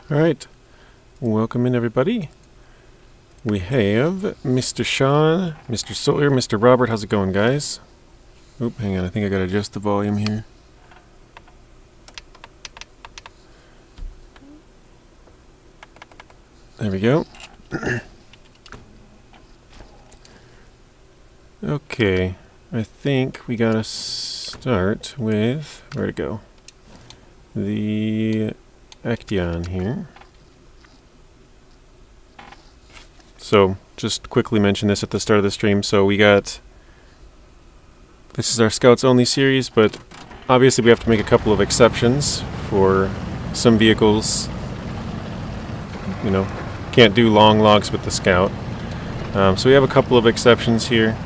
Alright, welcome in everybody. We have Mr. Sean, Mr. Sawyer, Mr. Robert. How's it going, guys? Oop, hang on, I think I gotta adjust the volume here. There we go. Okay, I think we gotta start with, where'd it go? The actaeon here. So, just quickly mention this at the start of the stream. So we got, this is our Scouts Only series, but obviously we have to make a couple of exceptions for some vehicles. You know, can't do long logs with the Scout. So we have a couple of exceptions here.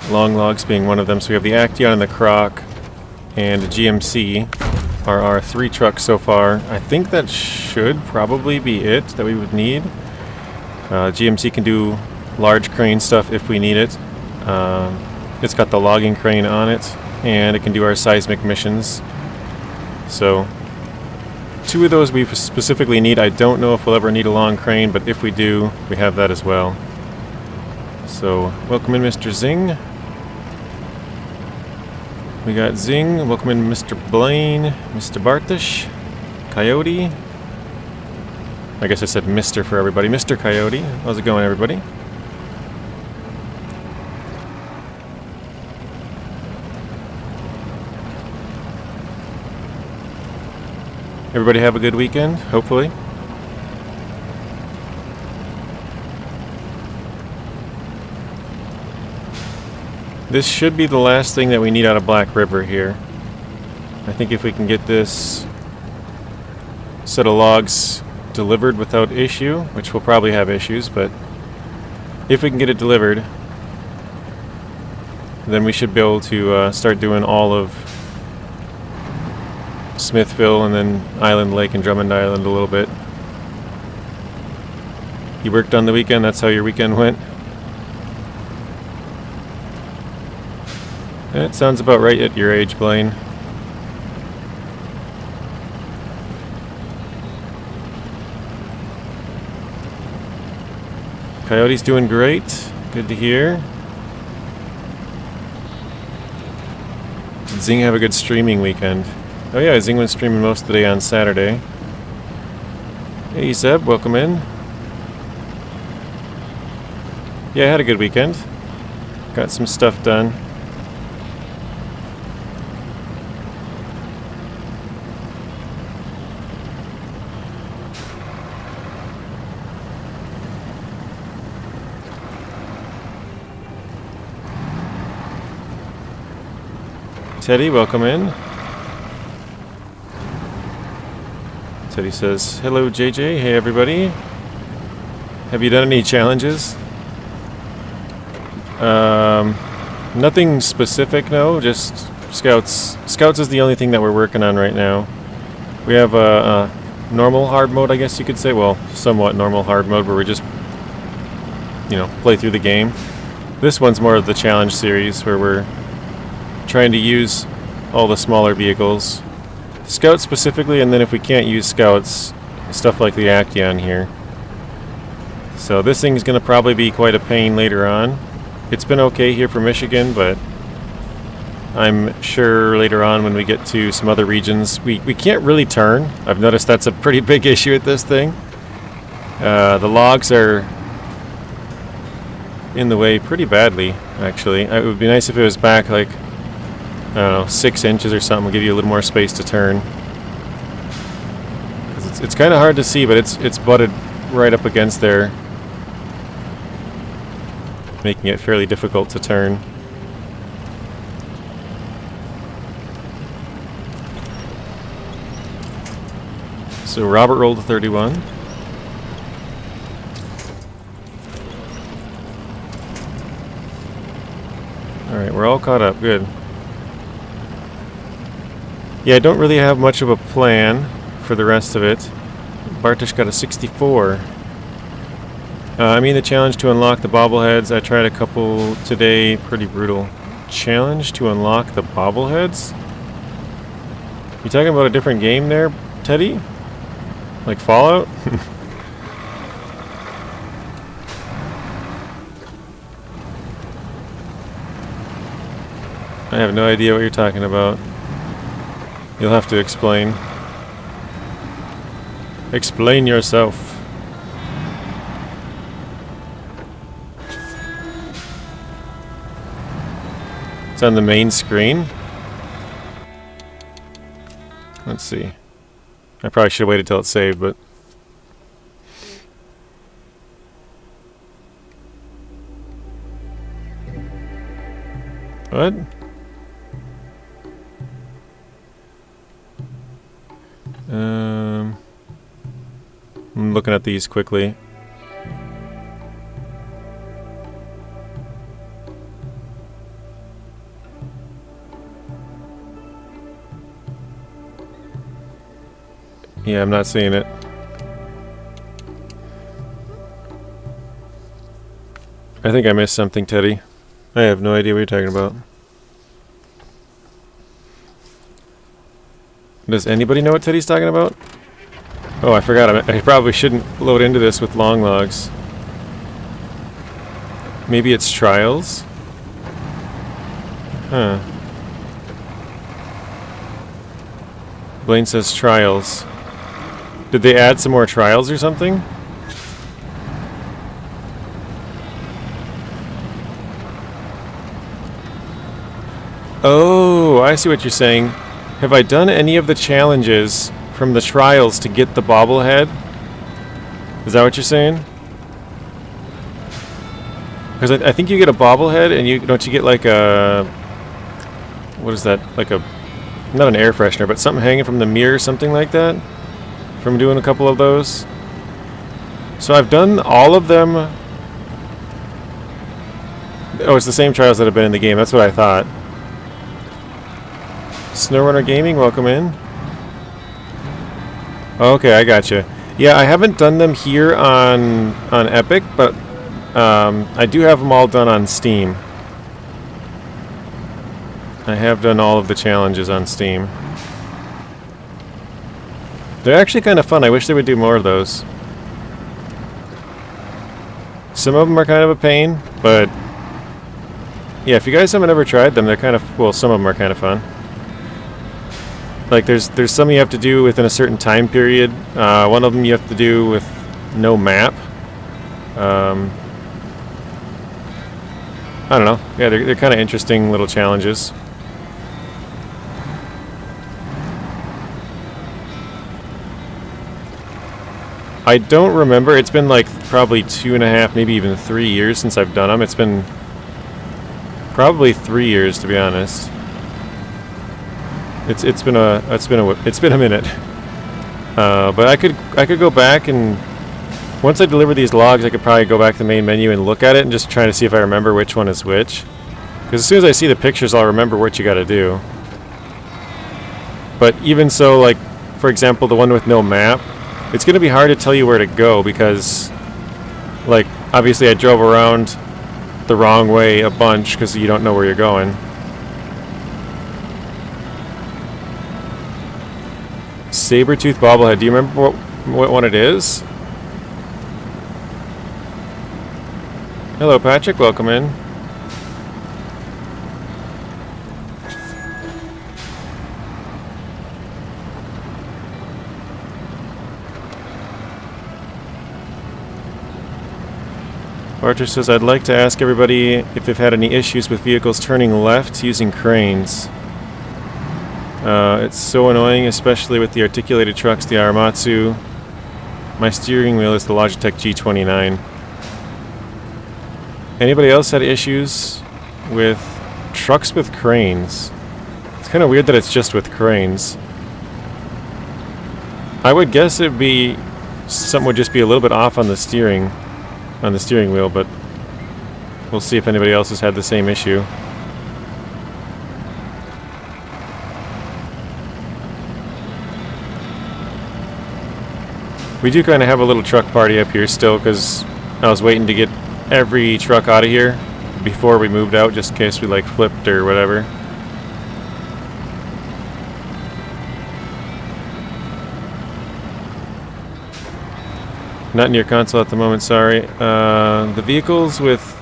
Long logs being one of them. So we have the actaeon and the croc and the GMC are our 3 trucks so far. I think that should probably be it that we would need. GMC can do large crane stuff if we need it. It's got the logging crane on it, and it can do our seismic missions. So 2 of those we specifically need. I don't know if we'll ever need a long crane, but if we do, we have that as well. So welcome in Mr. Zing. We got Zing. Welcome in Mr. Blaine, Mr. Bartish, Coyote. I guess I said Mr. for everybody. Mr. Coyote. How's it going, everybody? Everybody have a good weekend, hopefully. This should be the last thing that we need out of Black River here. I think if we can get this set of logs delivered without issue, which will probably have issues, but if we can get it delivered, then we should be able to start doing all of Smithville and then Island Lake and Drummond Island a little bit. You worked on the weekend? That's how your weekend went? That sounds about right at your age, Blaine. Coyote's doing great. Good to hear. Did Zing have a good streaming weekend? Oh yeah, Zing went streaming most of the day on Saturday. Hey Seb, welcome in. Yeah, I had a good weekend. Got some stuff done. Teddy, welcome in. Teddy says, hello JJ, hey everybody. Have you done any challenges? Nothing specific, no, just Scouts. Scouts is the only thing that we're working on right now. We have a normal hard mode, I guess you could say. Well, somewhat normal hard mode where we just, you know, play through the game. This one's more of the challenge series where we're trying to use all the smaller vehicles, Scouts specifically, and then if we can't use Scouts, stuff like the actaeon here. So this thing's going to probably be quite a pain later on. It's been okay here for Michigan, but I'm sure later on when we get to some other regions, we can't really turn. I've noticed that's a pretty big issue with this thing. The logs are in the way pretty badly, actually. It would be nice if it was back like, I don't know, 6 inches or something will give you a little more space to turn. It's kind of hard to see, but it's butted right up against there, making it fairly difficult to turn. So Robert rolled a 31. Alright, we're all caught up. Good. Yeah, I don't really have much of a plan for the rest of it. Bartish got a 64. I mean the challenge to unlock the bobbleheads. I tried a couple today. Pretty brutal. Challenge to unlock the bobbleheads? You talking about a different game there, Teddy? Like Fallout? I have no idea what you're talking about. You'll have to explain. Explain yourself. It's on the main screen. Let's see. I probably should have waited till it's saved, but... What? I'm looking at these quickly. Yeah, I'm not seeing it. I think I missed something, Teddy. I have no idea what you're talking about. Does anybody know what Teddy's talking about? Oh, I forgot. I probably shouldn't load into this with long logs. Maybe it's trials? Huh. Blaine says trials. Did they add some more trials or something? Oh, I see what you're saying. Have I done any of the challenges from the trials to get the bobblehead? Is that what you're saying? Because I think you get a bobblehead and don't you get like a... What is that? Like a... Not an air freshener, but something hanging from the mirror, something like that? From doing a couple of those. So I've done all of them. Oh, it's the same trials that have been in the game. That's what I thought. SnowRunner Gaming, welcome in. Okay, I gotcha. Yeah, I haven't done them here on Epic, but I do have them all done on Steam. I have done all of the challenges on Steam. They're actually kind of fun. I wish they would do more of those. Some of them are kind of a pain, but yeah, if you guys haven't ever tried them, they're kind of, well, some of them are kind of fun. Like there's some you have to do within a certain time period. One of them you have to do with no map. I don't know. Yeah, they're kind of interesting little challenges. I don't remember. It's been like probably 2.5, maybe even 3 years since I've done them. It's been probably 3 years, to be honest. It's been a minute. But I could go back, and once I deliver these logs, I could probably go back to the main menu and look at it and just try to see if I remember which one is which. Because as soon as I see the pictures, I'll remember what you got to do. But even so, like for example, the one with no map, it's going to be hard to tell you where to go because, like, obviously I drove around the wrong way a bunch because you don't know where you're going. Saber-tooth bobblehead. Do you remember what one it is? Hello, Patrick. Welcome in. Archer says, I'd like to ask everybody if they've had any issues with vehicles turning left using cranes. It's so annoying, especially with the articulated trucks, the Aramatsu. My steering wheel is the Logitech G29. Anybody else had issues with trucks with cranes? It's kind of weird that it's just with cranes. I would guess it'd be... something would just be a little bit off on the steering wheel, but we'll see if anybody else has had the same issue. We do kind of have a little truck party up here still because I was waiting to get every truck out of here before we moved out just in case we like flipped or whatever. Not in your console at the moment, sorry. The vehicles with...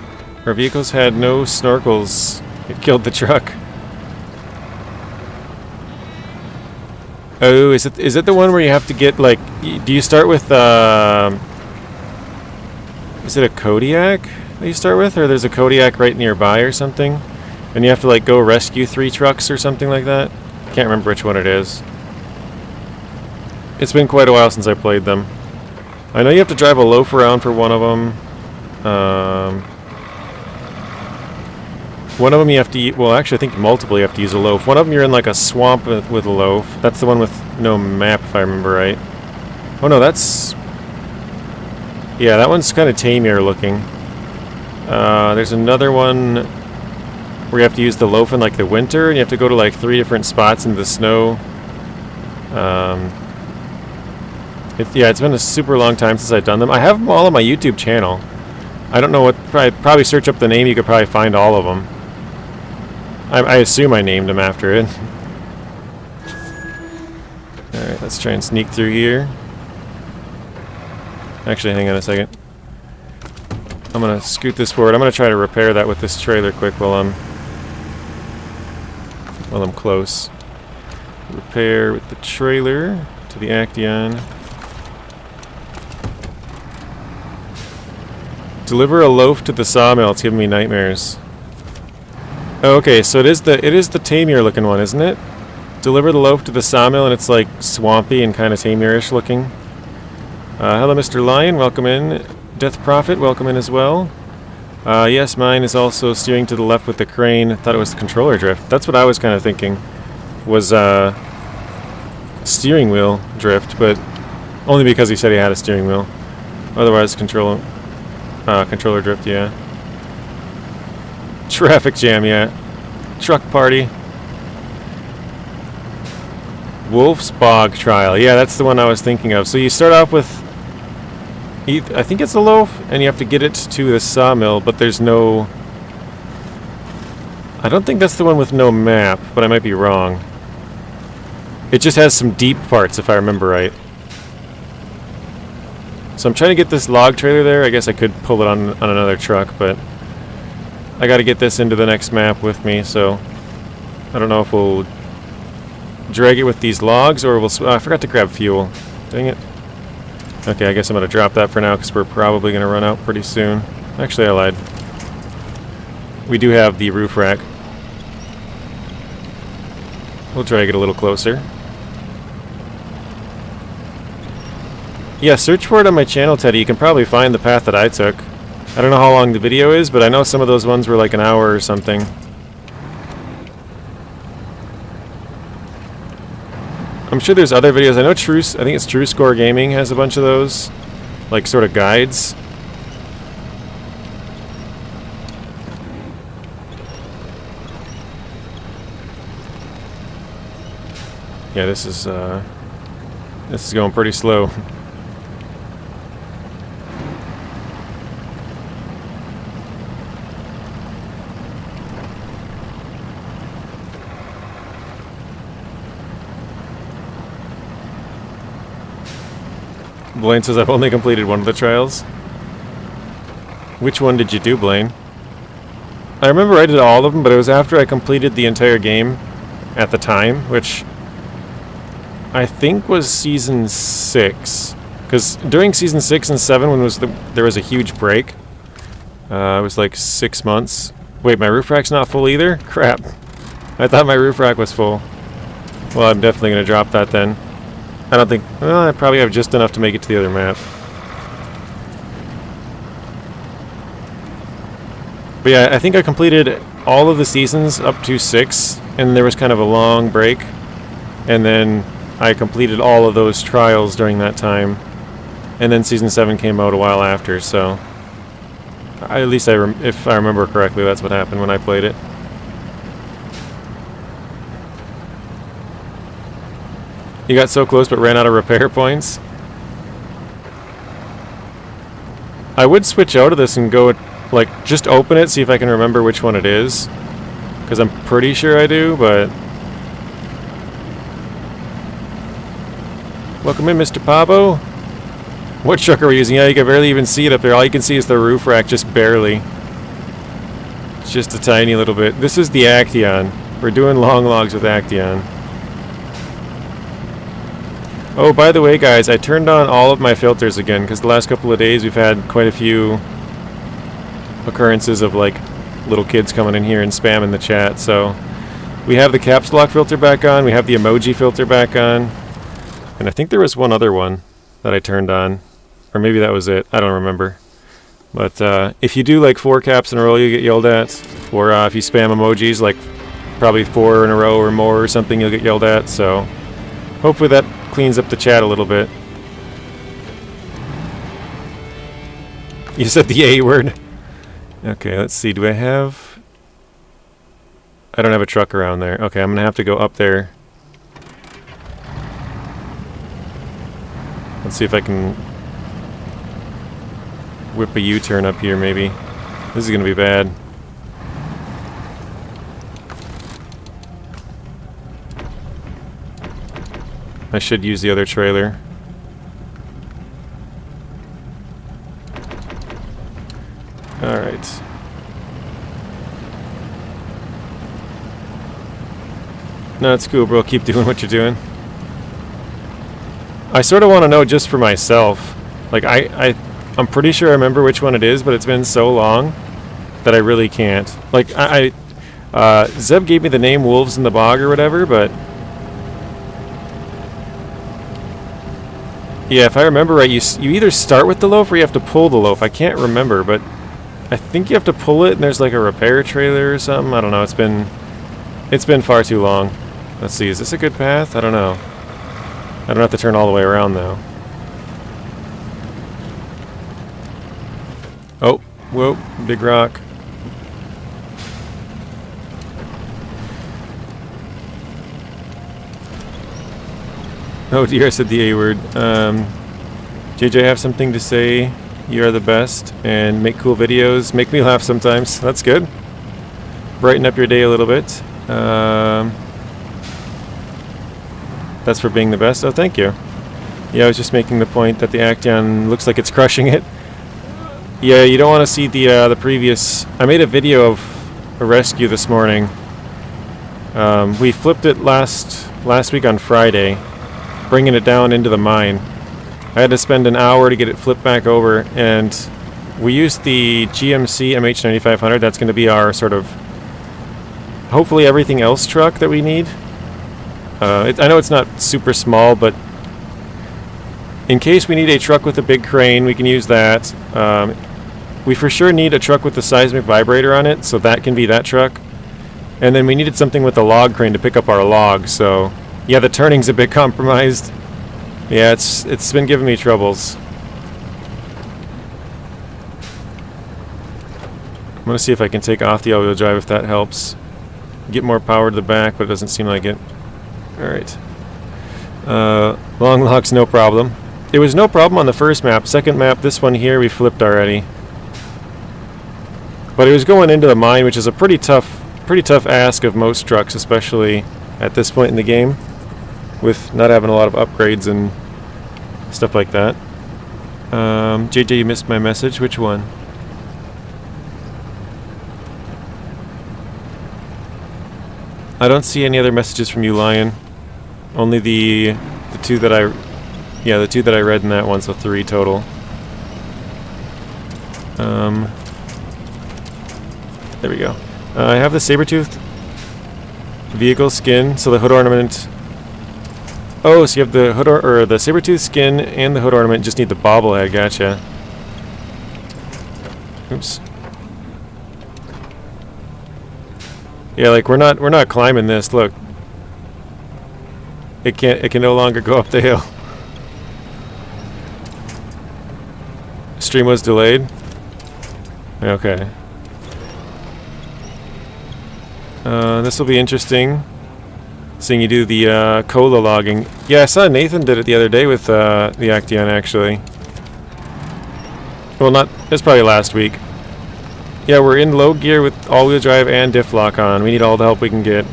Our vehicles had no snorkels. It killed the truck. Oh, is it the one where you have to get, like... Do you start with, Is it a Kodiak that you start with? Or there's a Kodiak right nearby or something? And you have to, like, go rescue 3 trucks or something like that? I can't remember which one it is. It's been quite a while since I played them. I know you have to drive a loaf around for one of them. One of them you have to... Well, actually, I think multiple you have to use a loaf. One of them you're in, like, a swamp with a loaf. That's the one with no map, if I remember right. Oh, no, that's... Yeah, that one's kind of tamier looking. There's another one where you have to use the loaf in, like, the winter, and you have to go to, like, 3 different spots in the snow. Yeah, it's been a super long time since I've done them. I have them all on my YouTube channel. I don't know what... Probably search up the name, you could probably find all of them. I assume I named them after it. Alright, let's try and sneak through here. Actually, hang on a second. I'm gonna scoot this forward. I'm gonna try to repair that with this trailer quick while I'm close. Repair with the trailer to the actaeon. Deliver a loaf to the sawmill. It's giving me nightmares. Oh, okay, so it is the tamier looking one, isn't it? Deliver the loaf to the sawmill, and it's like swampy and kind of tamier-ish looking. Hello, Mr. Lion. Welcome in. Death Prophet, welcome in as well. Yes, mine is also steering to the left with the crane. I thought it was the controller drift. That's what I was kind of thinking. Was steering wheel drift, but only because he said he had a steering wheel. Otherwise, controller drift, yeah. Traffic jam, yeah. Truck party. Wolf's Bog Trial. Yeah, that's the one I was thinking of. So you start off with... I think it's a loaf, and you have to get it to the sawmill, but there's no... I don't think that's the one with no map, but I might be wrong. It just has some deep parts, if I remember right. So I'm trying to get this log trailer there. I guess I could pull it on another truck, but I got to get this into the next map with me, so I don't know if we'll drag it with these logs or we'll... I forgot to grab fuel. Dang it. Okay, I guess I'm going to drop that for now because we're probably going to run out pretty soon. Actually, I lied. We do have the roof rack. We'll drag it a little closer. Yeah, search for it on my channel, Teddy. You can probably find the path that I took. I don't know how long the video is, but I know some of those ones were like an hour or something. I'm sure there's other videos. I know I think it's True Score Gaming has a bunch of those, like sort of guides. Yeah, this is going pretty slow. Blaine says, I've only completed one of the trials. Which one did you do, Blaine? I remember I did all of them, but it was after I completed the entire game at the time, which I think was Season 6. Because during Season 6 and 7, when there was a huge break, it was like 6 months. Wait, my roof rack's not full either? Crap. I thought my roof rack was full. Well, I'm definitely going to drop that then. I don't think... Well, I probably have just enough to make it to the other map. But yeah, I think I completed all of the seasons up to 6, and there was kind of a long break. And then I completed all of those trials during that time. And then Season 7 came out a while after, so... at least if I remember correctly, that's what happened when I played it. You got so close but ran out of repair points? I would switch out of this and go, like, just open it, see if I can remember which one it is. Because I'm pretty sure I do, but... Welcome in, Mr. Pabo. What truck are we using? Yeah, you can barely even see it up there. All you can see is the roof rack, just barely. It's just a tiny little bit. This is the Actaeon. We're doing long logs with Actaeon. Oh, by the way, guys, I turned on all of my filters again because the last couple of days we've had quite a few occurrences of like little kids coming in here and spamming the chat. So we have the caps lock filter back on, we have the emoji filter back on, and I think there was one other one that I turned on, or maybe that was it. I don't remember. But if you do like 4 caps in a row, you get yelled at, or if you spam emojis like probably 4 in a row or more or something, you'll get yelled at. So hopefully that cleans up the chat a little bit. You said the A word. Okay, let's see. Do I have... I don't have a truck around there. Okay, I'm going to have to go up there. Let's see if I can whip a U-turn up here, maybe. This is going to be bad. I should use the other trailer. Alright. No, it's cool, bro. Keep doing what you're doing. I sort of want to know just for myself. Like, I'm pretty sure I remember which one it is, but it's been so long that I really can't. Like, Zeb gave me the name Wolves in the Bog or whatever, but... Yeah, if I remember right, you either start with the loaf or you have to pull the loaf. I can't remember, but I think you have to pull it and there's like a repair trailer or something. I don't know. It's been far too long. Let's see. Is this a good path? I don't know. I don't have to turn all the way around though. Oh, whoa, big rock. Oh dear, I said the A word. JJ, I have something to say. You are the best and make cool videos. Make me laugh sometimes. That's good. Brighten up your day a little bit. That's for being the best. Oh, thank you. Yeah, I was just making the point that the Actaeon looks like it's crushing it. Yeah, you don't want to see the previous... I made a video of a rescue this morning. We flipped it last week on Friday, bringing it down into the mine. I had to spend an hour to get it flipped back over, and we used the GMC MH9500. That's going to be our sort of, hopefully everything else truck that we need. I know it's not super small, but in case we need a truck with a big crane, we can use that. We for sure need a truck with a seismic vibrator on it, so that can be that truck. And then we needed something with a log crane to pick up our logs, so... Yeah, the turning's a bit compromised. Yeah, it's been giving me troubles. I'm gonna see if I can take off the all-wheel drive if that helps. Get more power to the back, but it doesn't seem like it. Alright. Long logs, no problem. It was no problem on the first map. Second map, this one here, we flipped already. But it was going into the mine, which is a pretty tough ask of most trucks, especially at this point in the game, with not having a lot of upgrades and stuff like that. JJ, you missed my message. Which one? I don't see any other messages from you, Lion. Only the two that I... Yeah, the 2 that I read in that one, so 3 total. There we go. I have the saber-toothed vehicle skin, so the hood ornament... Oh, so you have the hood or the saber-tooth skin and the hood ornament, just need the bobblehead, gotcha. Oops. Yeah, like we're not climbing this, look. It can no longer go up the hill. Stream was delayed? Okay. This will be interesting. Seeing you do the cola logging. Yeah, I saw Nathan did it the other day with the Actaeon, actually. Well, it was probably last week. Yeah, we're in low gear with all-wheel drive and diff lock on. We need all the help we can get.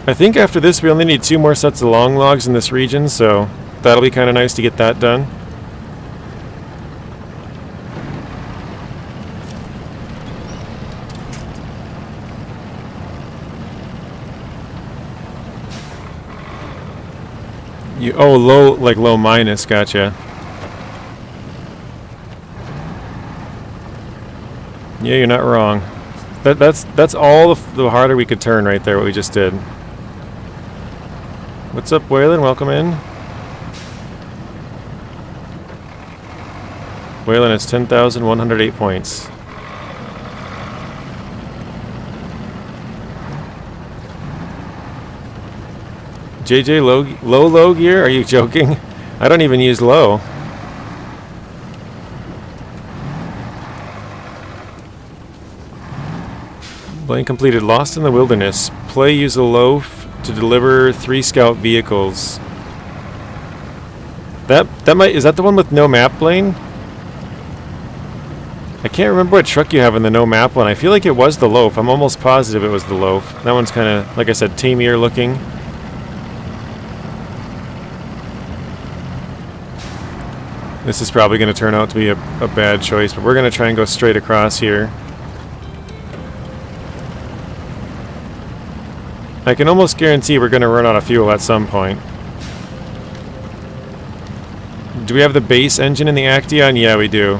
I think after this we only need 2 more sets of long logs in this region, so that'll be kind of nice to get that done. Low, like low minus, gotcha. Yeah, you're not wrong. That's all the harder we could turn right there, what we just did. What's up, Waylon? Welcome in. Waylon has 10,108 points. JJ, low gear? Are you joking? I don't even use low. Plane completed. Lost in the wilderness. Play use a loaf to deliver 3 scout vehicles. Is that the one with no map, Blaine? I can't remember what truck you have in the no map one. I feel like it was the loaf. I'm almost positive it was the loaf. That one's kind of, like I said, tamier looking. This is probably going to turn out to be a bad choice, but we're going to try and go straight across here. I can almost guarantee we're going to run out of fuel at some point. Do we have the base engine in the Actaeon? Yeah, we do.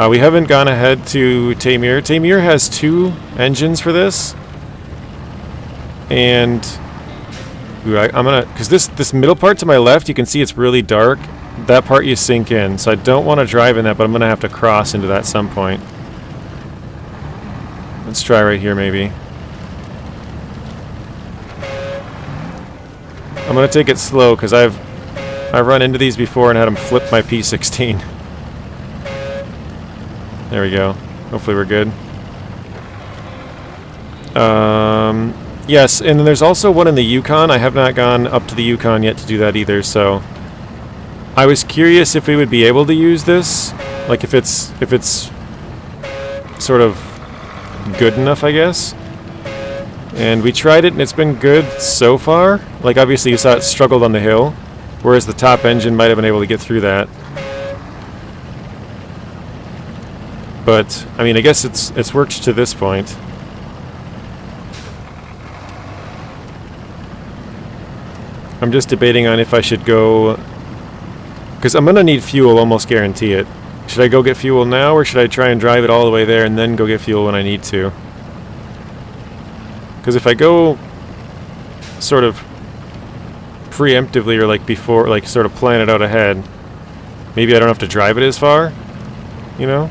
We haven't gone ahead to Tamir. Tamir has 2 engines for this. And I'm going to... Because this middle part to my left, you can see it's really dark. That part you sink in, so I don't want to drive in that, but I'm going to have to cross into that at some point. Let's try right here, maybe. I'm going to take it slow, because I've run into these before and had them flip my P16. There we go. Hopefully we're good. Yes, and then there's also one in the Yukon. I have not gone up to the Yukon yet to do that either, so... I was curious if we would be able to use this, like if it's sort of good enough, I guess. And we tried it and it's been good so far. Like obviously you saw it struggled on the hill, whereas the top engine might have been able to get through that. But I mean, I guess it's worked to this point. I'm just debating on if I should go... Because I'm going to need fuel, almost guarantee it. Should I go get fuel now, or should I try and drive it all the way there and then go get fuel when I need to? Because if I go sort of preemptively, or like before, like sort of plan it out ahead, maybe I don't have to drive it as far, you know?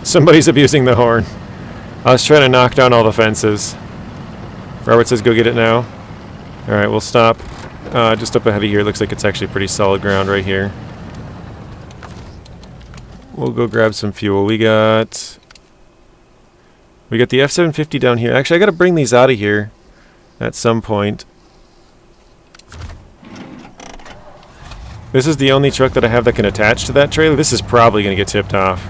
Somebody's abusing the horn. I was trying to knock down all the fences. Robert says go get it now. Alright, we'll stop. Just up ahead of here, looks like it's actually pretty solid ground right here. We'll go grab some fuel. We got the F750 down here. Actually, I gotta bring these out of here at some point. This is the only truck that I have that can attach to that trailer. This is probably gonna get tipped off.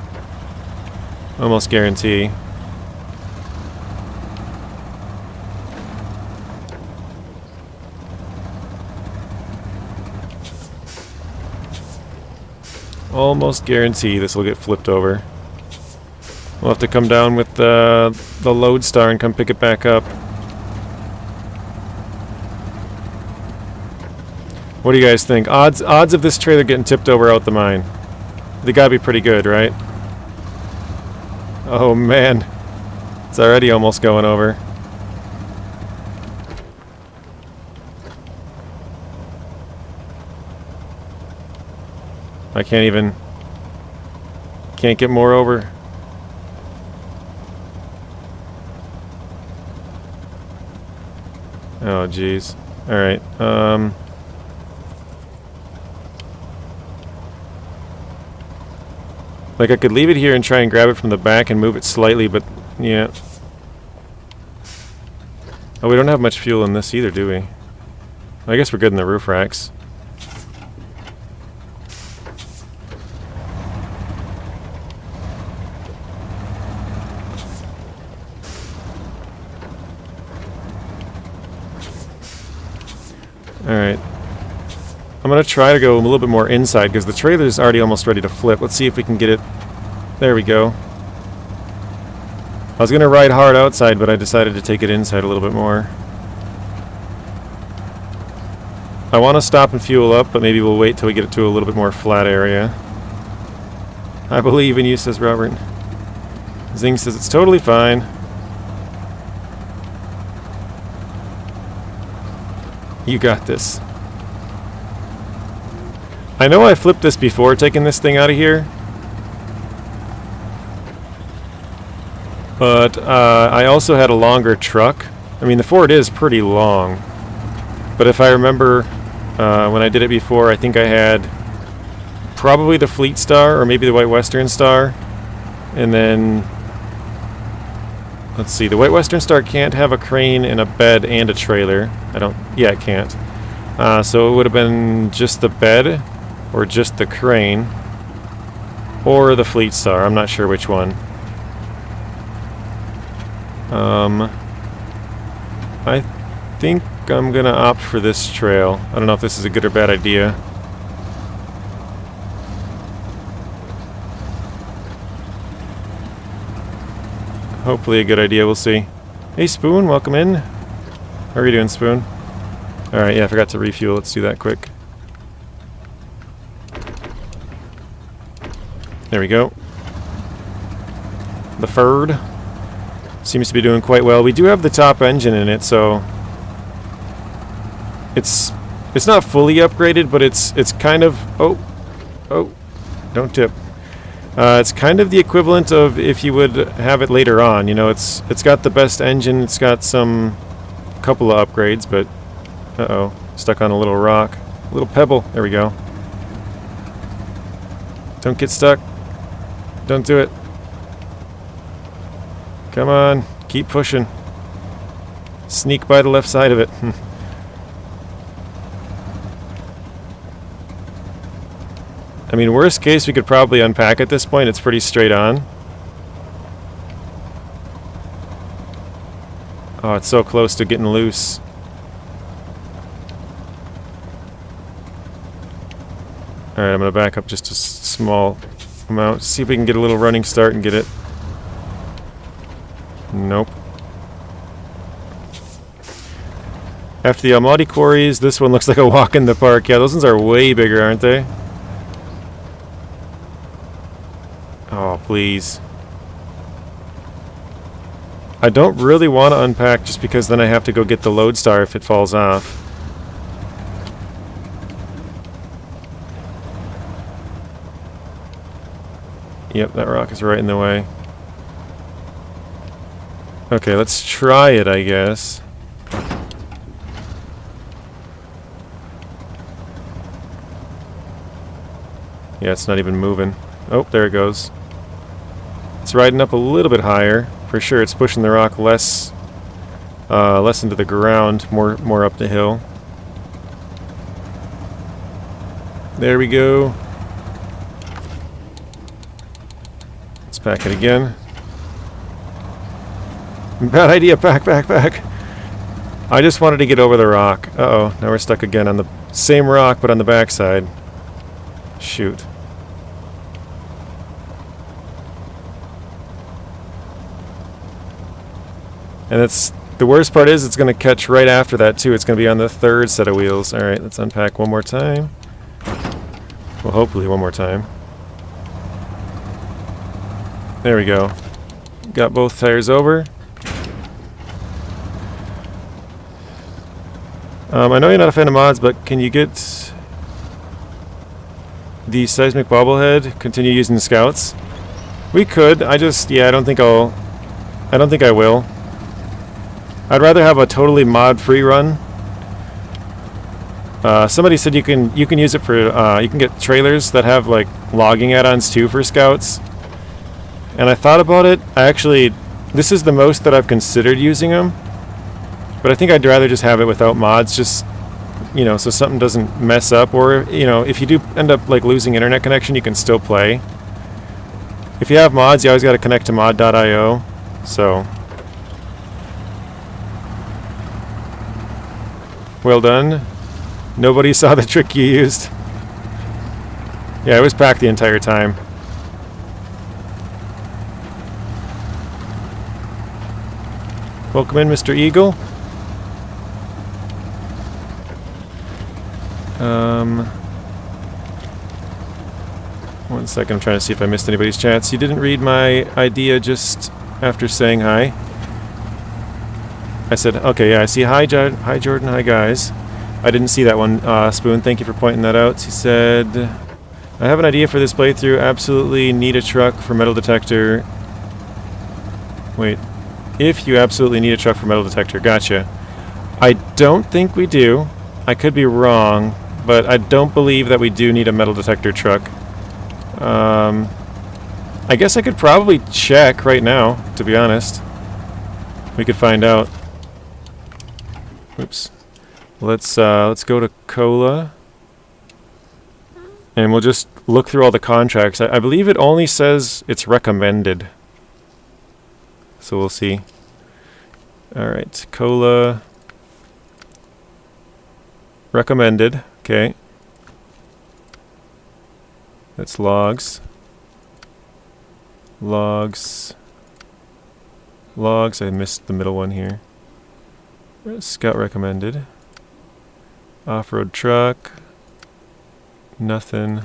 Almost guarantee. Almost guarantee this will get flipped over. We'll have to come down with the Lodestar and come pick it back up. What do you guys think? Odds of this trailer getting tipped over out the mine. They gotta be pretty good, right? Oh man. It's already almost going over. I can't get more over. Oh jeez. Alright, like I could leave it here and try and grab it from the back and move it slightly, but yeah. Oh, we don't have much fuel in this either, do we? I guess we're good in the roof racks. Alright. I'm going to try to go a little bit more inside because the trailer's already almost ready to flip. Let's see if we can get it. There we go. I was going to ride hard outside, but I decided to take it inside a little bit more. I want to stop and fuel up, but maybe we'll wait till we get it to a little bit more flat area. I believe in you, says Robert. Zing says it's totally fine. You got this. I know I flipped this before taking this thing out of here. But I also had a longer truck. I mean, the Ford is pretty long. But if I remember when I did it before, I think I had probably the Fleet Star or maybe the White Western Star. And then, let's see, the White Western Star can't have a crane and a bed and a trailer. Yeah, it can't. So it would have been just the bed or just the crane or the Fleet Star. I'm not sure which one. I think I'm gonna opt for this trail. I don't know if this is a good or bad idea. Hopefully a good idea, we'll see. Hey Spoon, welcome in. How are you doing, Spoon? Alright, yeah, I forgot to refuel. Let's do that quick. There we go. The Ford seems to be doing quite well. We do have the top engine in it, so it's not fully upgraded, but it's kind of don't tip. It's kind of the equivalent of if you would have it later on. You know, it's got the best engine. It's got couple of upgrades, but stuck on a little rock, a little pebble. There we go. Don't get stuck. Don't do it. Come on, keep pushing. Sneak by the left side of it. I mean, worst case, we could probably unpack at this point. It's pretty straight on. Oh, it's so close to getting loose. Alright, I'm going to back up just a small amount. See if we can get a little running start and get it. Nope. After the Almaty quarries, this one looks like a walk in the park. Yeah, those ones are way bigger, aren't they? Oh, please. I don't really want to unpack just because then I have to go get the Lodestar if it falls off. Yep, that rock is right in the way. Okay, let's try it, I guess. Yeah, it's not even moving. Oh, there it goes. It's riding up a little bit higher. For sure, it's pushing the rock less into the ground, more up the hill. There we go. Let's pack it again. Bad idea, pack. I just wanted to get over the rock. Uh-oh, now we're stuck again on the same rock, but on the backside. Shoot. And it's the worst part is it's going to catch right after that too. It's going to be on the third set of wheels. All right, let's unpack one more time. Well, hopefully one more time. There we go. Got both tires over. I know you're not a fan of mods, but can you get the seismic bobblehead? Continue using the scouts? We could. I don't think I will. I'd rather have a totally mod-free run. Somebody said you can use it for you can get trailers that have like logging add-ons too for scouts. And I thought about it. This is the most that I've considered using them. But I think I'd rather just have it without mods, just so something doesn't mess up, or if you do end up like losing internet connection, you can still play. If you have mods, you always got to connect to mod.io. So. Well done. Nobody saw the trick you used. Yeah, it was packed the entire time. Welcome in, Mr. Eagle. One second, I'm trying to see if I missed anybody's chats. You didn't read my idea just after saying hi. I said, okay, yeah, I see hi, hi Jordan, hi guys. I didn't see that one, Spoon. Thank you for pointing that out. He said, I have an idea for this playthrough. Absolutely need a truck for metal detector. Wait. If you absolutely need a truck for metal detector. Gotcha. I don't think we do. I could be wrong, but I don't believe that we do need a metal detector truck. I guess I could probably check right now, to be honest. We could find out. Oops. Let's go to Cola. And we'll just look through all the contracts. I believe it only says it's recommended. So we'll see. Alright, Cola. Recommended. Okay. That's logs. Logs. Logs. I missed the middle one here. Scout recommended. Off-road truck. Nothing.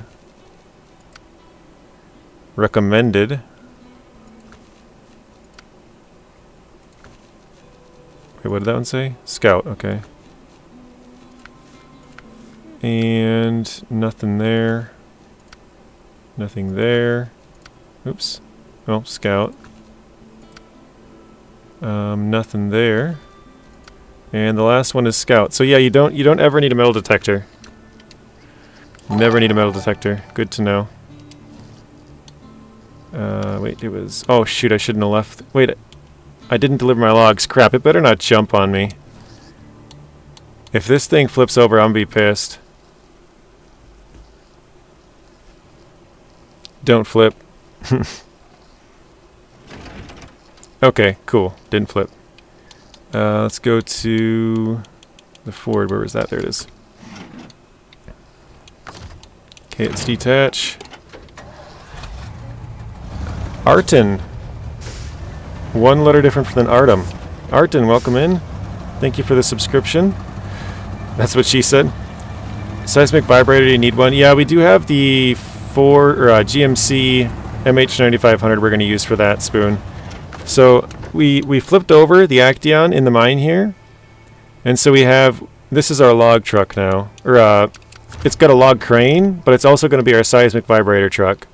Recommended. Wait, what did that one say? Scout, okay. And nothing there. Nothing there. Oops. Oh, Scout. Nothing there. And the last one is Scout. So yeah, you don't ever need a metal detector. Never need a metal detector. Good to know. Wait, it was... Oh shoot, I shouldn't have left. Wait, I didn't deliver my logs. Crap, it better not jump on me. If this thing flips over, I'm gonna be pissed. Don't flip. Okay, cool. Didn't flip. Let's go to the Ford. Where was that? There it is. Okay, let's detach. Arton. One letter different than Artem. Arton, welcome in. Thank you for the subscription. That's what she said. Seismic vibrator, you need one? Yeah, we do have the GMC MH9500 we're going to use for that, Spoon. So we flipped over the actaeon in the mine here. And so we have... This is our log truck now. It's got a log crane, but it's also going to be our seismic vibrator truck.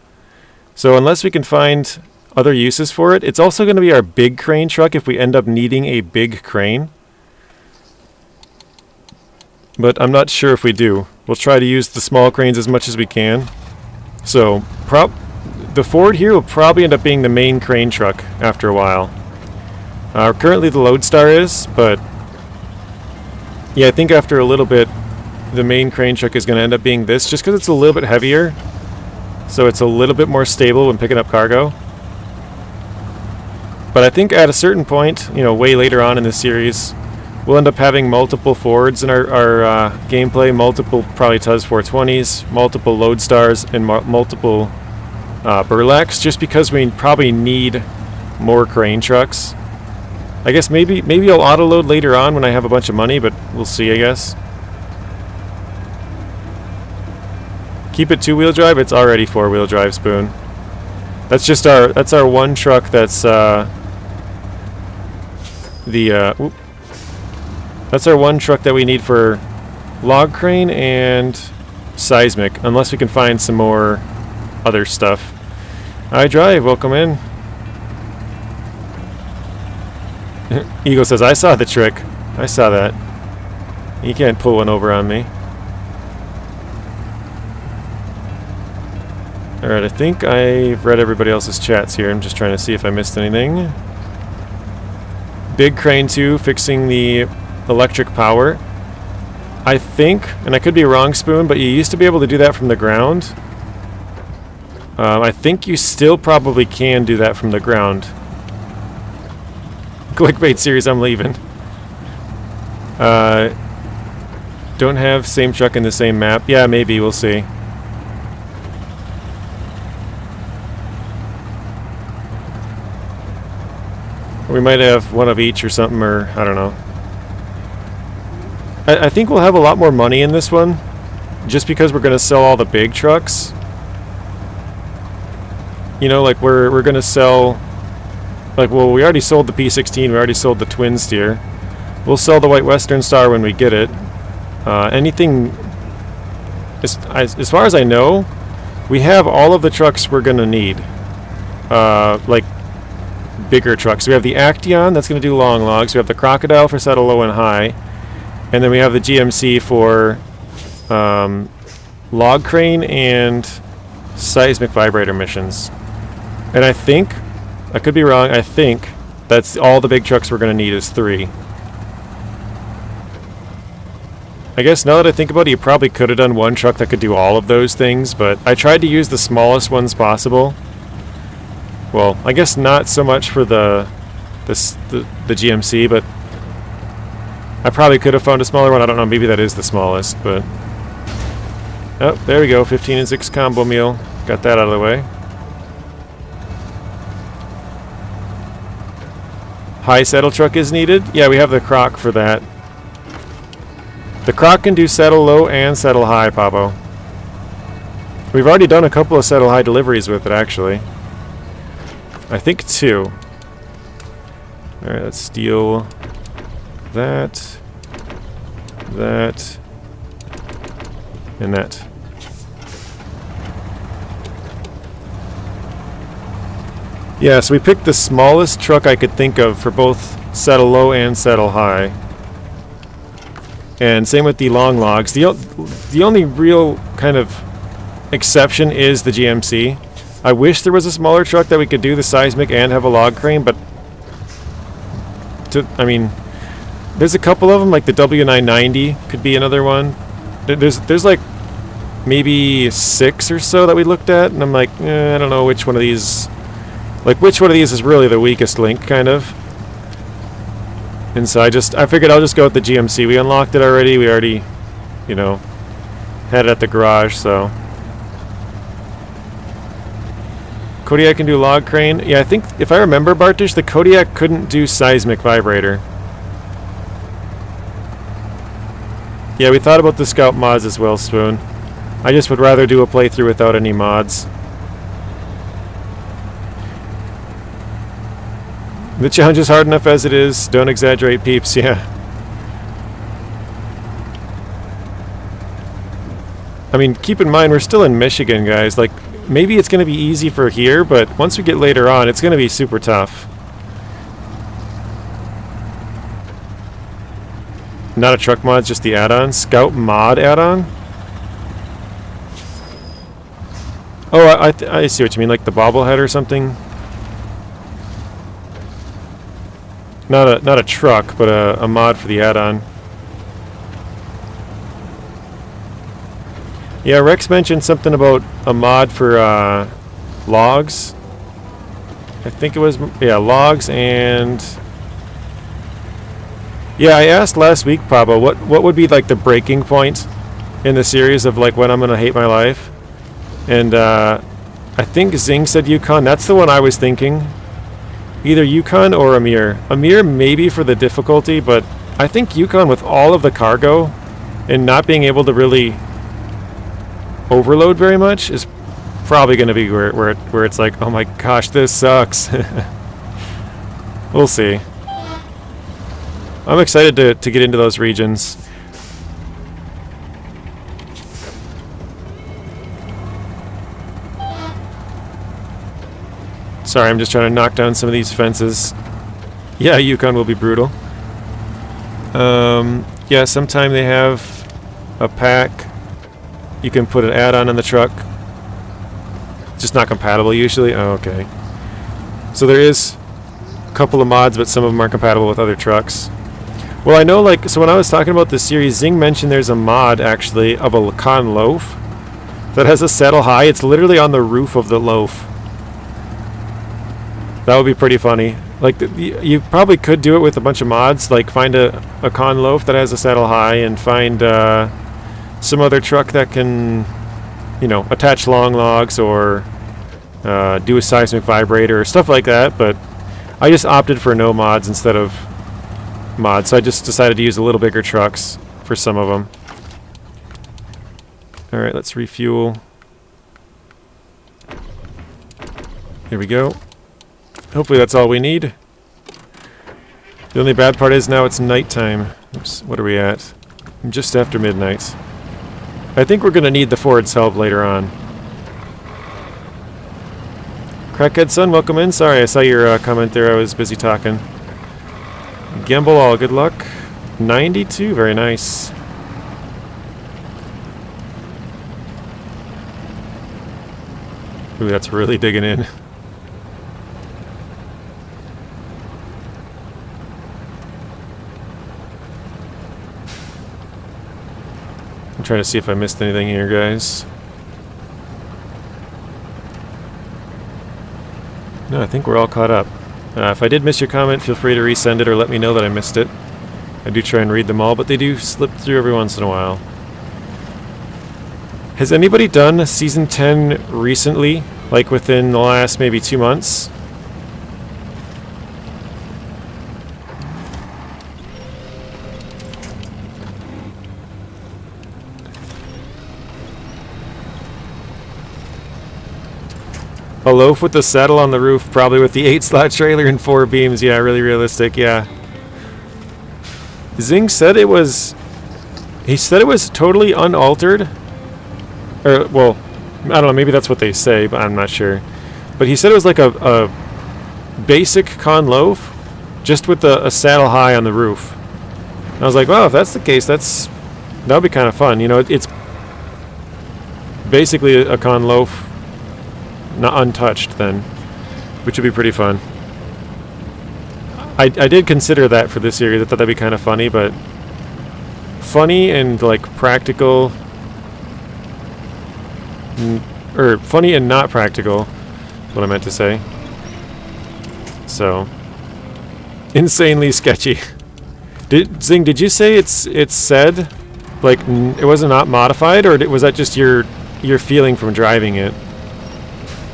So unless we can find other uses for it, it's also going to be our big crane truck if we end up needing a big crane. But I'm not sure if we do. We'll try to use the small cranes as much as we can. So the Ford here will probably end up being the main crane truck after a while. Currently the Lodestar is, but yeah, I think after a little bit the main crane truck is going to end up being this, just because it's a little bit heavier. So it's a little bit more stable when picking up cargo. But I think at a certain point, you know, way later on in the series, we'll end up having multiple Fords in our gameplay, multiple probably TUS 420s, multiple Lodestars, and multiple burlaks, just because we probably need more crane trucks. I guess maybe I'll auto-load later on when I have a bunch of money, but we'll see, I guess. Keep it two-wheel drive, it's already four-wheel drive, Spoon. That's our one truck that's that's our one truck that we need for log crane and seismic, unless we can find some more other stuff. I drive, welcome in. Eagle says, I saw the trick. I saw that. You can't pull one over on me. Alright, I think I've read everybody else's chats here. I'm just trying to see if I missed anything. Big crane 2, fixing the electric power. I think, and I could be wrong, Spoon, but you used to be able to do that from the ground. I think you still probably can do that from the ground. Clickbait series, I'm leaving. Don't have same truck in the same map. Yeah, maybe. We'll see. We might have one of each or something, or I don't know. I think we'll have a lot more money in this one, just because we're going to sell all the big trucks. You know, like we're going to sell, like, well, we already sold the P16, we already sold the twin steer. We'll sell the White Western Star when we get it. Anything, as far as I know, we have all of the trucks we're going to need. Like, bigger trucks. We have the Actaeon, that's going to do long logs. We have the Crocodile for settle low and high. And then we have the GMC for log crane and seismic vibrator missions. And I think, I could be wrong, I think that's all the big trucks we're going to need is 3. I guess now that I think about it, you probably could have done one truck that could do all of those things, but I tried to use the smallest ones possible. Well, I guess not so much for the GMC, but I probably could have found a smaller one. I don't know, maybe that is the smallest, but... Oh, there we go, 15 and 6 combo meal. Got that out of the way. High settle truck is needed? Yeah, we have the Croc for that. The Croc can do settle low and settle high, Pabo. We've already done a couple of settle high deliveries with it, actually. I think 2. Alright, let's steal that, and that. Yeah, so we picked the smallest truck I could think of for both settle low and settle high. And same with the long logs. The only real kind of exception is the GMC. I wish there was a smaller truck that we could do the seismic and have a log crane, but I mean, there's a couple of them, like the W990 could be another one. There's like maybe 6 or so that we looked at, and I'm like, I don't know which one of these, like which one of these is really the weakest link, kind of. And so I figured I'll just go with the GMC. We unlocked it already. We already, you know, had it at the garage, so. Kodiak can do log crane. Yeah, I think, if I remember, Bartish, the Kodiak couldn't do seismic vibrator. Yeah, we thought about the Scout mods as well, Spoon. I just would rather do a playthrough without any mods. The challenge is hard enough as it is. Don't exaggerate, peeps. Yeah. I mean, keep in mind, we're still in Michigan, guys. Like, maybe it's going to be easy for here, but once we get later on, it's going to be super tough. Not a truck mod, just the add-on. Scout mod add-on? Oh, I see what you mean, like the bobblehead or something. Not a truck, but a mod for the add-on. Yeah, Rex mentioned something about a mod for logs. I think it was, yeah, logs and... Yeah, I asked last week, Pablo, what would be like the breaking point in the series of like when I'm going to hate my life? And I think Zing said Yukon. That's the one I was thinking. Either Yukon or Amir. Amir maybe for the difficulty, but I think Yukon with all of the cargo and not being able to really overload very much is probably going to be where it's like, oh my gosh, this sucks. We'll see. I'm excited to get into those regions. Sorry, I'm just trying to knock down some of these fences. Yeah, Yukon will be brutal. Yeah, sometime they have a pack. You can put an add-on on the truck. Just not compatible usually. Oh, okay. So there is a couple of mods, but some of them are compatible with other trucks. Well, I know, like, so when I was talking about this series, Zing mentioned there's a mod, actually, of a Lacan loaf that has a settle high. It's literally on the roof of the loaf. That would be pretty funny. Like, you probably could do it with a bunch of mods, like find a con loaf that has a saddle high, and find some other truck that can, you know, attach long logs or do a seismic vibrator or stuff like that. But I just opted for no mods instead of mods, so I just decided to use a little bigger trucks for some of them. Alright, let's refuel. Here we go. Hopefully that's all we need. The only bad part is now it's nighttime. Oops, what are we at? Just after midnight. I think we're going to need the Ford's help later on. Crackhead Son, welcome in. Sorry, I saw your comment there. I was busy talking. Gamble all, good luck. 92, very nice. Ooh, that's really digging in. I'm trying to see if I missed anything here, guys. No, I think we're all caught up. If I did miss your comment, feel free to resend it or let me know that I missed it. I do try and read them all, but they do slip through every once in a while. Has anybody done Season 10 recently? Like within the last maybe 2 months? A loaf with the saddle on the roof, probably with the 8-slot trailer and 4 beams. Yeah, really realistic, yeah. Zing said it was... He said it was totally unaltered. Or, well, I don't know, maybe that's what they say, but I'm not sure. But he said it was like a basic con loaf, just with a saddle high on the roof. And I was like, well, if that's the case, that would be kind of fun. You know, it's basically a con loaf, not untouched then, which would be pretty fun. I did consider that for this series. I thought that'd be kind of funny, but funny and like practical, or funny and not practical, is what I meant to say. So, insanely sketchy. Zing, did you say it's said, like it wasn't not modified, or was that just your feeling from driving it?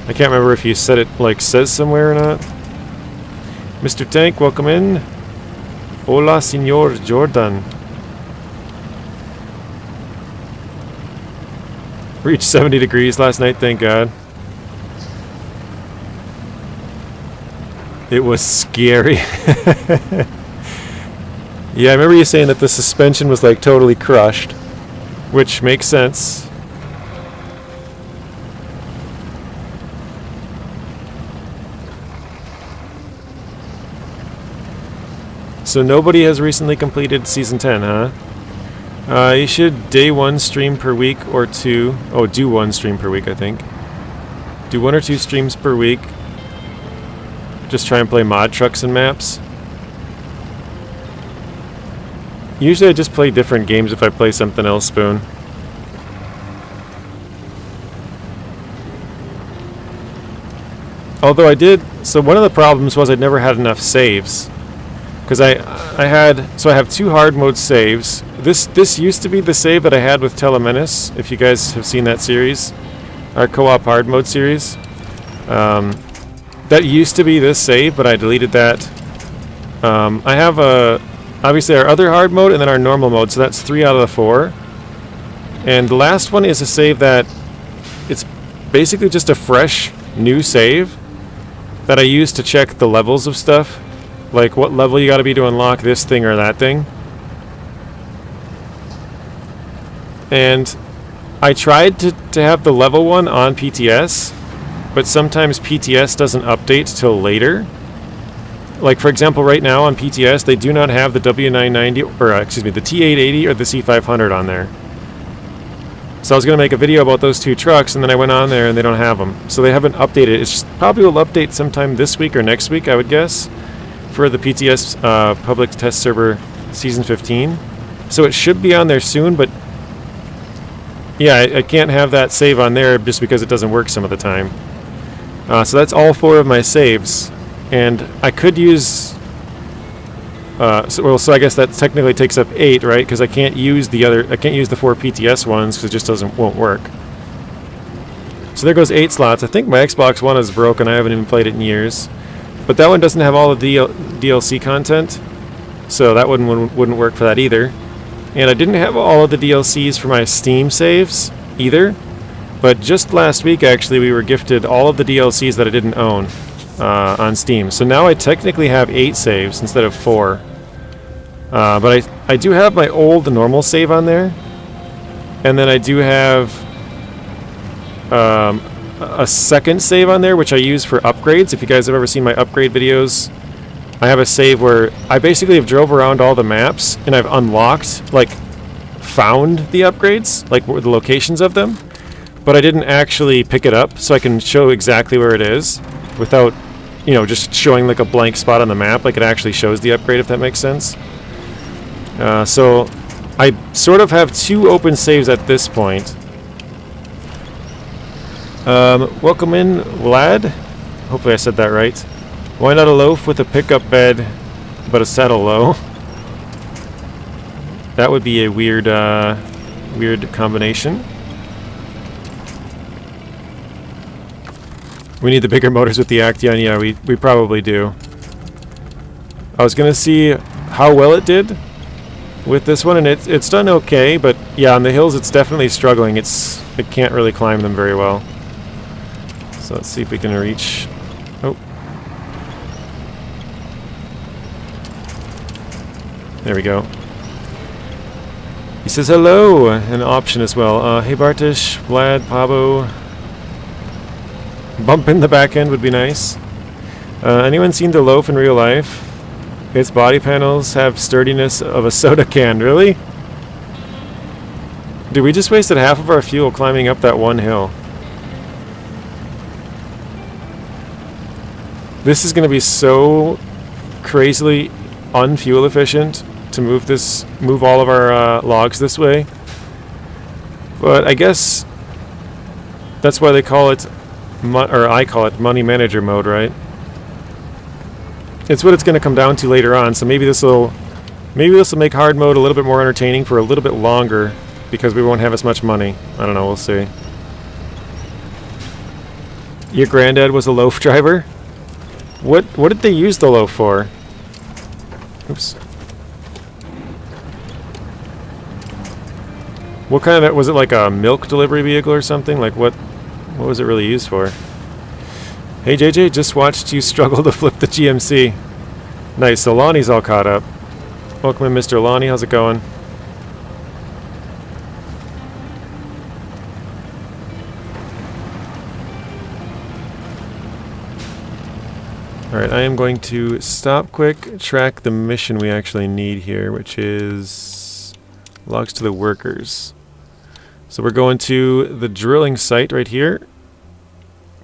I can't remember if you said it like says somewhere or not. Mr. Tank, welcome in. Hola, Senor Jordan. Reached 70 degrees last night, thank God. It was scary. Yeah, I remember you saying that the suspension was like totally crushed, which makes sense. So nobody has recently completed Season 10, huh? You should day 1 stream per week or 2. Oh, do 1 stream per week, I think. Do 1 or 2 streams per week. Just try and play mod trucks and maps. Usually I just play different games if I play something else, Spoon. Although I did... So one of the problems was I never had enough saves. Because I have 2 hard mode saves. This used to be the save that I had with Telemenace, if you guys have seen that series. Our co-op hard mode series. That used to be this save, but I deleted that. I have obviously our other hard mode and then our normal mode, so that's 3 out of the 4. And the last one is a save that it's basically just a fresh new save that I use to check the levels of stuff. Like what level you gotta be to unlock this thing or that thing. And I tried to have the level one on PTS, but sometimes PTS doesn't update till later. Like for example, right now on PTS, they do not have the W990, or excuse me, the T880 or the C500 on there. So I was going to make a video about those 2 trucks, and then I went on there and they don't have them. So they haven't updated. It's just, probably will update sometime this week or next week, I would guess, for the PTS public test server Season 15. So it should be on there soon, but yeah, I can't have that save on there just because it doesn't work some of the time. So that's all 4 of my saves. and I could use. So I guess that technically takes up 8, right? Because I can't use the 4 PTS ones because it just won't work. So there goes 8 slots. I think my Xbox One is broken. I haven't even played it in years. But that one doesn't have all of the DLC content, so that wouldn't work for that either. And I didn't have all of the DLCs for my Steam saves either. But just last week, actually, we were gifted all of the DLCs that I didn't own on Steam. So now I technically have 8 saves instead of 4. But I do have my old normal save on there. And then I do have a second save on there, which I use for upgrades. If you guys have ever seen my upgrade videos, I have a save where I basically have drove around all the maps and I've unlocked, like, found the upgrades, like the locations of them, but I didn't actually pick it up, so I can show exactly where it is without, just showing like a blank spot on the map. Like, it actually shows the upgrade, if that makes sense. So I sort of have 2 open saves at this point. Welcome in, Vlad. Hopefully I said that right. Why not a loaf with a pickup bed, but a saddle low? That would be a weird combination. We need the bigger motors with the actaeon. Yeah, we probably do. I was gonna see how well it did with this one, and it's done okay, but yeah, on the hills it's definitely struggling. It can't really climb them very well. So let's see if we can reach. Oh. There we go. He says hello, an option as well. Hey Bartish, Vlad, Pabo. Bump in the back end would be nice. Anyone seen the loaf in real life? Its body panels have sturdiness of a soda can. Really? Dude, we just wasted half of our fuel climbing up that one hill. This is going to be so crazily unfuel efficient to move all of our logs this way. But I guess that's why they call it, or I call it, money manager mode, right? It's what it's going to come down to later on. So maybe this will make hard mode a little bit more entertaining for a little bit longer because we won't have as much money. I don't know. We'll see. Your granddad was a loaf driver? What did they use the loaf for? Oops. What kind of, was it like a milk delivery vehicle or something? Like what was it really used for? Hey JJ, just watched you struggle to flip the GMC. Nice, so Lonnie's all caught up. Welcome in, Mr. Lonnie, how's it going? Alright, I am going to stop quick, track the mission we actually need here, which is logs to the workers. So we're going to the drilling site right here.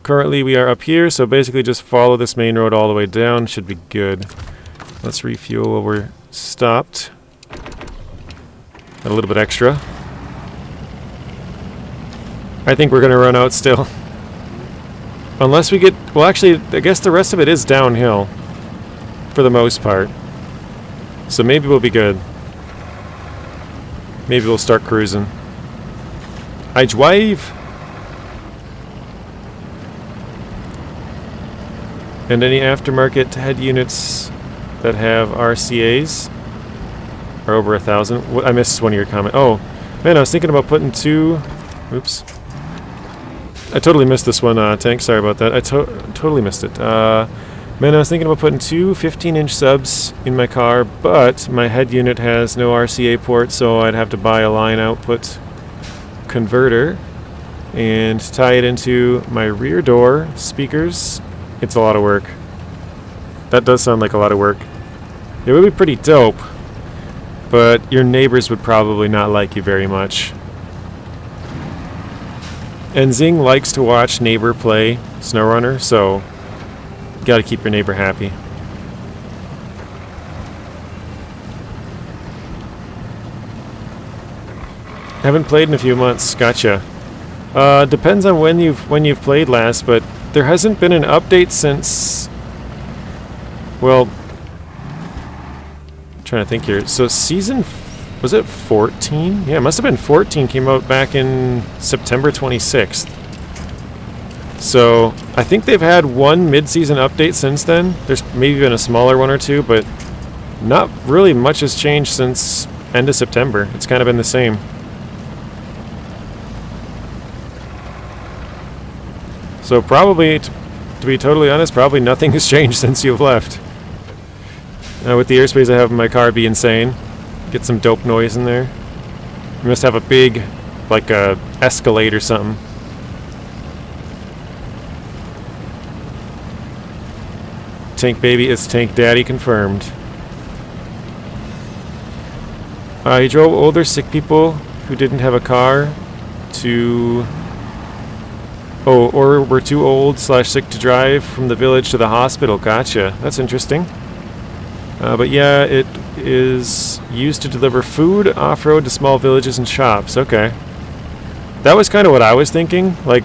Currently we are up here, so basically just follow this main road all the way down. Should be good. Let's refuel while we're stopped. A little bit extra. I think we're going to run out still. Unless we get... Well, actually, I guess the rest of it is downhill. For the most part. So maybe we'll be good. Maybe we'll start cruising. I drive. And any aftermarket head units that have RCAs are over 1,000. I missed one of your comments. Oh, man, I was thinking about putting 2... Oops. I totally missed this one, Tank. Sorry about that. I totally missed it. Man, I was thinking about putting 2 15-inch subs in my car, but my head unit has no RCA port, so I'd have to buy a line output converter and tie it into my rear door speakers. It's a lot of work. That does sound like a lot of work. It would be pretty dope, but your neighbors would probably not like you very much. And Zing likes to watch neighbor play SnowRunner, so you gotta keep your neighbor happy. Haven't played in a few months. Gotcha. Depends on when you've played last, but there hasn't been an update since Well, I'm trying to think here. So was it 14? Yeah, it must have been 14. Came out back in September 26th. So I think they've had one mid-season update since then. There's maybe been a smaller one or two, but not really much has changed since end of September. It's kind of been the same. So probably, to be totally honest, probably nothing has changed since you've left. With the airspace I have in my car, it'd be insane. Get some dope noise in there. You must have a big, like a Escalade or something. Tank baby is tank daddy confirmed. He drove older sick people who didn't have a car to... Oh, or were too old / sick to drive from the village to the hospital. Gotcha. That's interesting. But yeah, it is used to deliver food off-road to small villages and shops. Okay. That was kind of what I was thinking. Like,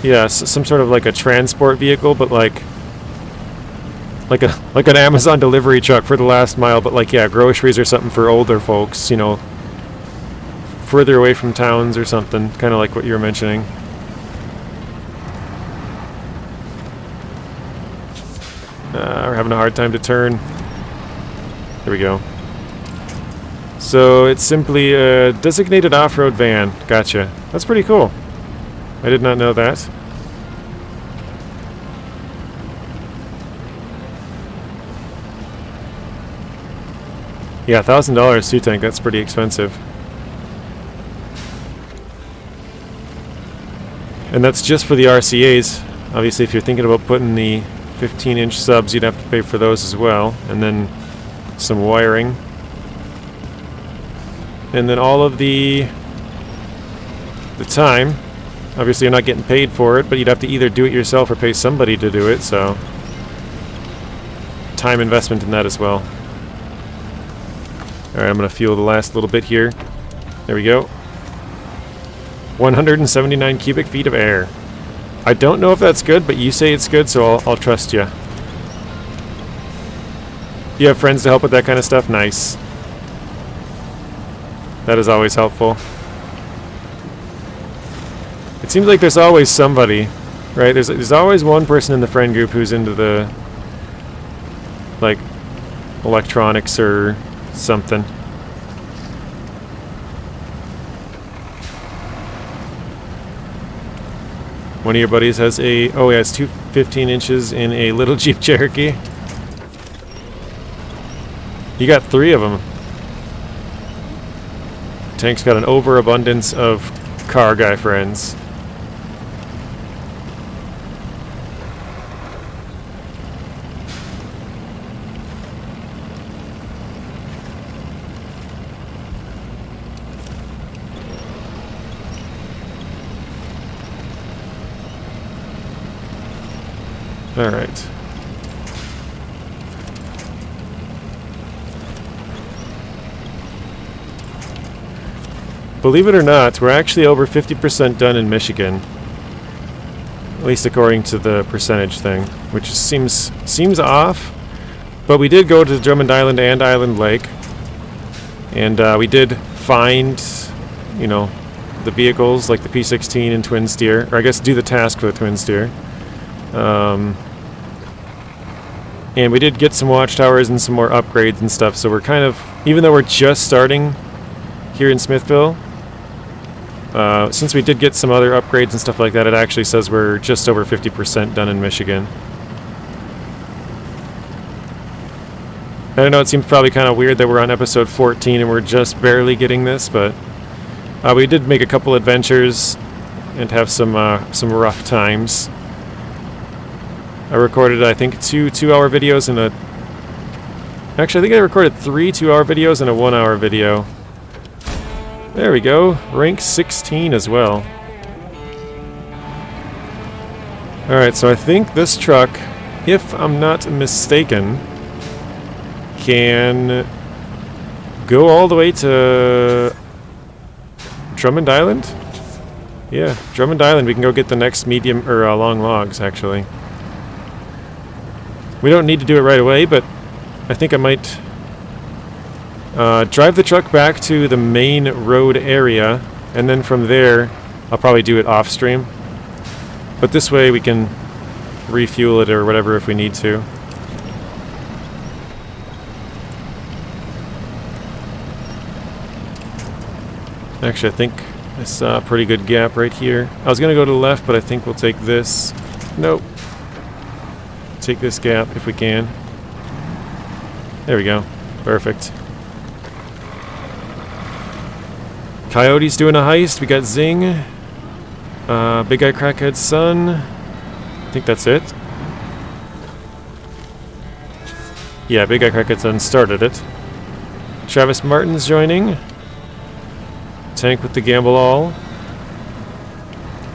yeah, some sort of like a transport vehicle, but like an Amazon delivery truck for the last mile, but like, yeah, groceries or something for older folks, you know, further away from towns or something, kind of like what you were mentioning. We're having a hard time to turn. There we go. So it's simply a designated off-road van. Gotcha. That's pretty cool. I did not know that. Yeah, $1,000 two-tank, that's pretty expensive. And that's just for the RCAs. Obviously, if you're thinking about putting the 15-inch subs, you'd have to pay for those as well. And then some wiring. And then all of the time. Obviously, you're not getting paid for it, but you'd have to either do it yourself or pay somebody to do it, so... time investment in that as well. Alright, I'm going to fuel the last little bit here. There we go. 179 cubic feet of air. I don't know if that's good, but you say it's good, so I'll trust you. You have friends to help with that kind of stuff? Nice. That is always helpful. It seems like there's always somebody, right? There's always one person in the friend group who's into the, like, electronics or something. One of your buddies has he has two 15 inches in a little Jeep Cherokee. You got 3 of them. Tank's got an overabundance of car guy friends. All right. Believe it or not, we're actually over 50% done in Michigan. At least according to the percentage thing, which seems off. But we did go to Drummond Island and Island Lake. And we did find, you know, the vehicles like the P16 and Twin Steer. Or I guess do the task for the Twin Steer. And we did get some watchtowers and some more upgrades and stuff, so we're kind of, even though we're just starting here in Smithville, since we did get some other upgrades and stuff like that, it actually says we're just over 50% done in Michigan. I don't know, it seems probably kind of weird that we're on episode 14 and we're just barely getting this, but we did make a couple adventures and have some rough times. I recorded, I think, 2 2-hour videos and actually, I think I recorded 3 2-hour videos and a 1-hour video. There we go. Rank 16 as well. Alright, so I think this truck, if I'm not mistaken, can go all the way to Drummond Island? Yeah, Drummond Island. We can go get the next medium or long logs, actually. We don't need to do it right away, but I think I might drive the truck back to the main road area, and then from there I'll probably do it off stream. But this way we can refuel it or whatever if we need to. Actually, I think I saw a pretty good gap right here. I was gonna go to the left, but I think we'll take this. Nope. Take this gap if we can. There we go. Perfect. Coyote's doing a heist. We got Zing. Big Guy Crackhead's son. I think that's it. Yeah, Big Guy Crackhead's son started it. Travis Martin's joining. Tank with the gamble all.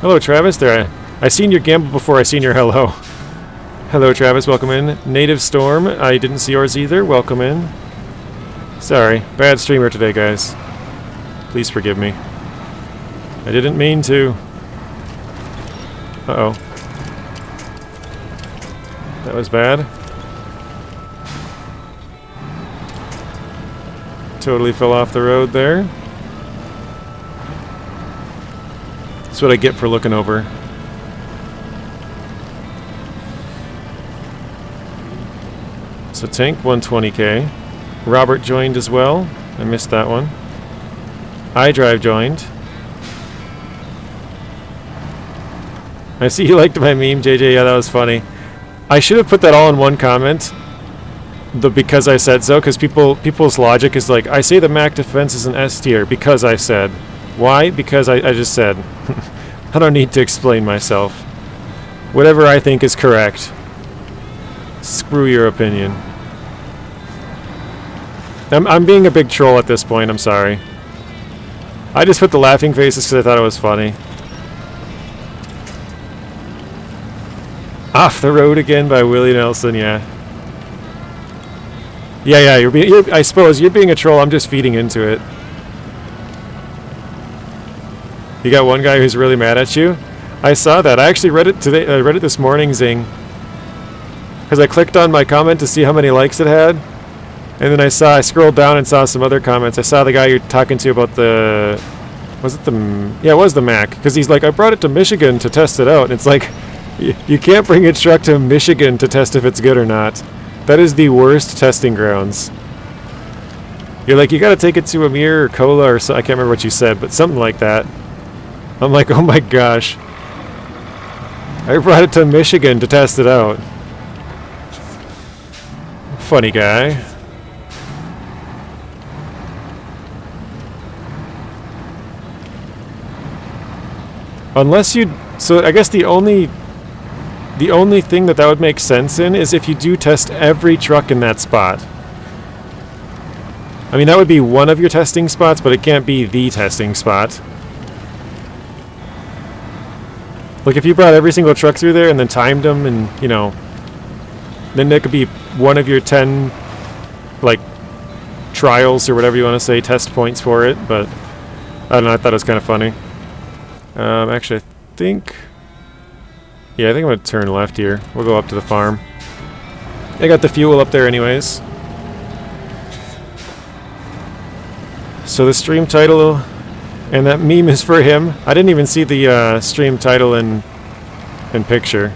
Hello, Travis. There, I seen your gamble before I seen your hello. Hello, Travis. Welcome in. Native Storm. I didn't see yours either. Welcome in. Sorry. Bad streamer today, guys. Please forgive me. I didn't mean to. Uh-oh. That was bad. Totally fell off the road there. That's what I get for looking over. So tank 120k. Robert joined as well. I missed that one. iDrive joined. I see you liked my meme, JJ. Yeah, that was funny. I should have put that all in one comment. The because I said so, because people's logic is like, I say the Mac defense is an S tier because I said. Why? Because I just said. I don't need to explain myself. Whatever I think is correct. Screw your opinion. I'm being a big troll at this point, I'm sorry. I just put the laughing faces because I thought it was funny. Off the Road Again by Willie Nelson, yeah. Yeah, I suppose you're being a troll, I'm just feeding into it. You got one guy who's really mad at you? I saw that. I actually read it today. I read it this morning, Zing. Because I clicked on my comment to see how many likes it had. And then I scrolled down and saw some other comments. I saw the guy you're talking to about the... Was it the... Yeah, it was the Mac. Because he's like, I brought it to Michigan to test it out. And it's like, you can't bring a truck to Michigan to test if it's good or not. That is the worst testing grounds. You're like, you got to take it to Amir or Cola or so. I can't remember what you said, but something like that. I'm like, oh my gosh. I brought it to Michigan to test it out. Funny guy. Unless you... So I guess the only thing that would make sense in is if you do test every truck in that spot. I mean, that would be one of your testing spots, but it can't be the testing spot. Like, if you brought every single truck through there and then timed them and, you know, then that could be one of your 10, like, trials or whatever you want to say, test points for it, but I don't know, I thought it was kind of funny. Actually, I think I'm going to turn left here. We'll go up to the farm. I got the fuel up there anyways. So the stream title and that meme is for him. I didn't even see the stream title and picture.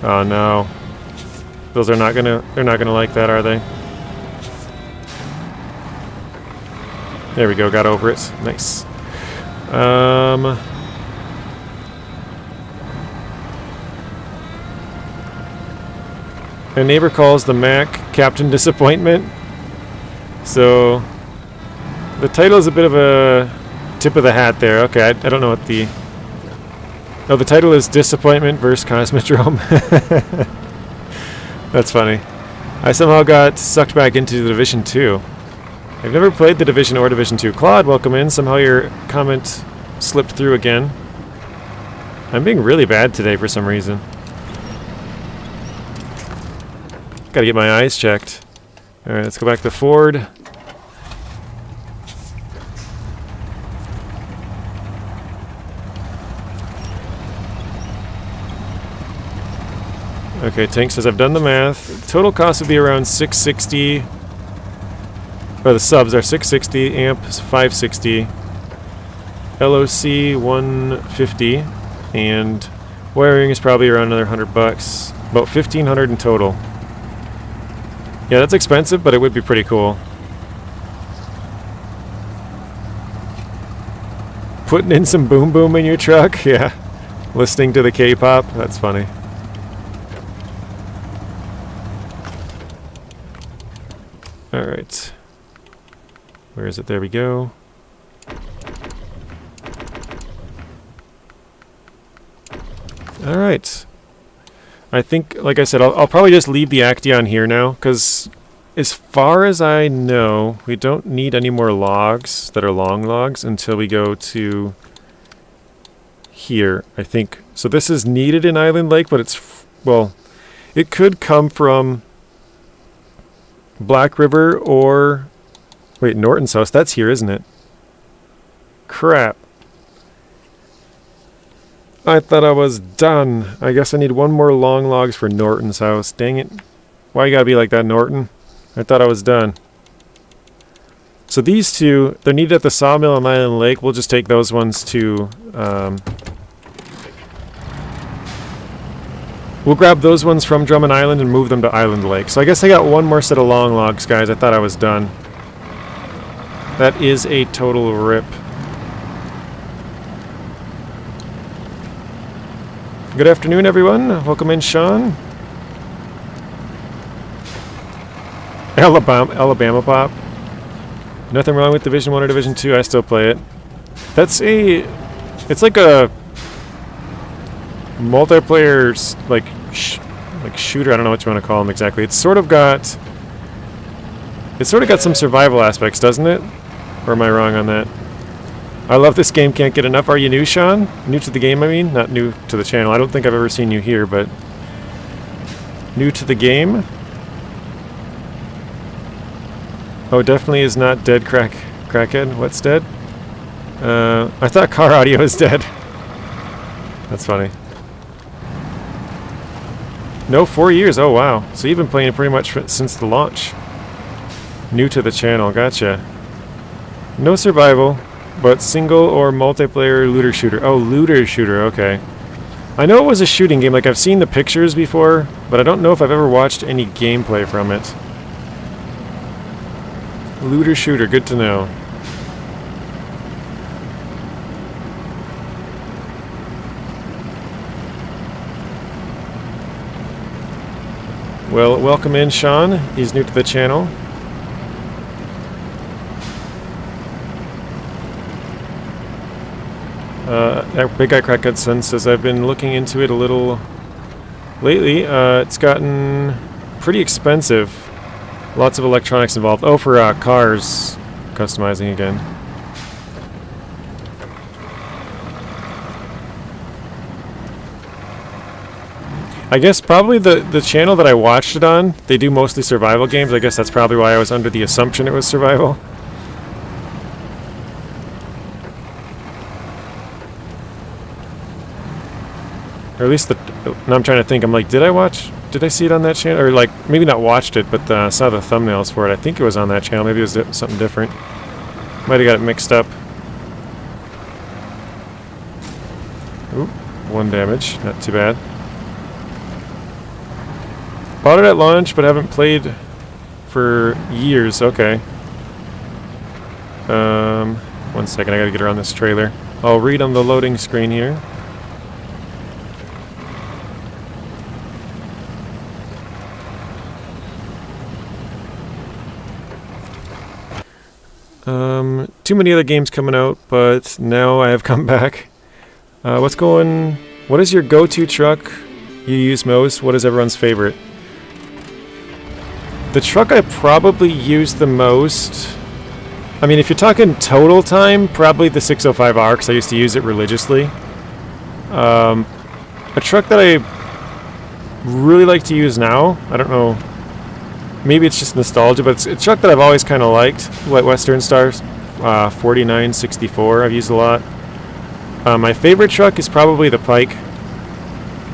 Oh no. Those are not gonna, they're not gonna like that, are they? There we go, got over it. Nice. A neighbor calls the Mac Captain Disappointment. So the title is a bit of a tip of the hat there. Okay, I don't know what the... Oh, the title is Disappointment vs. Cosmodrome. That's funny. I somehow got sucked back into the Division 2. I've never played the Division or Division 2. Claude, welcome in. Somehow your comment slipped through again. I'm being really bad today for some reason. Gotta get my eyes checked. Alright, let's go back to Ford. Okay, Tank says I've done the math. Total cost would be around 660. Or the subs are 660, amp is 560, LOC 150, and wiring is probably around another $100. About $1,500 in total. Yeah, that's expensive, but it would be pretty cool. Putting in some boom boom in your truck, yeah. Listening to the K-pop, that's funny. Alright. Where is it? There we go. Alright. I think, like I said, I'll probably just leave the actaeon here now, because as far as I know, we don't need any more logs that are long logs until we go to here, I think. So this is needed in Island Lake, but it's, well, it could come from Black River or, wait, Norton's house. That's here, isn't it? Crap. I thought I was done. I guess I need one more long logs for Norton's house. Dang it. Why you gotta be like that, Norton? I thought I was done. So these two, they're needed at the sawmill on Island Lake. We'll just take those ones to... we'll grab those ones from Drummond Island and move them to Island Lake. So I guess I got one more set of long logs, guys. I thought I was done. That is a total rip. Good afternoon, everyone. Welcome in, Sean. Alabama Pop. Nothing wrong with Division 1 or Division 2. I still play it. It's like a multiplayer, like shooter. I don't know what you want to call them exactly. It's sort of got some survival aspects, doesn't it? Or am I wrong on that? I love this game, can't get enough. Are you new, Sean? New to the game, I mean? Not new to the channel. I don't think I've ever seen you here, but... new to the game? Oh, definitely is not dead crackhead. What's dead? I thought car audio is dead. That's funny. No, 4 years. Oh, wow. So you've been playing it pretty much since the launch. New to the channel. Gotcha. No survival. But single or multiplayer looter shooter. Oh, looter shooter, okay. I know it was a shooting game, like I've seen the pictures before, but I don't know if I've ever watched any gameplay from it. Looter shooter, good to know. Well, welcome in, Sean. He's new to the channel. Big Guy Crackhead Son says, I've been looking into it a little lately. It's gotten pretty expensive. Lots of electronics involved. Oh, for cars customizing again. I guess probably the channel that I watched it on, they do mostly survival games. I guess that's probably why I was under the assumption it was survival. Or at least now I'm trying to think. I'm like, did I see it on that channel? Or like, maybe not watched it, but saw the thumbnails for it. I think it was on that channel. Maybe it was something different. Might have got it mixed up. Oop, 1 damage. Not too bad. Bought it at launch, but haven't played for years. Okay. 1 second. I gotta get around this trailer. I'll read on the loading screen here. Too many other games coming out, but now I have come back. What is your go-to truck you use most? What is everyone's favorite? The truck I probably use the most, I mean, if you're talking total time, probably the 605R, because I used to use it religiously. A truck that I really like to use now, I don't know, maybe it's just nostalgia, but it's a truck that I've always kind of liked. Western Stars 4964 I've used a lot. My favorite truck is probably the Pike.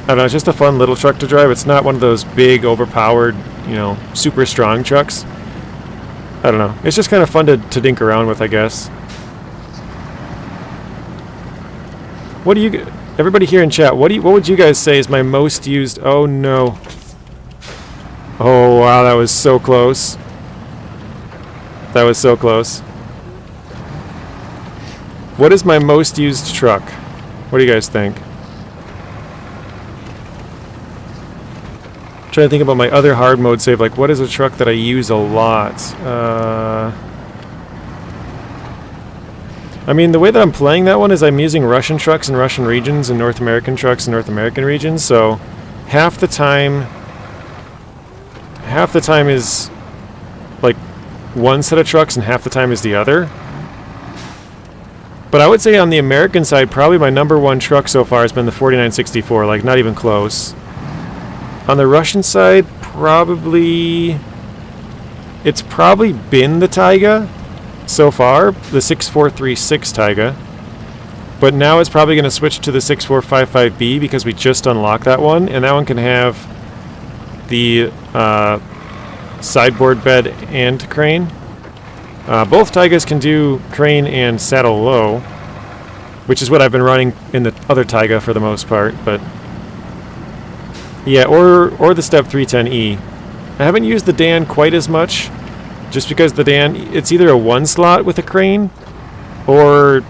don't know, it's just a fun little truck to drive. It's not one of those big, overpowered, you know, super strong trucks. I don't know. It's just kind of fun to dink around with, I guess. What do you... Everybody here in chat, what would you guys say is my most used... Oh, no. Oh, wow, that was so close. That was so close. What is my most used truck? What do you guys think? I'm trying to think about my other hard mode save. Like, what is a truck that I use a lot? I mean, the way that I'm playing that one is I'm using Russian trucks in Russian regions and North American trucks in North American regions. So half the time is like one set of trucks and half the time is the other. But I would say on the American side, probably my number one truck so far has been the 4964, like not even close. On the Russian side, it's probably been the Taiga so far, the 6436 Taiga. But now it's probably going to switch to the 6455B because we just unlocked that one, and that one can have the sideboard bed and crane. Both Taigas can do crane and saddle low, which is what I've been running in the other Taiga for the most part. But yeah, or the Step 310E. I haven't used the Dan quite as much, just because the Dan, it's either a one slot with a crane or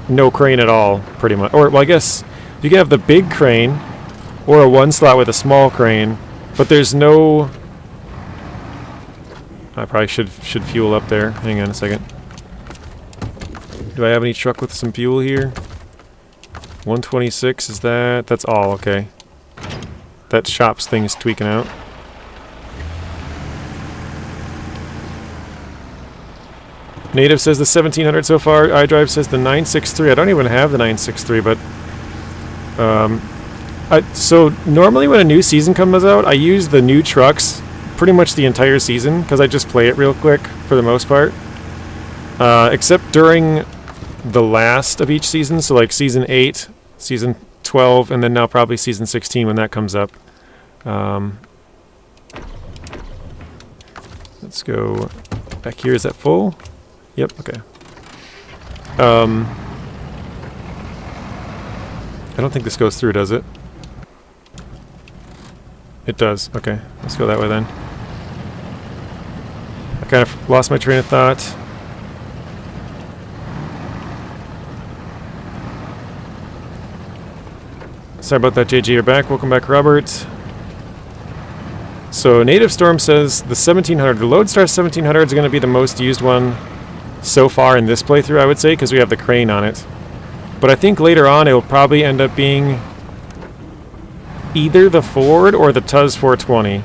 no crane at all, pretty much. Or, well, I guess you can have the big crane or a one slot with a small crane, but there's no... I probably should fuel up there. Hang on a second. Do I have any truck with some fuel here? 126, is that... That's all, okay. That shop's thing is tweaking out. Native says the 1700 so far. iDrive says the 963. I don't even have the 963, but... so normally when a new season comes out, I use the new trucks pretty much the entire season, because I just play it real quick for the most part. Except during the last of each season, so like Season 8, Season 12, and then now probably Season 16 when that comes up. Let's go back here. Is that full? Yep, okay. I don't think this goes through, does it? It does. Okay, let's go that way then. I kind of lost my train of thought. Sorry about that, JG. You're back. Welcome back, Robert. So, Native Storm says the 1700, the Lodestar 1700 is going to be the most used one so far in this playthrough, I would say, because we have the crane on it. But I think later on it will probably end up being either the Ford or the Tuz 420.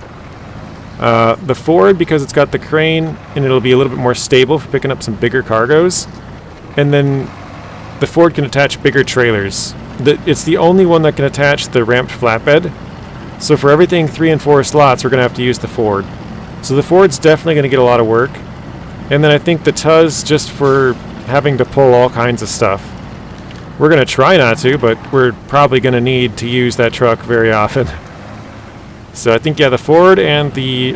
The Ford, because it's got the crane and it'll be a little bit more stable for picking up some bigger cargoes. And then the Ford can attach bigger trailers. It's the only one that can attach the ramped flatbed. So for everything 3 and 4 slots, we're going to have to use the Ford. So the Ford's definitely going to get a lot of work. And then I think the Tuz just for having to pull all kinds of stuff. We're going to try not to, but we're probably going to need to use that truck very often. So I think, yeah, the Ford and the...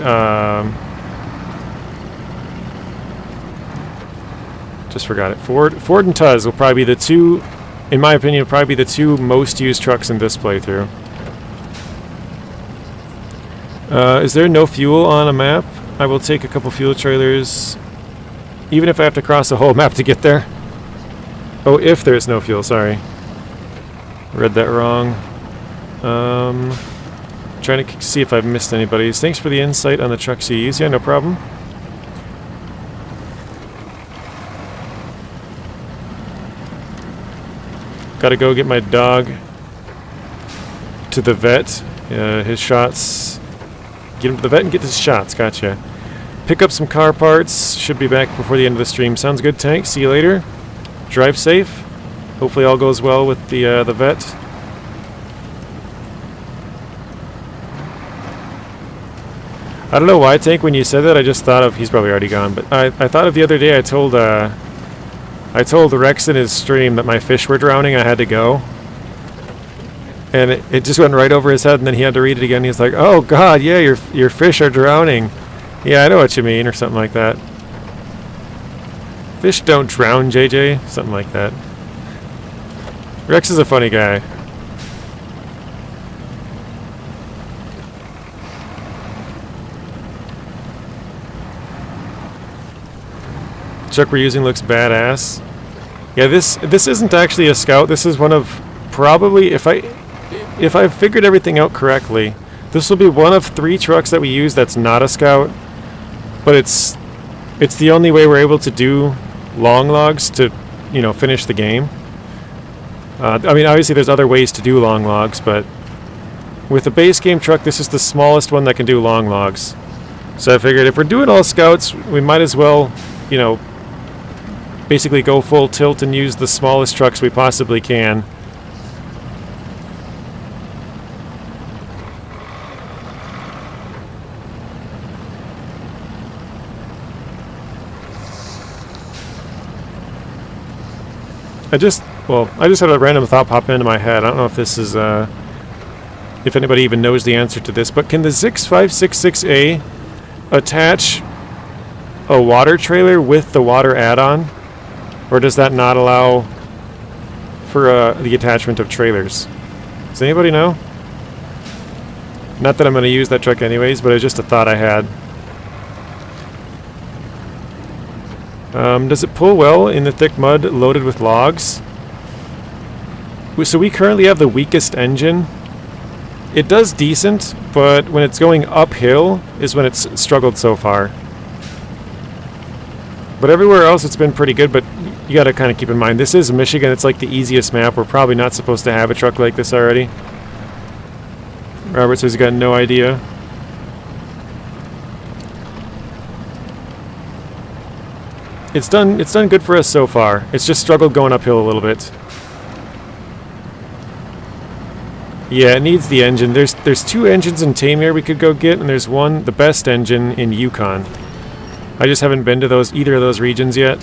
just forgot it. Ford and Tuz will probably be the two, in my opinion, probably be the two most used trucks in this playthrough. Is there no fuel on a map? I will take a couple fuel trailers, even if I have to cross the whole map to get there. Oh, if there's no fuel, sorry. Read that wrong. Trying to see if I've missed anybody. Thanks for the insight on the trucks you use. Yeah, no problem. Gotta go get my dog to the vet. His shots... Get him to the vet and get his shots. Gotcha. Pick up some car parts. Should be back before the end of the stream. Sounds good, Tank. See you later. Drive safe. Hopefully all goes well with the vet. I don't know why, Tank, when you said that, I just thought of... He's probably already gone, but I thought of the other day I told Rex in his stream that my fish were drowning, I had to go. And it just went right over his head, and then he had to read it again. He was like, "Oh God, yeah, your fish are drowning." Yeah, I know what you mean, or something like that. Fish don't drown, JJ. Something like that. Rex is a funny guy. Truck we're using looks badass. Yeah, this isn't actually a Scout. This is one of probably, if I've figured everything out correctly, this will be one of 3 trucks that we use that's not a Scout. But it's the only way we're able to do long logs to, you know, finish the game. I mean, obviously there's other ways to do long logs, but with the base game truck, this is the smallest one that can do long logs. So I figured if we're doing all Scouts, we might as well, you know, basically go full tilt and use the smallest trucks we possibly can. I just had a random thought pop into my head. I don't know if this is, if anybody even knows the answer to this, but can the Zix 566A attach a water trailer with the water add-on? Or does that not allow for the attachment of trailers? Does anybody know? Not that I'm going to use that truck anyways, but it was just a thought I had. Does it pull well in the thick mud loaded with logs? So we currently have the weakest engine. It does decent, but when it's going uphill is when it's struggled so far. But everywhere else it's been pretty good, but you gotta kind of keep in mind, this is Michigan, it's like the easiest map. We're probably not supposed to have a truck like this already. Robert says he's got no idea. It's done good for us so far. It's just struggled going uphill a little bit. Yeah, it needs the engine. There's 2 engines in Tamir we could go get, and there's one, the best engine, in Yukon. I just haven't been to either of those regions yet.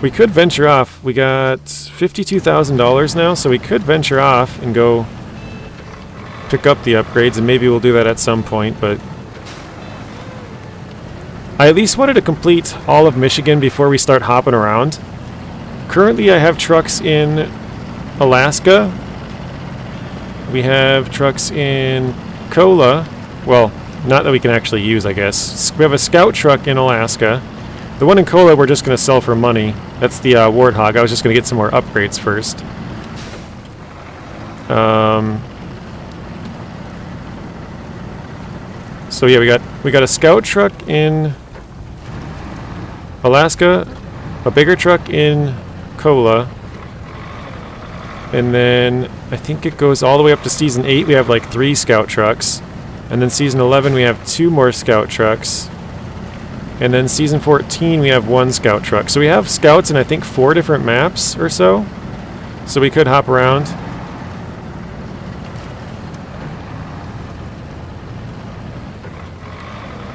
We could venture off. We got $52,000 now, so we could venture off and go pick up the upgrades, and maybe we'll do that at some point, but I at least wanted to complete all of Michigan before we start hopping around. Currently I have trucks in Alaska. We have trucks in Kola. Well, not that we can actually use, I guess. We have a Scout truck in Alaska. The one in Kola we're just going to sell for money. That's the Warthog. I was just going to get some more upgrades first. So yeah, we got a Scout truck in Alaska, a bigger truck in Kola, and then I think it goes all the way up to Season 8. We have like 3 Scout trucks, and then Season 11 we have 2 more Scout trucks, and then Season 14 we have 1 Scout truck. So we have Scouts in I think 4 different maps or so, so we could hop around.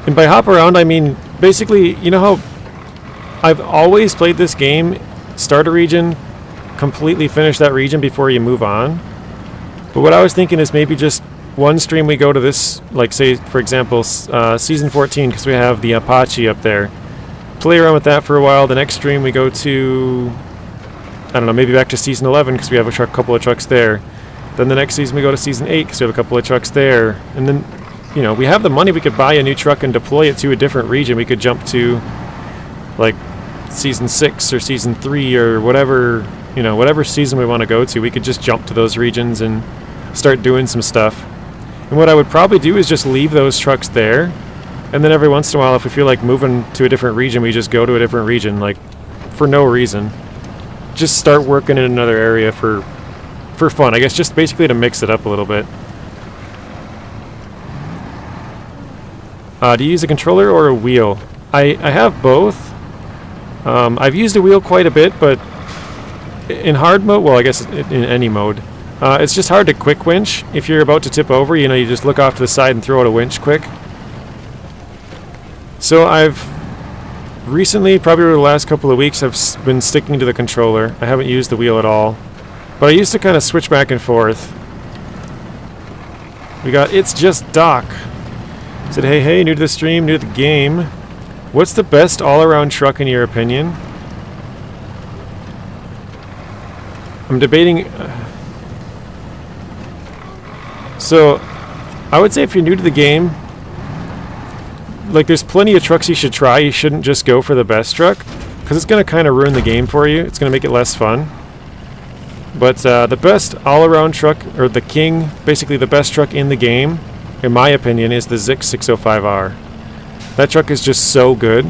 And by hop around I mean basically, you know how I've always played this game, start a region, completely finish that region before you move on. But what I was thinking is maybe just one stream we go to this, like say for example Season 14, because we have the Apache up there. Play around with that for a while. The next stream we go to, I don't know, maybe back to Season 11 because we have a couple of trucks there. Then the next season we go to Season 8 because we have a couple of trucks there. And then, you know, we have the money, we could buy a new truck and deploy it to a different region. We could jump to like Season 6 or Season 3 or whatever, you know, whatever season we want to go to. We could just jump to those regions and start doing some stuff. And what I would probably do is just leave those trucks there, and then every once in a while if we feel like moving to a different region, we just go to a different region, like for no reason. Just start working in another area for fun, I guess, just basically to mix it up a little bit. Do you use a controller or a wheel? I have both. I've used a wheel quite a bit, but in hard mode, well, I guess in any mode, it's just hard to quick winch. If you're about to tip over, you know, you just look off to the side and throw out a winch quick. So I've recently, probably over the last couple of weeks, I've been sticking to the controller. I haven't used the wheel at all. But I used to kind of switch back and forth. We got It's Just Doc. Said, hey, new to the stream, new to the game. What's the best all-around truck in your opinion? I'm debating... So, I would say if you're new to the game, like, there's plenty of trucks you should try. You shouldn't just go for the best truck, because it's going to kind of ruin the game for you. It's going to make it less fun. But the best all-around truck, or the king, basically the best truck in the game, in my opinion, is the Zix 605R. That truck is just so good.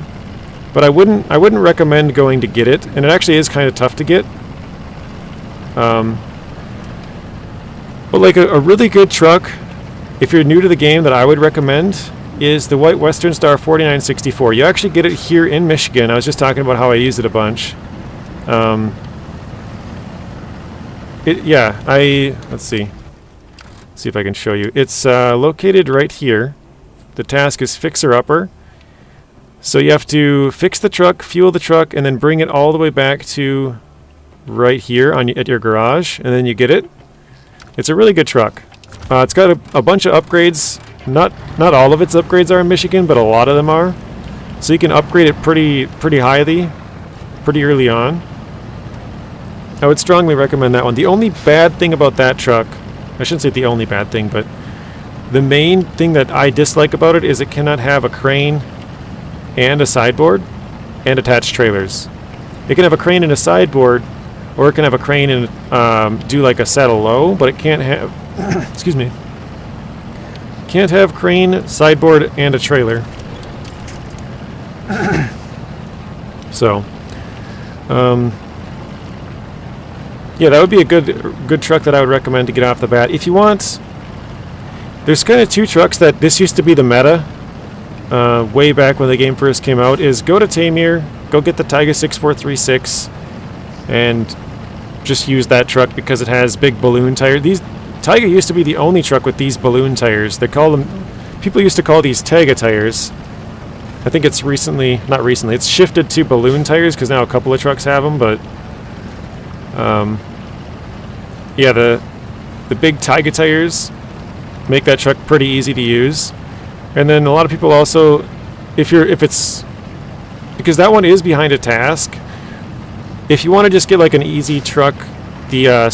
But I wouldn't recommend going to get it, and it actually is kind of tough to get. But like a really good truck, if you're new to the game, that I would recommend is the white Western Star 4964. You actually get it here in Michigan. I was just talking about how I use it a bunch. Let's see if I can show you. It's located right here. The task is Fixer Upper. So you have to fix the truck, fuel the truck, and then bring it all the way back to right here at your garage, and then you get it. It's a really good truck. It's got a bunch of upgrades. Not all of its upgrades are in Michigan, but a lot of them are. So you can upgrade it pretty highly, pretty early on. I would strongly recommend that one. The only bad thing about that truck, I shouldn't say the only bad thing, but the main thing that I dislike about it is it cannot have a crane and a sideboard and attached trailers. It can have a crane and a sideboard, or it can have a crane and do like a saddle low, but it can't have excuse me, can't have crane, sideboard, and a trailer. So yeah, that would be a good truck that I would recommend to get off the bat. If you want, there's kind of two trucks that this used to be the meta way back when the game first came out, is go to Tamir, go get the Taiga 6436, and just use that truck because it has big balloon tires. Taiga used to be the only truck with these balloon tires. People used to call these Taiga tires. I think it's it's shifted to balloon tires because now a couple of trucks have them, but yeah, the big Taiga tires make that truck pretty easy to use. And then a lot of people also, because that one is behind a task, if you want to just get like an easy truck, the Azov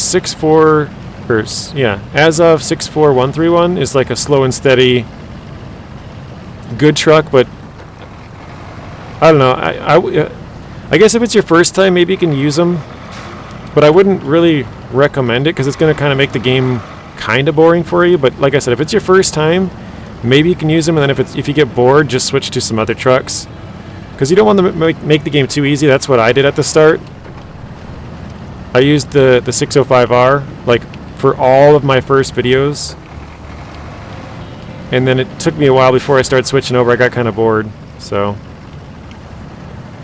64131 is like a slow and steady good truck, but I don't know. I guess if it's your first time, maybe you can use them, but I wouldn't really recommend it because it's going to kind of make the game kind of boring for you. But like I said, if it's your first time, maybe you can use them, and then if you get bored, just switch to some other trucks, because you don't want to make the game too easy. That's what I did at the start. I used the 605R like for all of my first videos, and then it took me a while before I started switching over. I got kind of bored, so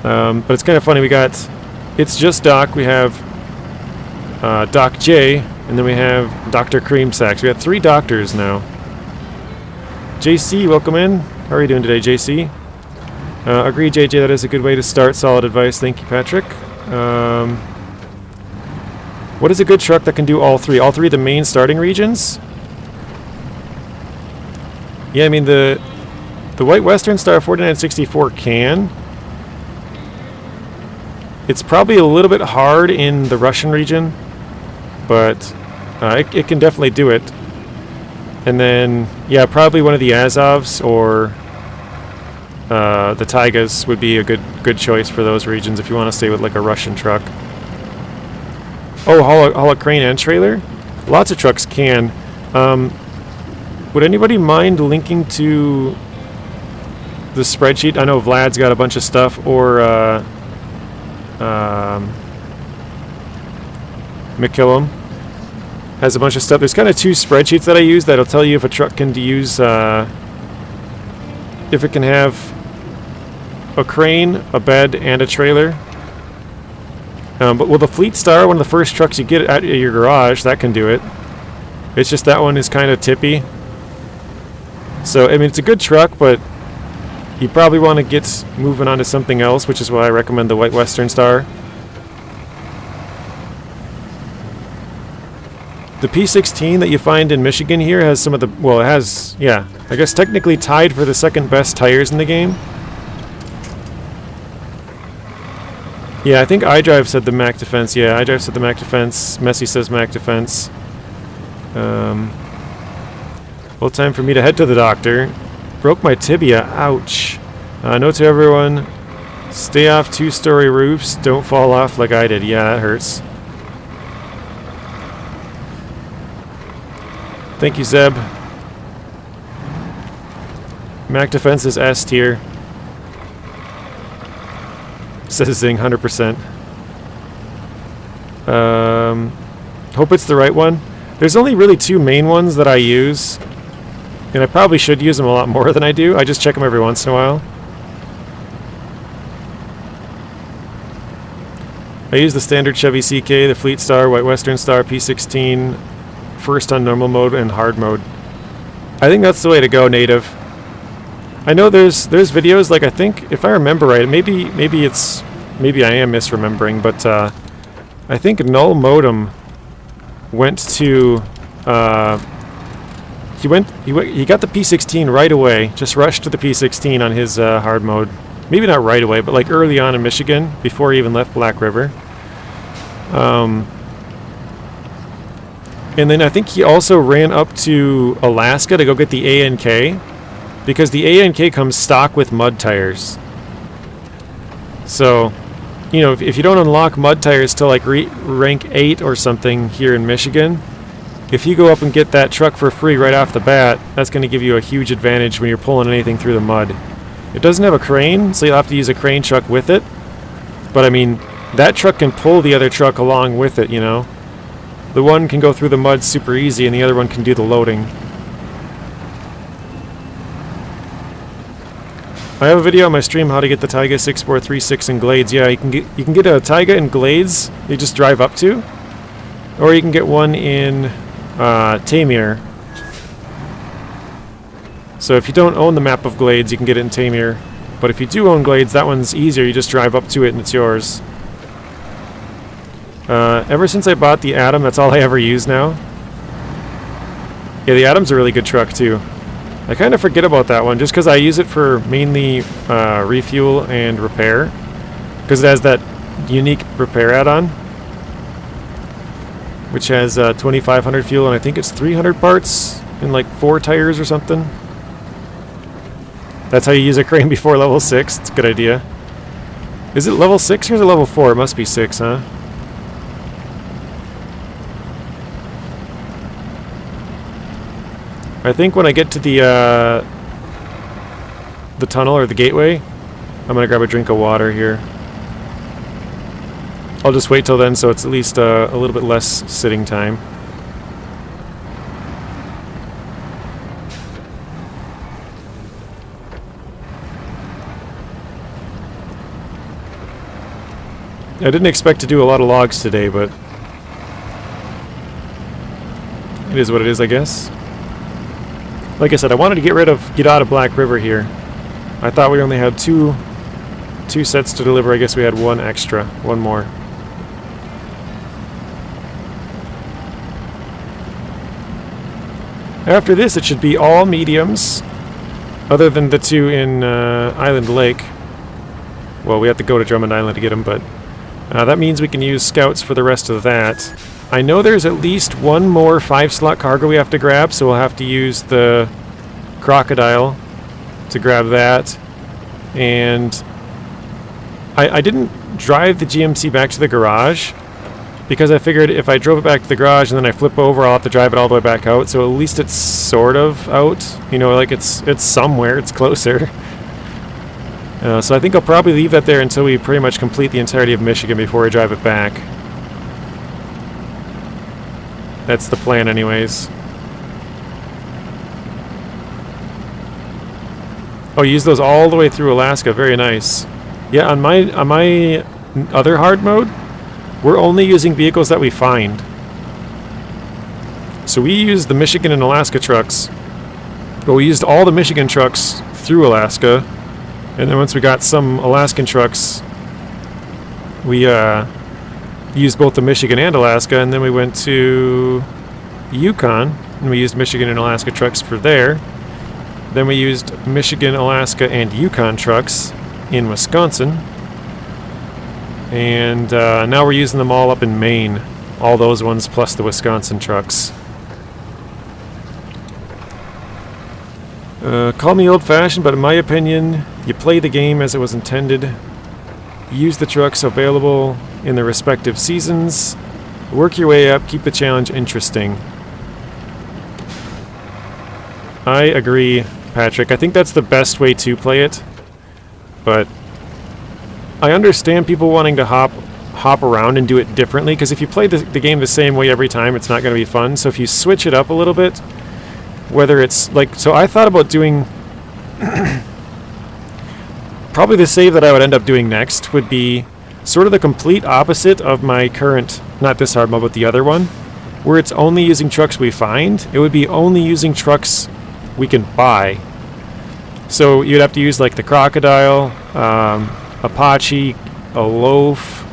but it's kind of funny. We got It's Just Doc, we have Doc J, and then we have Dr. Cream Sacks. We got 3 doctors now. JC, welcome in. How are you doing today, JC? Agree, JJ, that is a good way to start. Solid advice. Thank you, Patrick. What is a good truck that can do all 3? All 3 of the main starting regions? Yeah, I mean, the White Western Star 4964 can. It's probably a little bit hard in the Russian region, but it can definitely do it. And then, yeah, probably one of the Azovs or the Taigas would be a good choice for those regions if you want to stay with like a Russian truck. Oh, haul a crane and trailer? Lots of trucks can. Would anybody mind linking to the spreadsheet? I know Vlad's got a bunch of stuff, or McKillum has a bunch of stuff. There's kind of 2 spreadsheets that I use that'll tell you if a truck can use, if it can have a crane, a bed, and a trailer. But with the Fleet Star, one of the first trucks you get out of your garage, that can do it. It's just that one is kind of tippy. So, I mean, it's a good truck, but you probably want to get moving on to something else, which is why I recommend the White Western Star. The P16 that you find in Michigan here has some of the, well, it has, yeah, I guess technically tied for the second best tires in the game. Yeah, I think iDrive said the Mac Defense. Yeah, iDrive said the Mac Defense. Messi says Mac Defense. Well, time for me to head to the doctor. Broke my tibia. Ouch. Note to everyone, stay off 2-story roofs. Don't fall off like I did. Yeah, that hurts. Thank you, Zeb. Mac Defense is S tier. Says Zing, 100%. Hope it's the right one. There's only really 2 main ones that I use, and I probably should use them a lot more than I do. I just check them every once in a while. I use the standard Chevy CK, the Fleet Star, White Western Star, P16, first on normal mode and hard mode. I think that's the way to go, Native. I know there's videos, like, I think, if I remember right, maybe I am misremembering, but I think Null Modem went to he got the P16 right away, just rushed to the P16 on his hard mode. Maybe not right away, but like early on in Michigan, before he even left Black River. And then I think he also ran up to Alaska to go get the ANK, because the ANK comes stock with mud tires. So, you know, if you don't unlock mud tires till like rank 8 or something here in Michigan, if you go up and get that truck for free right off the bat, that's going to give you a huge advantage when you're pulling anything through the mud. It doesn't have a crane, so you'll have to use a crane truck with it. But I mean, that truck can pull the other truck along with it, you know. The one can go through the mud super easy, and the other one can do the loading. I have a video on my stream how to get the Taiga 6436 in Glades. Yeah, you can get a Taiga in Glades. You just drive up to, or you can get one in Tamir. So if you don't own the map of Glades, you can get it in Tamir. But if you do own Glades, that one's easier. You just drive up to it and it's yours. Ever since I bought the Atom, that's all I ever use now. Yeah, the Atom's a really good truck too. I kind of forget about that one just because I use it for mainly refuel and repair, because it has that unique repair add-on, which has 2,500 fuel and I think it's 300 parts in like 4 tires or something. That's how you use a crane before level 6. It's a good idea. Is it level 6 or is it level 4? It must be 6, huh? I think when I get to the tunnel or the gateway, I'm gonna grab a drink of water here. I'll just wait till then, so it's at least a little bit less sitting time. I didn't expect to do a lot of logs today, but it is what it is, I guess. Like I said, I wanted to get out of Black River here. I thought we only had two sets to deliver. I guess we had one extra, one more. After this, it should be all mediums, other than the 2 in Island Lake. Well, we have to go to Drummond Island to get them, but that means we can use scouts for the rest of that. I know there's at least one more 5-slot cargo we have to grab, so we'll have to use the crocodile to grab that. And I didn't drive the GMC back to the garage, because I figured if I drove it back to the garage and then I flip over, I'll have to drive it all the way back out, so at least it's sort of out. You know, like it's somewhere, it's closer. So I think I'll probably leave that there until we pretty much complete the entirety of Michigan before we drive it back. That's the plan anyways. Oh, use those all the way through Alaska. Very nice. Yeah, on my other hard mode, we're only using vehicles that we find. So we used the Michigan and Alaska trucks, but we used all the Michigan trucks through Alaska, and then once we got some Alaskan trucks, we used both the Michigan and Alaska, and then we went to Yukon, and we used Michigan and Alaska trucks for there. Then we used Michigan, Alaska, and Yukon trucks in Wisconsin. And now we're using them all up in Maine. All those ones plus the Wisconsin trucks. Call me old-fashioned, but in my opinion, you play the game as it was intended. Use the trucks available in the respective seasons. Work your way up, keep the challenge interesting. I agree, Patrick. I think that's the best way to play it. But I understand people wanting to hop around and do it differently, because if you play the game the same way every time, it's not going to be fun. So if you switch it up a little bit, whether it's like, so I thought about doing probably the save that I would end up doing next would be sort of the complete opposite of my current, not this hard mode, but the other one, where it's only using trucks we find. It would be only using trucks we can buy. So you'd have to use like the Crocodile, Apache, a Loaf,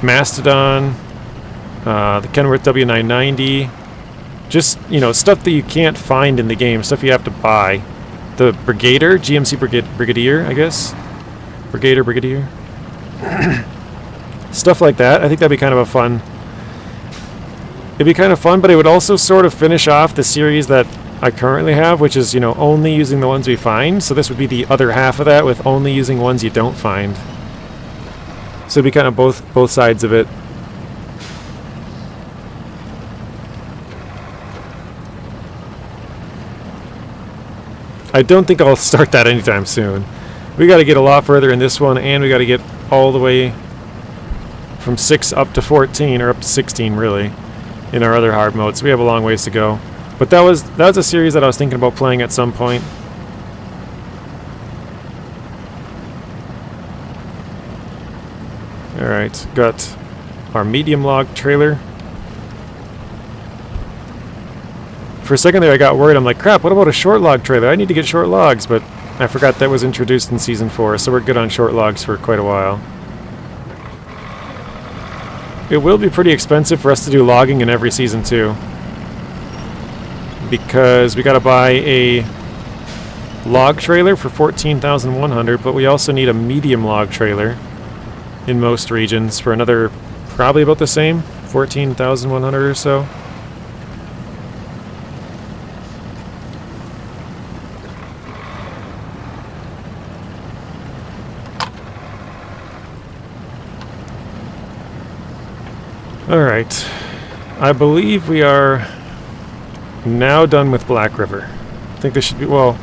Mastodon, the Kenworth W990, just, you know, stuff that you can't find in the game, stuff you have to buy. The Brigadier, GMC Brigadier, I guess. Brigadier. Stuff like that. I think that'd be kind of a fun. It'd be kind of fun, but it would also sort of finish off the series that I currently have, which is, you know, only using the ones we find. So this would be the other half of that, with only using ones you don't find. So it'd be kind of both sides of it. I don't think I'll start that anytime soon. We got to get a lot further in this one, and we got to get all the way from 6 up to 14, or up to 16 really, in our other hard modes. We have a long ways to go. But that was a series that I was thinking about playing at some point. Alright, got our medium log trailer. For a second there I got worried. I'm like, crap, what about a short log trailer? I need to get short logs, but I forgot that was introduced in Season 4, so we're good on short logs for quite a while. It will be pretty expensive for us to do logging in every season too, because we gotta buy a log trailer for $14,100, but we also need a medium log trailer in most regions for another, probably about the same, $14,100 or so. Alright, I believe we are now done with Black River. I think this should be, well,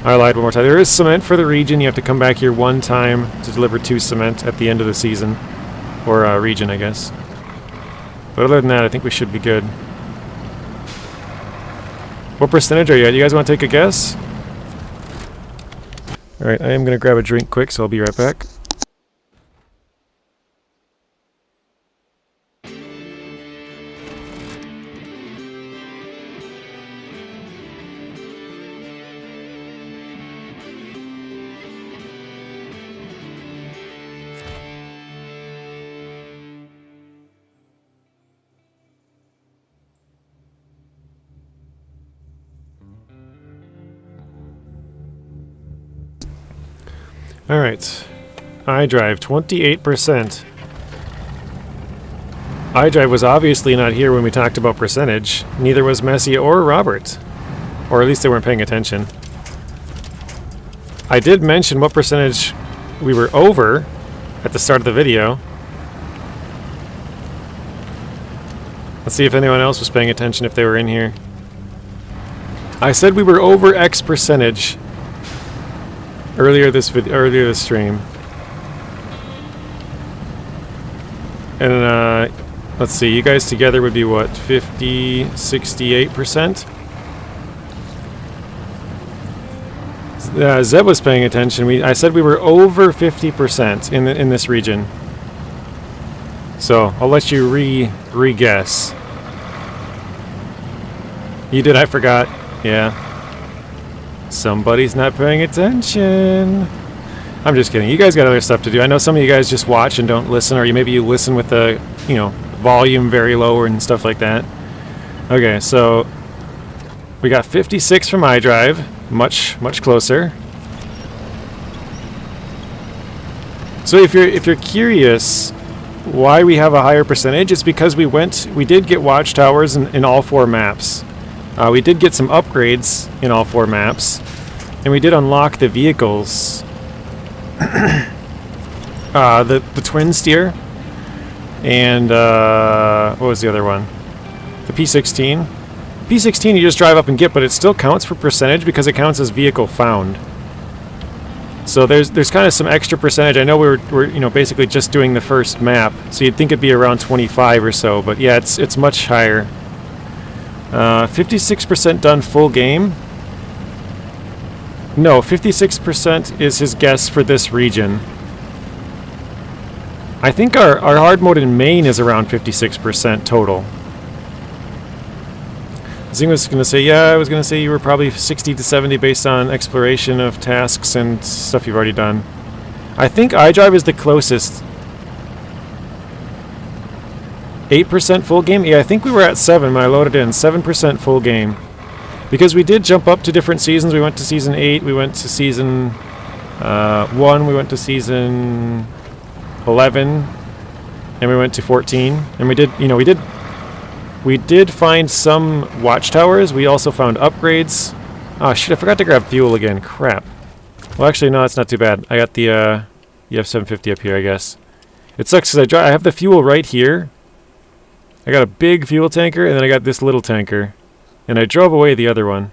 I lied one more time. There is cement for the region. You have to come back here one time to deliver 2 cement at the end of the season. Or region, I guess. But other than that, I think we should be good. What percentage are you at? You guys want to take a guess? Alright, I am going to grab a drink quick, so I'll be right back. Alright, iDrive, 28%. iDrive was obviously not here when we talked about percentage. Neither was Messi or Robert. Or at least they weren't paying attention. I did mention what percentage we were over at the start of the video. Let's see if anyone else was paying attention if they were in here. I said we were over X percentage earlier this stream. And let's see, you guys together would be what, 68%? Zeb was paying attention. I said we were over 50% in this region. So I'll let you re-guess. You did, I forgot. Yeah. Somebody's not paying attention. I'm just kidding. You guys got other stuff to do. I know some of you guys just watch and don't listen, or maybe you listen with the, you know, volume very low and stuff like that. Okay, so we got 56 from iDrive, much closer. So if you're curious why we have a higher percentage, it's because we did get watchtowers in all 4 maps. We did get some upgrades in all 4 maps, and we did unlock the vehicles. The twin steer, and what was the other one? The P16. P16 you just drive up and get, but it still counts for percentage because it counts as vehicle found. So there's kind of some extra percentage. I know we're basically just doing the first map, so you'd think it'd be around 25 or so, but yeah, it's much higher. 56% done full game. No, 56% is his guess for this region. I think our hard mode in Maine is around 56% total. Zing was going to say, yeah, I was going to say you were probably 60 to 70 based on exploration of tasks and stuff you've already done. I think iDrive is the closest. 8% full game? Yeah, I think we were at 7 when I loaded in. 7% full game. Because we did jump up to different seasons. We went to season 8, we went to season 1, we went to season 11, and we went to 14. And we did find some watchtowers. We also found upgrades. Oh shit, I forgot to grab fuel again. Crap. Well, actually, no, that's not too bad. I got the F750 up here, I guess. It sucks because I have the fuel right here. I got a big fuel tanker, and then I got this little tanker. And I drove away the other one.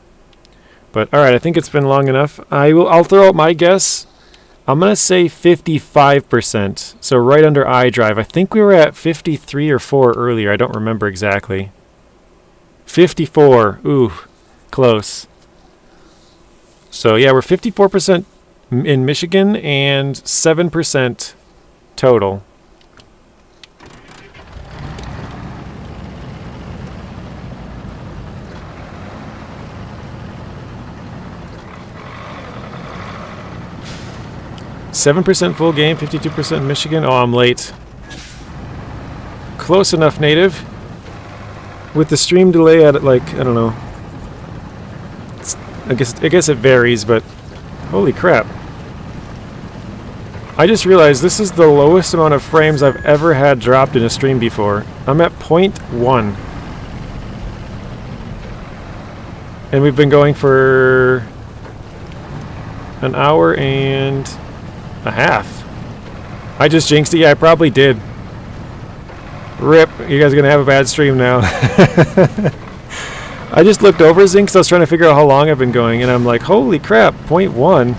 But alright, I think it's been long enough. I'll throw out my guess. I'm going to say 55%. So right under iDrive. I think we were at 53 or 4 earlier. I don't remember exactly. 54. Ooh, close. So yeah, we're 54% in Michigan and 7% total. %, full game, 52% Michigan. Oh, I'm late. Close enough, native. With the stream delay at like, I don't know. I guess it varies, but holy crap. I just realized this is the lowest amount of frames I've ever had dropped in a stream before. I'm at 0.1. And we've been going for an hour and a half. I just jinxed it. Yeah, I probably did. Rip. You guys are going to have a bad stream now. I just looked over Zing because I was trying to figure out how long I've been going, and I'm like, holy crap, 0.1.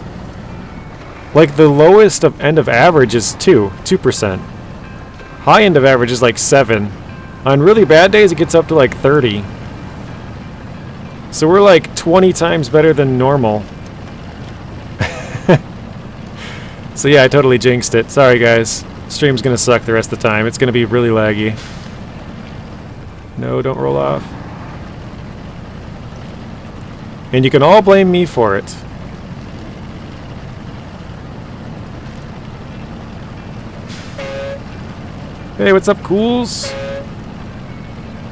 Like, the lowest end of average is 2%. High end of average is like 7. On really bad days, it gets up to like 30. So we're like 20 times better than normal. So yeah, I totally jinxed it. Sorry guys. Stream's gonna suck the rest of the time. It's gonna be really laggy. No, don't roll off. And you can all blame me for it. Hey, what's up, Cools?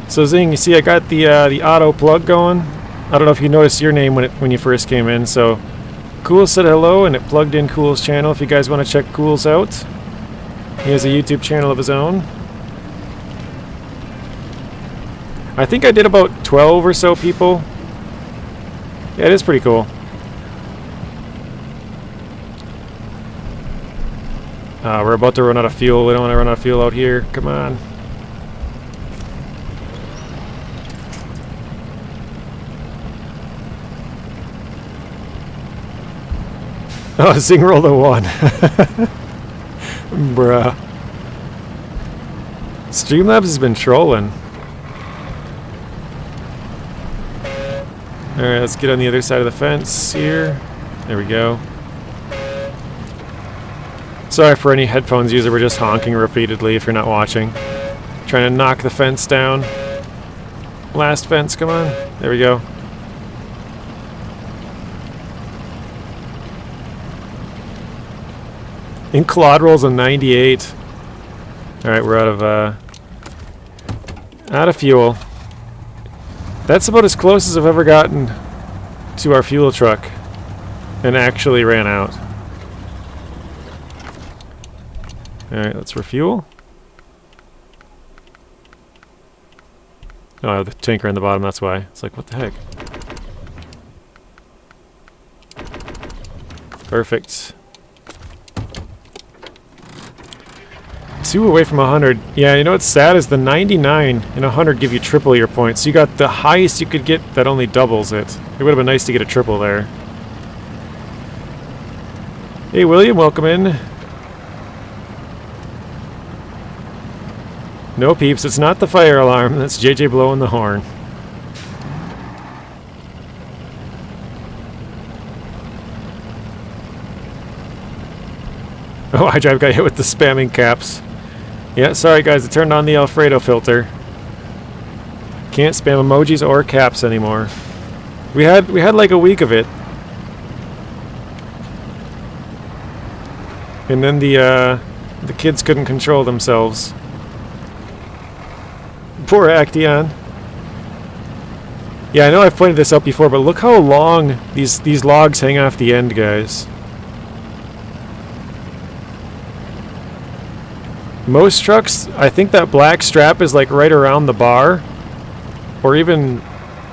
So Zing, you see I got the auto plug going. I don't know if you noticed your name when you first came in, so Cool said hello, and it plugged in Cool's channel if you guys want to check Cool's out. He has a YouTube channel of his own. I think I did about 12 or so people. Yeah, it is pretty cool. We're about to run out of fuel. We don't want to run out of fuel out here. Come on. Oh, Zing rolled a 1. Bruh. Streamlabs has been trolling. Alright, let's get on the other side of the fence here. There we go. Sorry for any headphones user, we're just honking repeatedly if you're not watching. Trying to knock the fence down. Last fence, come on. There we go. And Claude rolls a 98. Alright, we're out of Out of fuel. That's about as close as I've ever gotten to our fuel truck and actually ran out. Alright, let's refuel. Oh, I have the tanker on the bottom, that's why. It's like, what the heck? Perfect. 2 away from 100. Yeah, you know what's sad is the 99 and 100 give you triple your points. So you got the highest you could get that only doubles it. It would have been nice to get a triple there. Hey William, welcome in. No peeps, it's not the fire alarm. That's JJ blowing the horn. Oh, iDrive got hit with the spamming caps. Yeah, sorry guys, I turned on the Alfredo filter. Can't spam emojis or caps anymore. We had like a week of it. And then the kids couldn't control themselves. Poor Actaeon. Yeah, I know I've pointed this out before, but look how long these logs hang off the end, guys. Most trucks, I think that black strap is like right around the bar, or even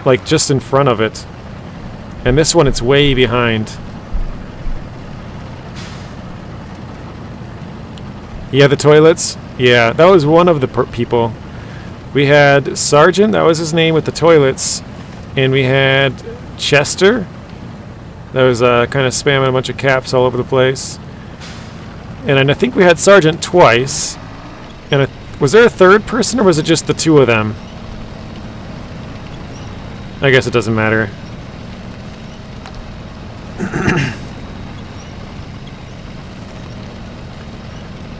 like just in front of it. And this one, it's way behind. Yeah, the toilets. Yeah, that was one of the people. We had Sergeant, that was his name, with the toilets. And we had Chester. That was kind of spamming a bunch of caps all over the place. And then I think we had Sergeant twice. And was there a third person, or was it just the two of them? I guess it doesn't matter.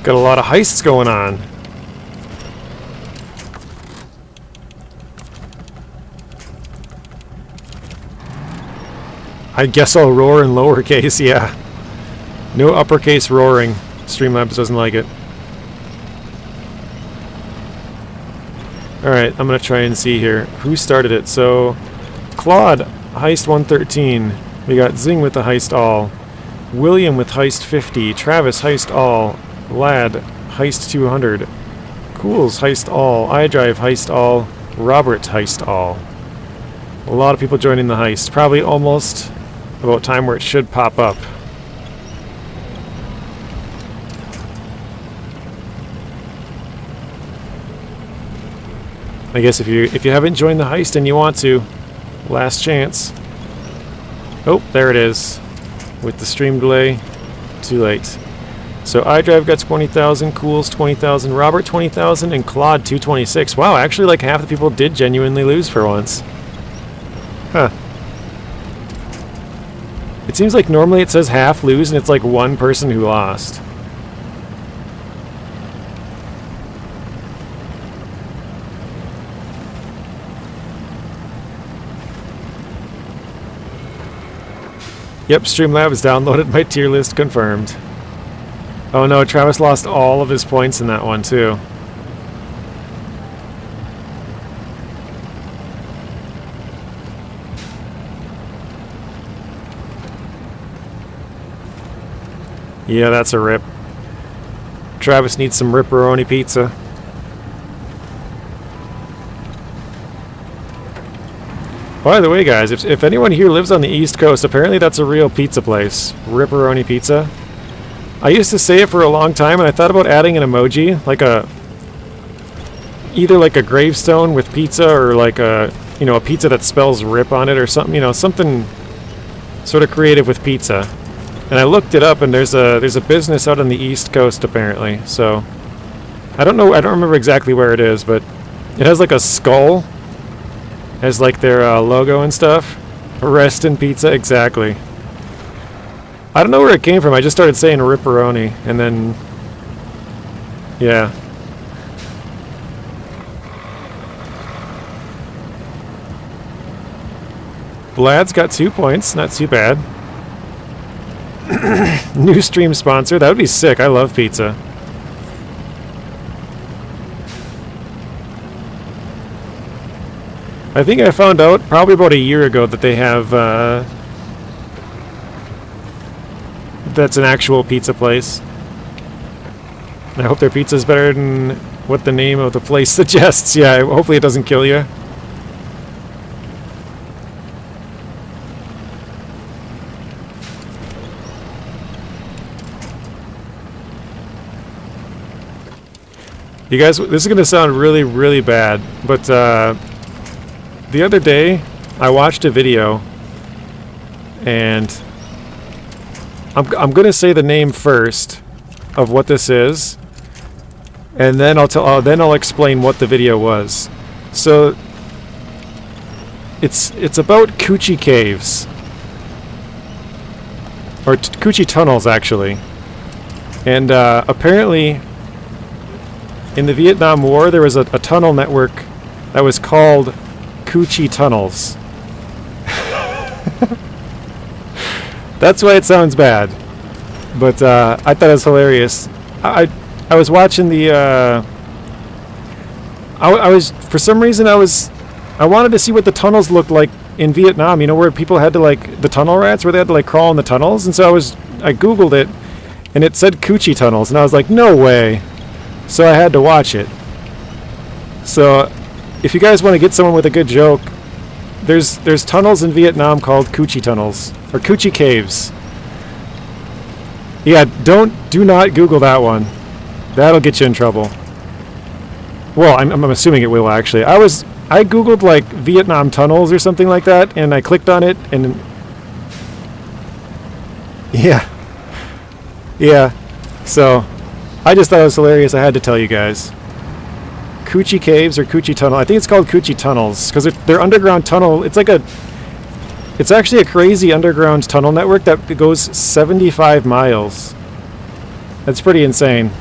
Got a lot of heists going on. I guess I'll roar in lowercase, yeah. No uppercase roaring. Streamlabs doesn't like it. Alright, I'm gonna try and see here. Who started it? So, Claude, heist 113. We got Zing with the heist all. William with heist 50. Travis, heist all. Lad, heist 200. Cools, heist all. iDrive, heist all. Robert, heist all. A lot of people joining the heist. Probably almost about time where it should pop up. I guess if you haven't joined the heist and you want to, last chance. Oh, there it is. With the stream delay, too late. So iDrive got 20,000, Cools 20,000, Robert 20,000, and Claude 226. Wow, actually like half the people did genuinely lose for once. Huh. It seems like normally it says half lose and it's like one person who lost. Yep, Streamlabs downloaded my tier list, confirmed. Oh no, Travis lost all of his points in that one too. Yeah, that's a rip. Travis needs some ripperoni pizza. By the way, guys, if anyone here lives on the East Coast, apparently that's a real pizza place. Ripperoni Pizza. I used to say it for a long time, and I thought about adding an emoji, like either like a gravestone with pizza, or like a pizza that spells RIP on it, or something, something sort of creative with pizza. And I looked it up, and there's a business out on the East Coast apparently. So I don't remember exactly where it is, but it has like a skull as like their logo and stuff. Rest in pizza, exactly. I don't know where it came from. I just started saying ripperoni, and then yeah. Vlad's got 2 points, not too bad. New stream sponsor, that would be sick. I love pizza. I think I found out probably about a year ago that they have, that's an actual pizza place. I hope their pizza is better than what the name of the place suggests. Yeah, hopefully it doesn't kill you. You guys, this is going to sound really, really bad, but the other day I watched a video, and I'm going to say the name first of what this is, and then I'll explain what the video was. So it's about coochie caves, or coochie tunnels actually, and apparently in the Vietnam War there was a tunnel network that was called Coochie Tunnels. That's why it sounds bad. But I thought it was hilarious. I was watching the I was, for some reason I wanted to see what the tunnels looked like in Vietnam, you know, where people had to, like, the tunnel rats, where they had to, like, crawl in the tunnels. And so I googled it, and it said Coochie Tunnels, and I was like, no way. So I had to watch it. So if you guys want to get someone with a good joke, there's tunnels in Vietnam called Coochie Tunnels, or Coochie Caves. Yeah, do not Google that one. That'll get you in trouble. Well, I'm assuming it will, actually. I Googled, like, Vietnam tunnels or something like that, and I clicked on it, and yeah. So I just thought it was hilarious. I had to tell you guys. Coochie Caves or Coochie Tunnel. I think it's called Coochie Tunnels because they're underground tunnel. It's actually a crazy underground tunnel network that goes 75 miles. That's pretty insane.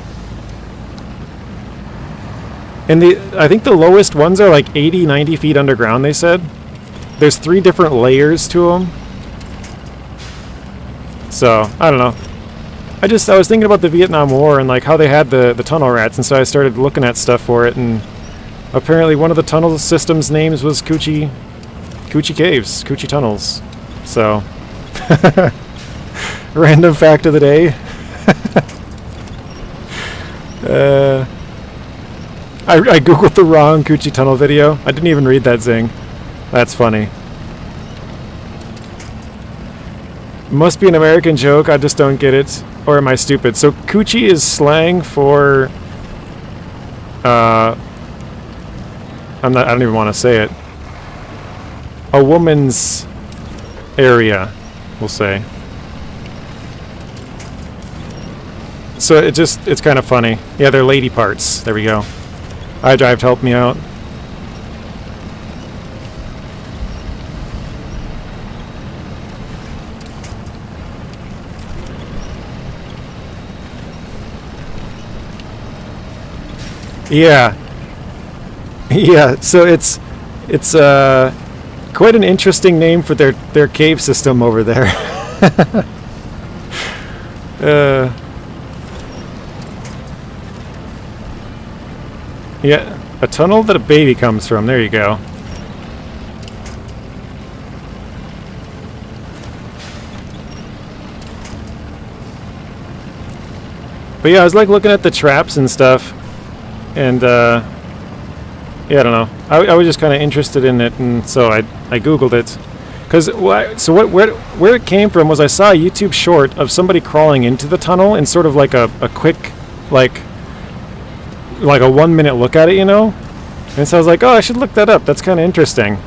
And I think the lowest ones are like 80, 90 feet underground, they said. There's 3 different layers to them. So, I don't know. I was thinking about the Vietnam War and, like, how they had the tunnel rats, and so I started looking at stuff for it, and apparently one of the tunnel systems' names was Coochie Caves, Coochie Tunnels. So, random fact of the day. I googled the wrong Coochie Tunnel video. I didn't even read that zing. That's funny. Must be an American joke, I just don't get it. Or am I stupid? So coochie is slang for I don't even want to say it. A woman's area, we'll say. So it's kind of funny. Yeah, they're lady parts. There we go. iDrive helped me out. Yeah. So it's quite an interesting name for their cave system over there. Yeah, a tunnel that a baby comes from. There you go. But yeah, I was like looking at the traps and stuff. And, yeah, I don't know. I was just kind of interested in it, and so I Googled it. Where it came from was I saw a YouTube short of somebody crawling into the tunnel and sort of like a quick, like a 1 minute look at it, you know? And so I was like, oh, I should look that up. That's kind of interesting.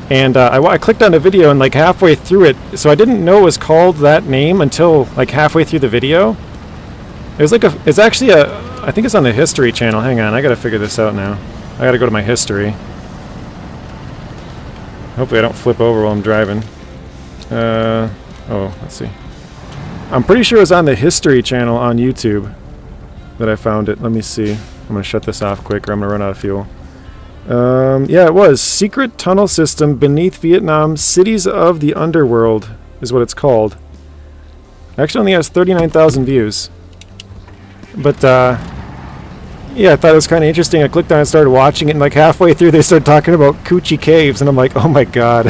And I clicked on the video, and like halfway through it, so I didn't know it was called that name until like halfway through the video. It's actually I think it's on the History channel. Hang on, I gotta figure this out now. I gotta go to my history. Hopefully I don't flip over while I'm driving. Oh, let's see. I'm pretty sure it was on the History channel on YouTube that I found it. Let me see. I'm gonna shut this off quick or I'm gonna run out of fuel. Yeah, it was. Secret Tunnel System Beneath Vietnam, Cities of the Underworld is what it's called. Actually only has 39,000 views. But, Yeah, I thought it was kind of interesting. I clicked on it and started watching it, and like halfway through they started talking about Coochie Caves, and I'm like, oh my god.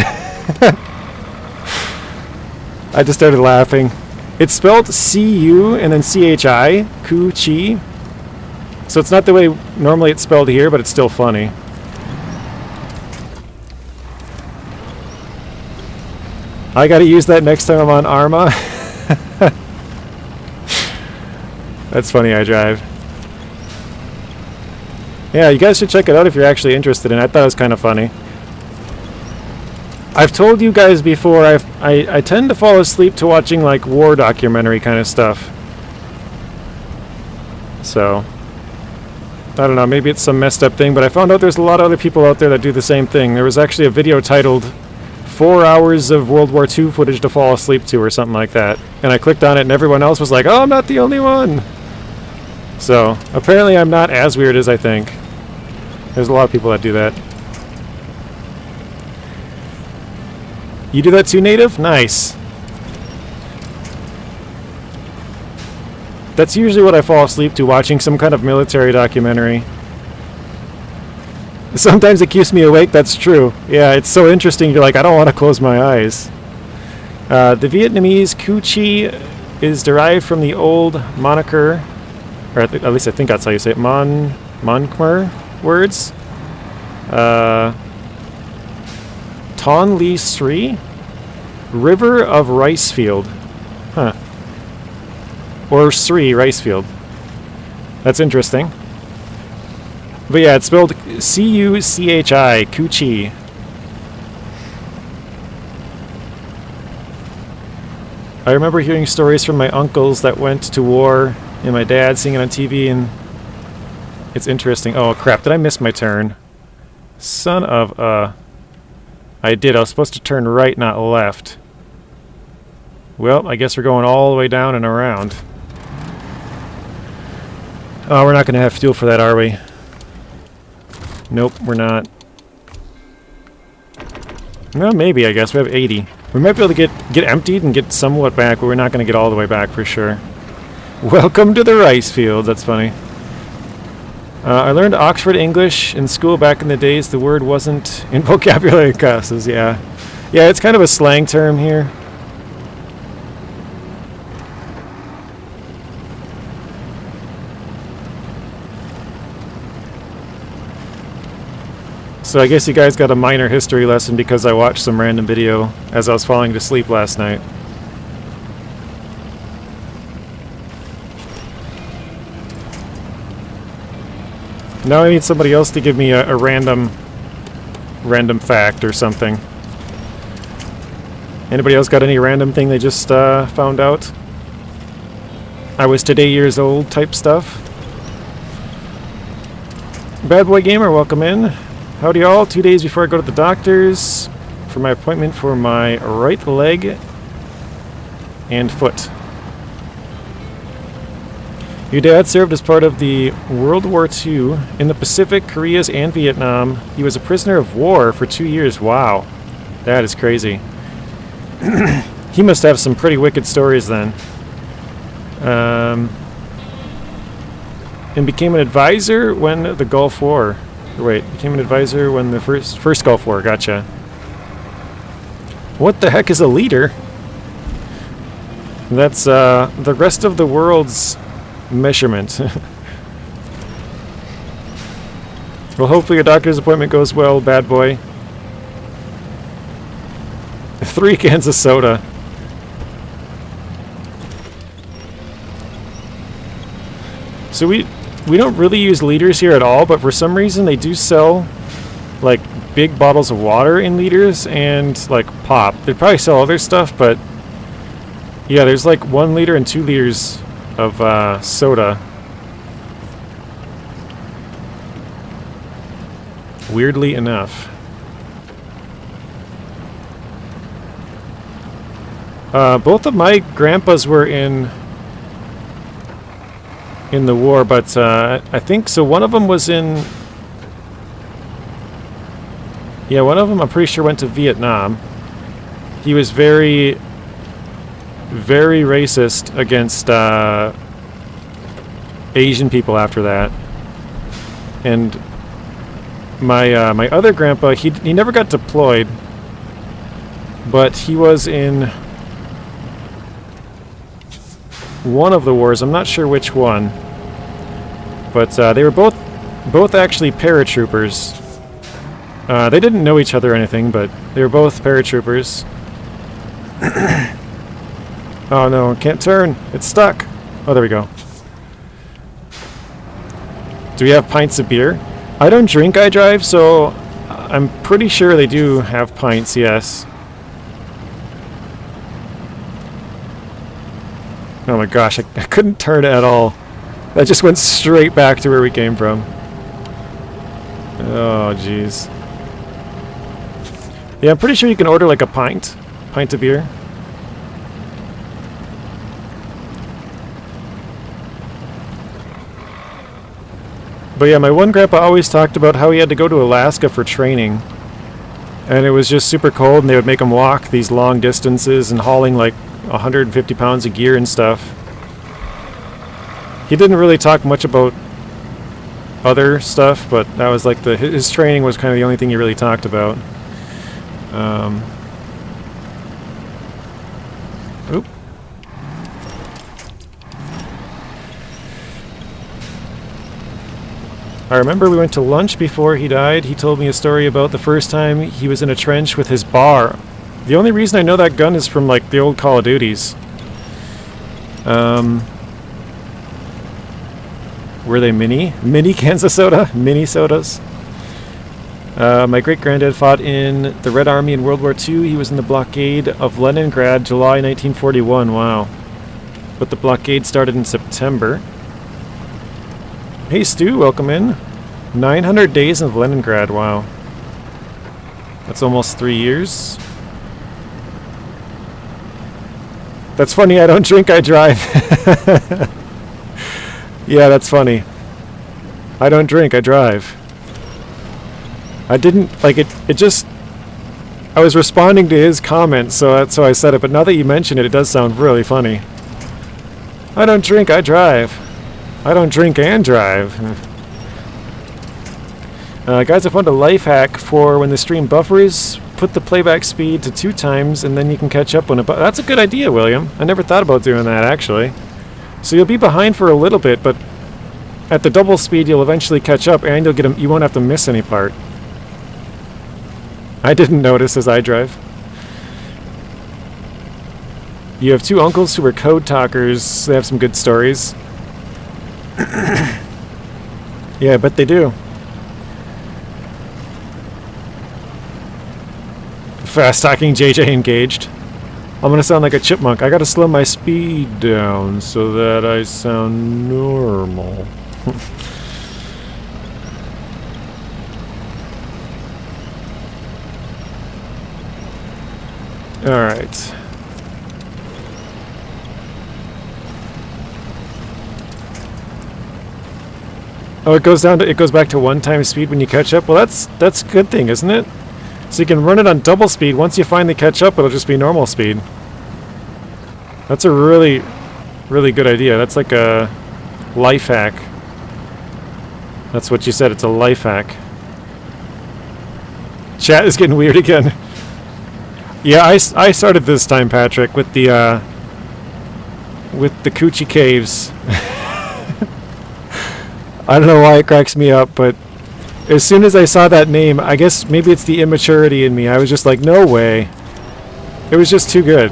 I just started laughing. It's spelled C-U and then C-H-I, Coochie. So it's not the way normally it's spelled here, but it's still funny. I gotta use that next time I'm on Arma. That's funny, I drive. Yeah, you guys should check it out if you're actually interested in it. I thought it was kind of funny. I've told you guys before, I tend to fall asleep to watching like war documentary kind of stuff. So, I don't know, maybe it's some messed up thing, but I found out there's a lot of other people out there that do the same thing. There was actually a video titled 4 hours of World War II footage to fall asleep to or something like that. And I clicked on it and everyone else was like, oh, I'm not the only one. So, apparently I'm not as weird as I think. There's a lot of people that do that. You do that too, Native? Nice. That's usually what I fall asleep to, watching some kind of military documentary. Sometimes it keeps me awake, that's true. Yeah, it's so interesting, you're like, I don't want to close my eyes. The Vietnamese Coochie is derived from the old moniker, or at least I think that's how you say it, Mon-Khmer words. Ton Lee Sri, River of Rice Field. Huh. Or Sri Rice Field. That's interesting. But yeah, it's spelled C-U-C-H-I, Coochie. I remember hearing stories from my uncles that went to war and my dad seeing it on TV, and it's interesting. Oh crap, did I miss my turn? Son of a... I did. I was supposed to turn right, not left. Well, I guess we're going all the way down and around. Oh, we're not going to have fuel for that, are we? Nope, we're not. Well, maybe, I guess. We have 80. We might be able to get emptied and get somewhat back, but we're not going to get all the way back for sure. Welcome to the rice fields. That's funny. I learned Oxford English in school back in the days. The word wasn't in vocabulary classes, yeah. Yeah, it's kind of a slang term here. So I guess you guys got a minor history lesson because I watched some random video as I was falling to sleep last night. Now I need somebody else to give me a random fact or something. Anybody else got any random thing they just found out? I was today years old type stuff. Bad Boy Gamer, welcome in. Howdy y'all. 2 days before I go to the doctor's for my appointment for my right leg and foot. Your dad served as part of the World War II in the Pacific, Koreas, and Vietnam. He was a prisoner of war for 2 years. Wow. That is crazy. He must have some pretty wicked stories then. And became an advisor when the Gulf War... Wait, became an advisor when the first Gulf War. Gotcha. What the heck is a leader? That's the rest of the world's... measurement. Well, hopefully your doctor's appointment goes well, bad boy. 3 cans of soda. So we don't really use liters here at all, but for some reason they do sell like big bottles of water in liters and like pop. They probably sell other stuff, but yeah, there's like 1 liter and 2 liters of soda. Weirdly enough. Both of my grandpas were in the war, but I think so. One of them was in... Yeah, one of them I'm pretty sure went to Vietnam. He was very racist against Asian people after that. And my other grandpa, he never got deployed, but he was in one of the wars. I'm not sure which one, but they were both actually paratroopers. They didn't know each other or anything, but they were both paratroopers. Oh no, can't turn. It's stuck. Oh, there we go. Do we have pints of beer? I don't drink, I drive, so I'm pretty sure they do have pints, yes. Oh my gosh, I couldn't turn at all. That just went straight back to where we came from. Oh, jeez. Yeah, I'm pretty sure you can order like a pint of beer. But yeah, my one grandpa always talked about how he had to go to Alaska for training. And it was just super cold, and they would make him walk these long distances and hauling like 150 pounds of gear and stuff. He didn't really talk much about other stuff, but that was like his training was kind of the only thing he really talked about. Oop. I remember we went to lunch before he died. He told me a story about the first time he was in a trench with his bar. The only reason I know that gun is from like the old Call of Duties. Were they mini cans of soda? Mini sodas? My great-granddad fought in the Red Army in World War II. He was in the blockade of Leningrad, July 1941. Wow. But the blockade started in September. Hey Stu, welcome in. 900 days in Leningrad, wow. That's almost 3 years. That's funny, I don't drink, I drive. Yeah, that's funny. I don't drink, I drive. I didn't, like, it just... I was responding to his comments, so that's how I said it, but now that you mention it, it does sound really funny. I don't drink, I drive. I don't drink and drive. Guys, I found a life hack for when the stream buffers. Put the playback speed to 2 times, and then you can catch up when it... That's a good idea, William. I never thought about doing that, actually. So you'll be behind for a little bit, but at the double speed, you'll eventually catch up, and you won't have to miss any part. I didn't notice as I drive. You have 2 uncles who are code talkers. They have some good stories. Yeah, I bet they do. Fast talking JJ engaged. I'm gonna sound like a chipmunk. I gotta slow my speed down so that I sound normal. Alright. Oh, it goes back to 1 time speed when you catch up? Well, that's a good thing, isn't it? So you can run it on double speed. Once you finally catch up, it'll just be normal speed. That's a really, really good idea. That's like a life hack. That's what you said, it's a life hack. Chat is getting weird again. Yeah, I started this time, Patrick, with the Coochie Caves. I don't know why it cracks me up, but as soon as I saw that name, I guess maybe it's the immaturity in me. I was just like, no way. It was just too good.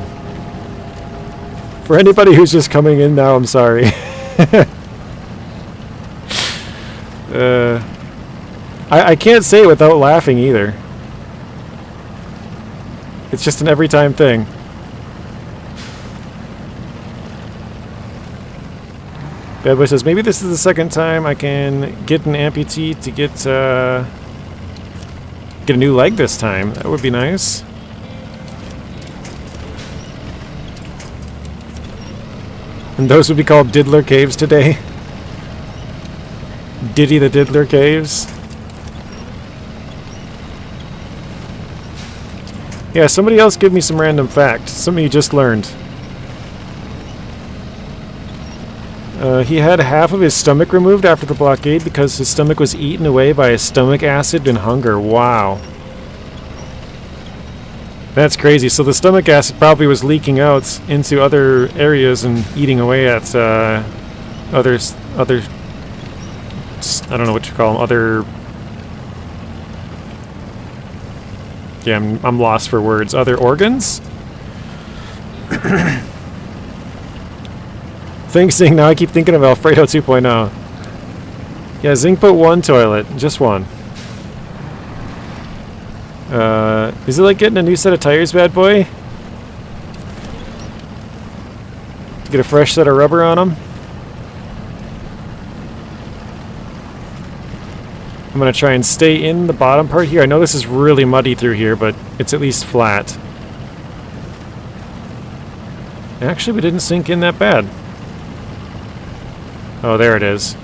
For anybody who's just coming in now, I'm sorry. I can't say it without laughing either. It's just an every time thing. Bad Boy says, maybe this is the second time I can get an amputee to get a new leg this time. That would be nice. And those would be called Diddler Caves today. Diddy the Diddler Caves. Yeah, somebody else give me some random fact. Something you just learned. He had half of his stomach removed after the blockade because his stomach was eaten away by his stomach acid and hunger. Wow. That's crazy. So the stomach acid probably was leaking out into other areas and eating away at other, I don't know what you call them, other... Yeah, I'm lost for words. Other organs? Thanks, Zing. Now I keep thinking of Alfredo 2.0. Yeah, Zing put one toilet. Just one. Is it like getting a new set of tires, bad boy? Get a fresh set of rubber on them? I'm going to try and stay in the bottom part here. I know this is really muddy through here, but it's at least flat. Actually, we didn't sink in that bad. Oh, there it is.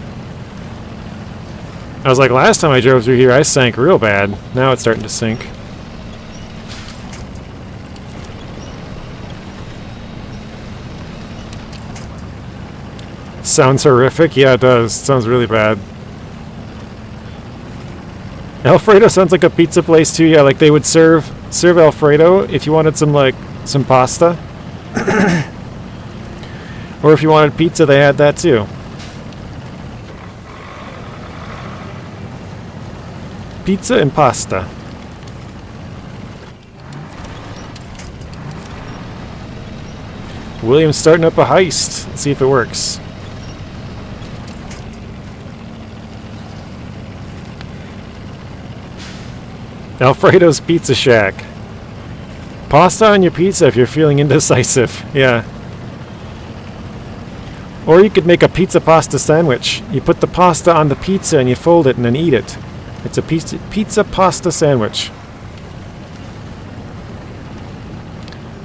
I was like, last time I drove through here, I sank real bad. Now it's starting to sink. Sounds horrific? Yeah, it does. It sounds really bad. Alfredo sounds like a pizza place too. Yeah, like they would serve Alfredo if you wanted some pasta. Or if you wanted pizza, they had that too. Pizza and pasta. William's starting up a heist. Let's see if it works. Alfredo's Pizza Shack. Pasta on your pizza if you're feeling indecisive. Yeah. Or you could make a pizza pasta sandwich. You put the pasta on the pizza and you fold it and then eat it. It's a pizza pasta sandwich.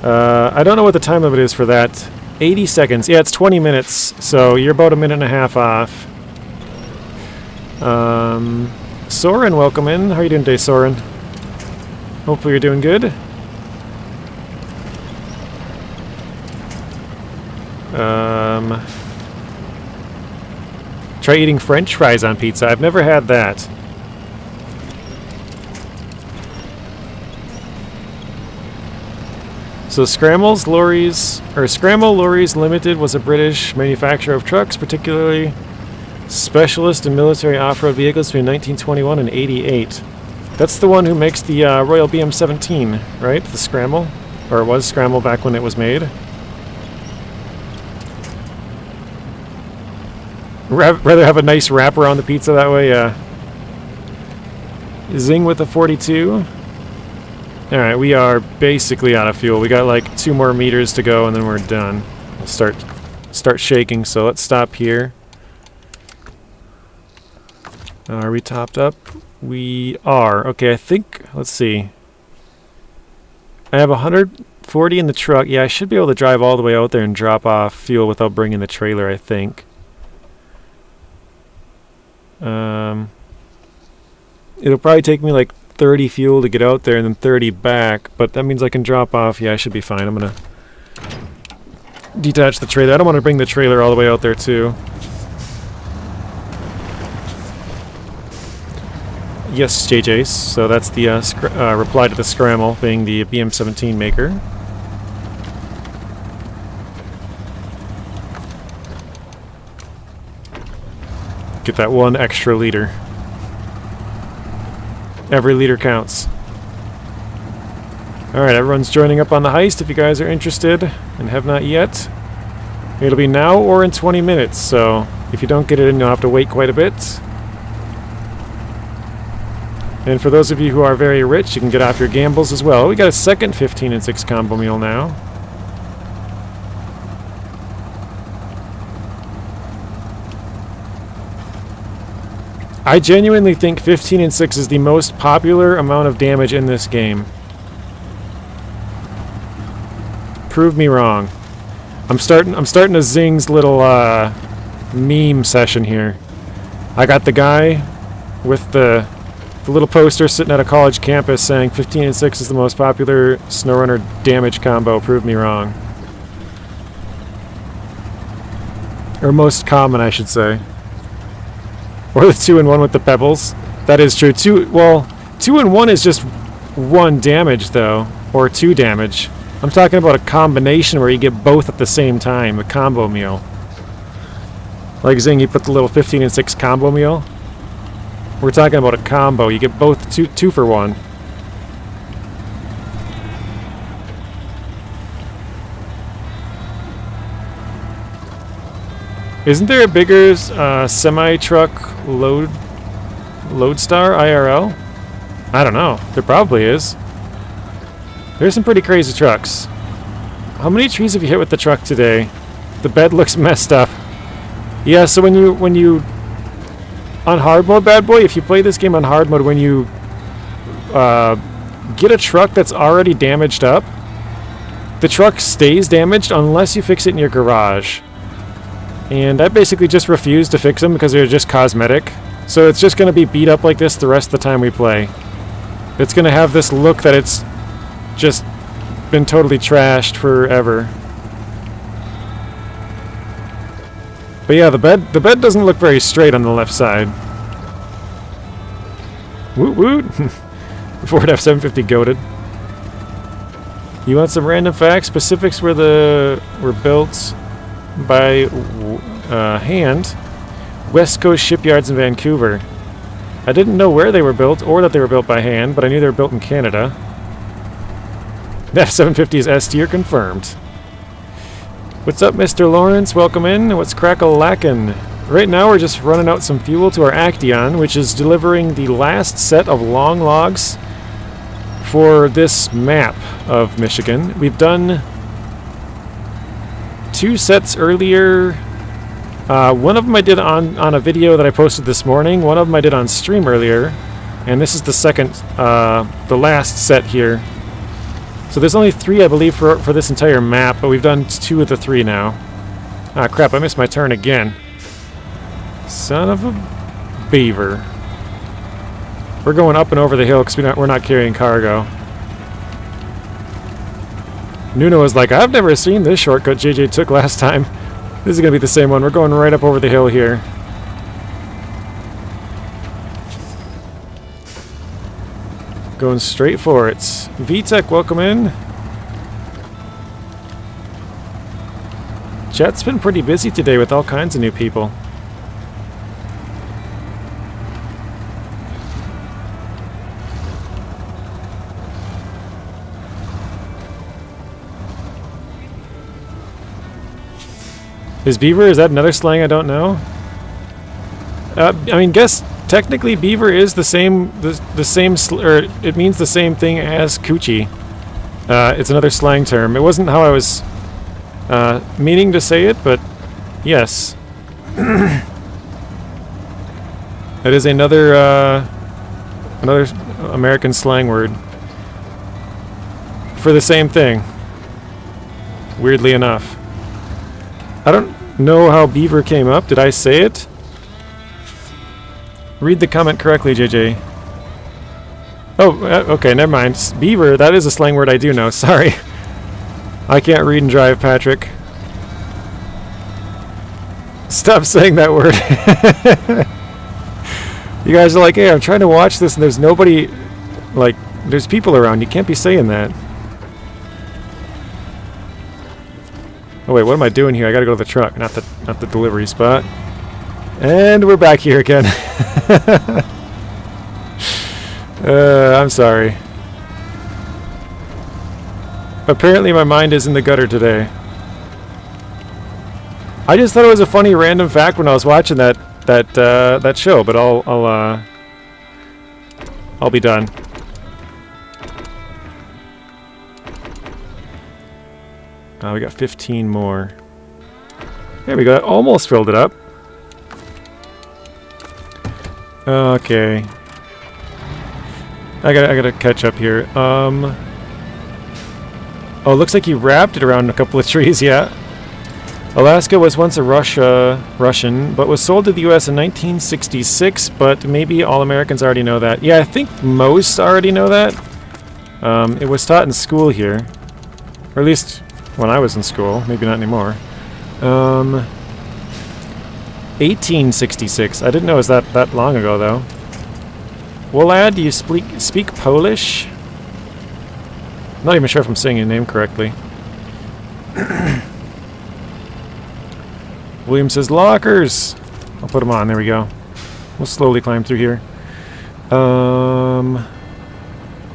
I don't know what the time limit is for that. 80 seconds. Yeah, it's 20 minutes, so you're about a minute and a half off. Soren, welcome in. How are you doing today, Soren? Hopefully you're doing good. Try eating French fries on pizza. I've never had that. So Scramble Lorries Limited was a British manufacturer of trucks, particularly specialist in military off-road vehicles between 1921 and 88. That's the one who makes the Royal BM-17, right? The Scramble? Or it was Scramble back when it was made. Rather have a nice wrapper on the pizza that way, yeah. Zing with the 42. Alright, we are basically out of fuel. We got like 2 more meters to go and then we're done. We'll start shaking, so let's stop here. Are we topped up? We are. Okay, I think, let's see. I have 140 in the truck. Yeah, I should be able to drive all the way out there and drop off fuel without bringing the trailer, I think. It'll probably take me like 30 fuel to get out there and then 30 back, but that means I can drop off. Yeah, I should be fine. I'm gonna detach the trailer. I don't want to bring the trailer all the way out there too. Yes, JJ. So that's the reply to the Scramble, being the BM-17 maker. Get that 1 extra liter. Every liter counts. Alright, everyone's joining up on the heist if you guys are interested and have not yet. It'll be now or in 20 minutes, so if you don't get it in, you'll have to wait quite a bit. And for those of you who are very rich, you can get off your gambles as well. We got a second 15 and 6 combo meal now. I genuinely think 15 and 6 is the most popular amount of damage in this game. Prove me wrong. I'm starting a Zing's little meme session here. I got the guy with the little poster sitting at a college campus saying 15 and 6 is the most popular SnowRunner damage combo. Prove me wrong. Or most common, I should say. Or the 2-in-1 with the pebbles. That is true. 2-in-1 is just 1 damage, though. Or 2 damage. I'm talking about a combination where you get both at the same time. A combo meal. Like Zing, you put the little 15 and 6 combo meal. We're talking about a combo. You get both two for 1. Isn't there a bigger semi-truck Lodestar IRL? I don't know. There probably is. There's some pretty crazy trucks. How many trees have you hit with the truck today? The bed looks messed up. Yeah, so when you on hard mode, bad boy, if you play this game on hard mode, when you get a truck that's already damaged up, the truck stays damaged unless you fix it in your garage. And I basically just refuse to fix them because they're just cosmetic. So it's just going to be beat up like this the rest of the time we play. It's going to have this look that it's just been totally trashed forever. But yeah, the bed doesn't look very straight on the left side. Woot woot! Ford F-750 goated. You want some random facts? Specifics were built by hand. West Coast shipyards in Vancouver. I didn't know where they were built or that they were built by hand, but I knew they were built in Canada. The F-750 is S tier confirmed. What's up, Mr. Lawrence? Welcome in. What's crack-a-lackin'? Right now we're just running out some fuel to our actaeon, which is delivering the last set of long logs for this map of Michigan. We've done 2 sets earlier. One of them I did on a video that I posted this morning. One of them I did on stream earlier. And this is the second, the last set here. So there's only 3, I believe, for this entire map, but we've done 2 of the 3 now. Ah, crap, I missed my turn again. Son of a beaver. We're going up and over the hill because we're not carrying cargo. Nuno was like, I've never seen this shortcut JJ took last time. This is going to be the same one. We're going right up over the hill here. Going straight for it. VTech, welcome in. Chat's been pretty busy today with all kinds of new people. Is beaver, is that another slang I don't know? I mean, guess technically beaver is the same, or it means the same thing as coochie. It's another slang term. It wasn't how I was meaning to say it, but yes. That is another American slang word for the same thing. Weirdly enough. I don't know how beaver came up. Did I say it? Read the comment correctly, JJ. Oh, okay, never mind. Beaver, that is a slang word I do know. Sorry. I can't read and drive, Patrick. Stop saying that word. You guys are like, hey, I'm trying to watch this and there's nobody, like, there's people around. You can't be saying that. Oh wait, what am I doing here? I gotta go to the truck, not the delivery spot. And we're back here again. I'm sorry. Apparently my mind is in the gutter today. I just thought it was a funny random fact when I was watching that show, but I'll be done. We got 15 more. There we go. Almost filled it up. Okay. I gotta catch up here. Oh, looks like you wrapped it around a couple of trees. Yeah. Alaska was once a Russian, but was sold to the U.S. in 1966. But maybe all Americans already know that. Yeah, I think most already know that. It was taught in school here, or at least when I was in school, maybe not anymore. 1866. I didn't know it was that long ago, though. Well, lad, do you speak Polish? I'm not even sure if I'm saying your name correctly. William says, lockers! I'll put them on. There we go. We'll slowly climb through here.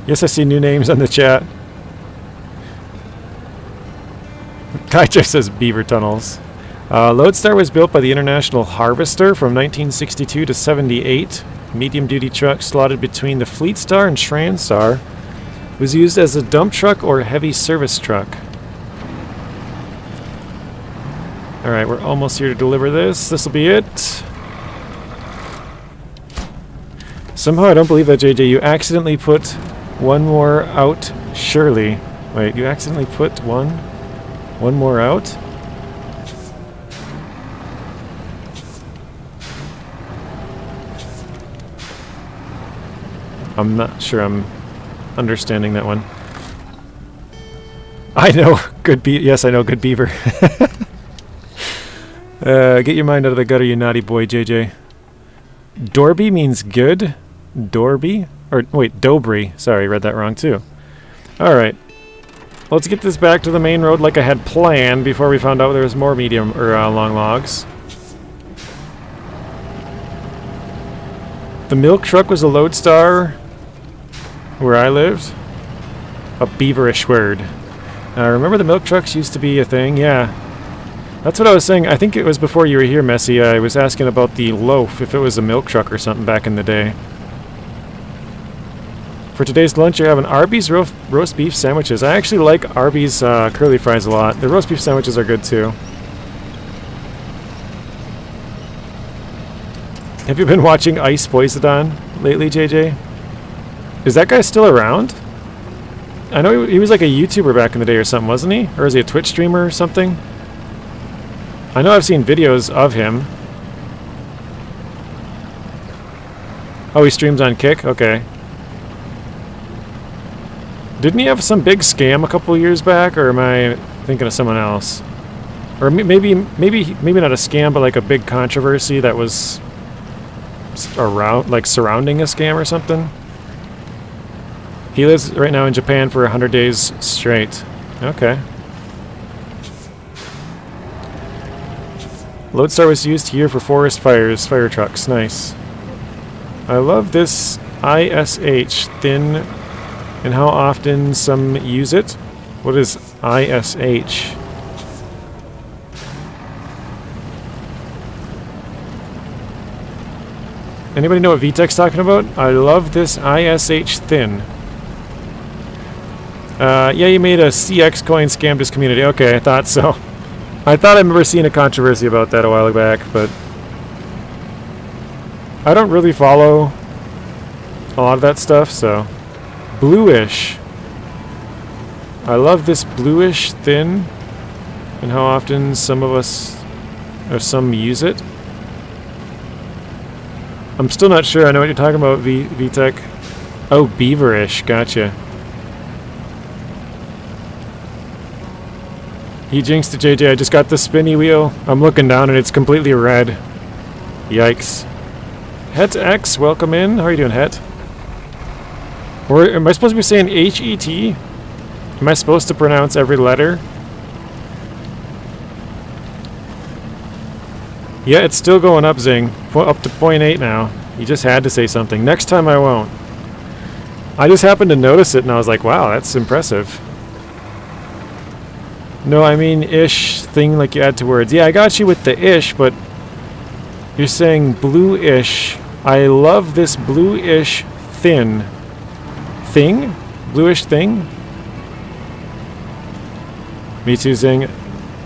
Yes, I see new names on the chat. Kaija says beaver tunnels. Lodestar was built by the International Harvester from 1962 to 78. Medium-duty truck slotted between the Fleet Star and Shrine Star. Was used as a dump truck or heavy service truck. Alright, we're almost here to deliver this. This'll be it. Somehow I don't believe that, JJ. You accidentally put one more out, surely. Wait, you accidentally put one more out? I'm not sure I'm understanding that one. I know, yes, I know, good beaver. Get your mind out of the gutter, you naughty boy, JJ. Dorby means good? Dorby? Or, wait, Dobry. Sorry, read that wrong, too. Alright. Let's get this back to the main road like I had planned before we found out there was more medium, or long logs. The milk truck was a Lodestar where I lived. A beaverish word. Remember the milk trucks used to be a thing? Yeah. That's what I was saying. I think it was before you were here, Messy. I was asking about the loaf, if it was a milk truck or something back in the day. For today's lunch, I have an Arby's roast beef sandwiches. I actually like Arby's curly fries a lot. The roast beef sandwiches are good too. Have you been watching Ice Poisidon lately, JJ? Is that guy still around? I know he was like a YouTuber back in the day or something, wasn't he? Or is he a Twitch streamer or something? I know I've seen videos of him. Oh, he streams on Kick? Okay. Didn't he have some big scam a couple years back, or am I thinking of someone else? Or maybe not a scam, but like a big controversy that was around, like surrounding a scam or something? He lives right now in Japan for 100 days straight. Okay. Lodestar was used here for forest fires, fire trucks. Nice. I love this ISH, thin, and how often some use it. What is ISH? Anybody know what VTech's talking about? I love this ISH thin. Yeah, you made a CX coin scammed his community. Okay, I thought so. I thought I remember seeing a controversy about that a while back, but I don't really follow a lot of that stuff, so. Bluish. I love this bluish thin, and how often some of us, or some use it. I'm still not sure I know what you're talking about, VTech. Oh, beaverish, gotcha. You jinxed it, JJ. I just got the spinny wheel. I'm looking down and it's completely red. Yikes. Het X, welcome in. How are you doing, Het? Or am I supposed to be saying H-E-T? Am I supposed to pronounce every letter? Yeah, it's still going up, Zing. Up to 0.8 now. You just had to say something. Next time I won't. I just happened to notice it and I was like, wow, that's impressive. No, I mean ish thing like you add to words. Yeah, I got you with the ish, but you're saying bluish. I love this bluish thin. Thing? Bluish thing? Me too, Zing.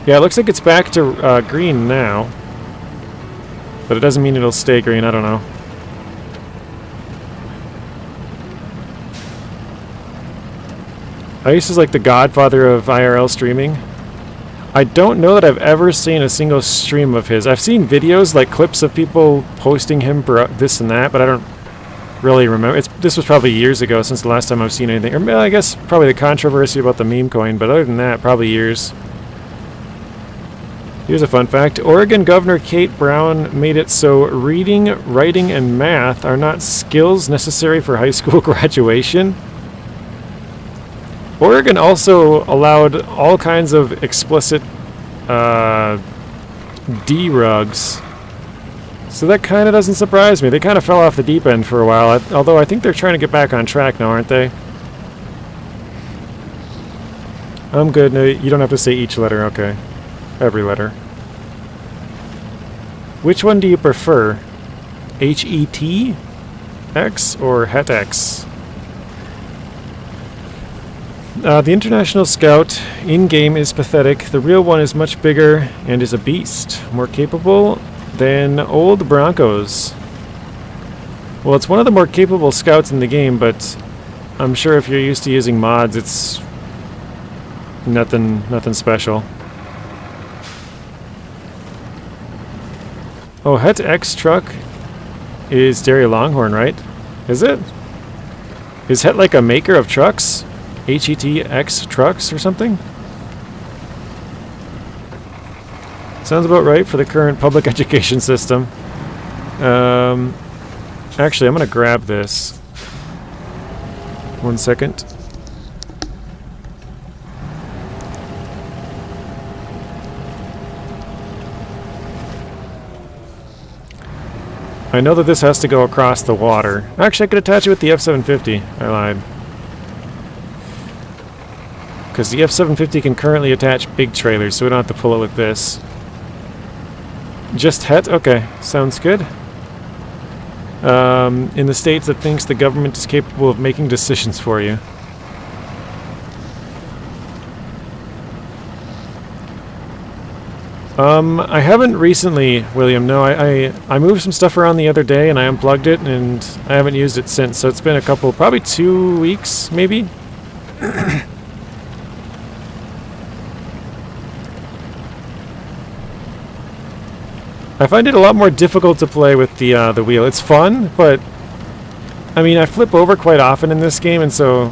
Yeah, it looks like it's back to green now. But it doesn't mean it'll stay green, I don't know. Ice is like the godfather of IRL streaming. I don't know that I've ever seen a single stream of his. I've seen videos, like clips of people posting him for this and that, but I don't really remember. This was probably years ago since the last time I've seen anything. Or I guess probably the controversy about the meme coin, but other than that, probably years. Here's a fun fact. Oregon Governor Kate Brown made it so reading, writing, and math are not skills necessary for high school graduation. Oregon also allowed all kinds of explicit D-rugs. So that kind of doesn't surprise me. They kind of fell off the deep end for a while, although I think they're trying to get back on track now, aren't they? I'm good. No, you don't have to say each letter. Okay. Every letter. Which one do you prefer? HET X or Het X? The International Scout in-game is pathetic. The real one is much bigger and is a beast. More capable than old Broncos. Well, it's one of the more capable scouts in the game, but I'm sure if you're used to using mods, it's nothing special. Oh, Het X truck is Dairy Longhorn, right? Is it? Is Het like a maker of trucks? HETX trucks or something? Sounds about right for the current public education system. Actually, I'm going to grab this. 1 second. I know that this has to go across the water. Actually, I could attach it with the F-750. I lied. Because the F-750 can currently attach big trailers, so we don't have to pull it with this. Just Het? Okay, sounds good. In the states that thinks the government is capable of making decisions for you. I haven't recently, William. No, I moved some stuff around the other day and I unplugged it and I haven't used it since. So it's been a couple, probably 2 weeks, maybe. I find it a lot more difficult to play with the wheel. It's fun, but I mean, I flip over quite often in this game, and so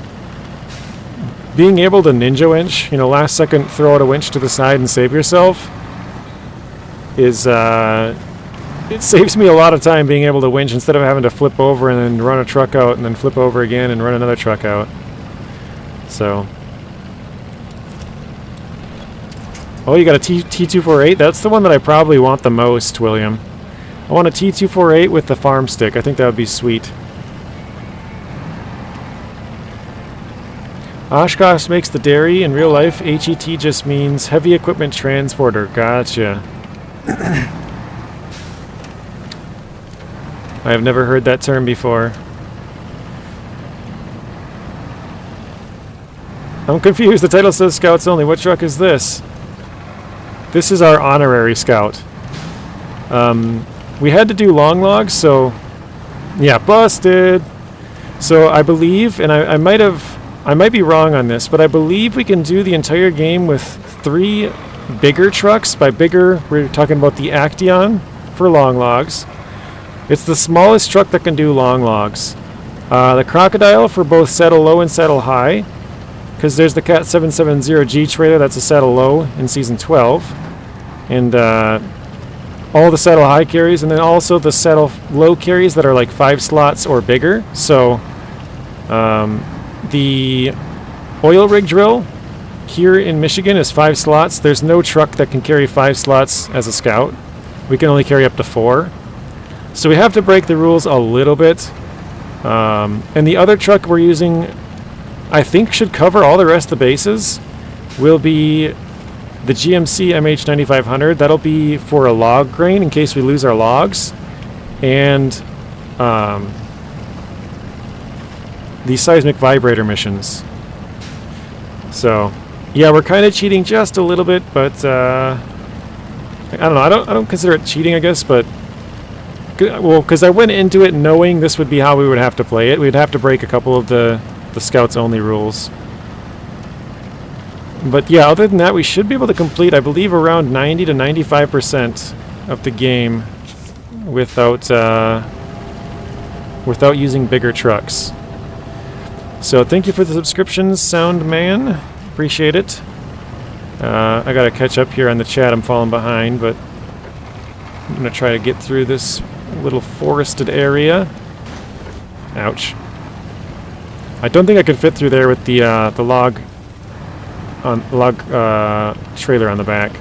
being able to ninja winch, last second throw out a winch to the side and save yourself is it saves me a lot of time being able to winch instead of having to flip over and then run a truck out and then flip over again and run another truck out. So, oh, you got a T248? That's the one that I probably want the most, William. I want a T248 with the farm stick. I think that would be sweet. Oshkosh makes the dairy. In real life, HET just means heavy equipment transporter. Gotcha. I have never heard that term before. I'm confused. The title says Scouts Only. What truck is this? This is our honorary scout. We had to do long logs, so yeah, busted. So I believe, and I might be wrong on this, but I believe we can do the entire game with 3 bigger trucks. By bigger, we're talking about the Actaeon for long logs. It's the smallest truck that can do long logs. The Crocodile for both saddle low and saddle high, because there's the Cat 770G trailer that's a saddle low in Season 12. And all the saddle high carries, and then also the saddle low carries that are like 5 slots or bigger. So the oil rig drill here in Michigan is 5 slots. There's no truck that can carry 5 slots as a scout. We can only carry up to 4. So we have to break the rules a little bit. And the other truck we're using, I think, should cover all the rest of the bases, will be the GMC MH9500. That'll be for a log grain in case we lose our logs. And the seismic vibrator missions. So, yeah, we're kind of cheating just a little bit, but I don't know. I don't consider it cheating, I guess, but well, because I went into it knowing this would be how we would have to play it. We'd have to break a couple of the Scouts Only rules. But yeah, other than that, we should be able to complete, I believe, around 90 to 95% of the game without using bigger trucks. So thank you for the subscriptions, Sound Man. Appreciate it. I gotta catch up here on the chat. I'm falling behind, but I'm gonna try to get through this little forested area. Ouch. I don't think I could fit through there with the log trailer on the back.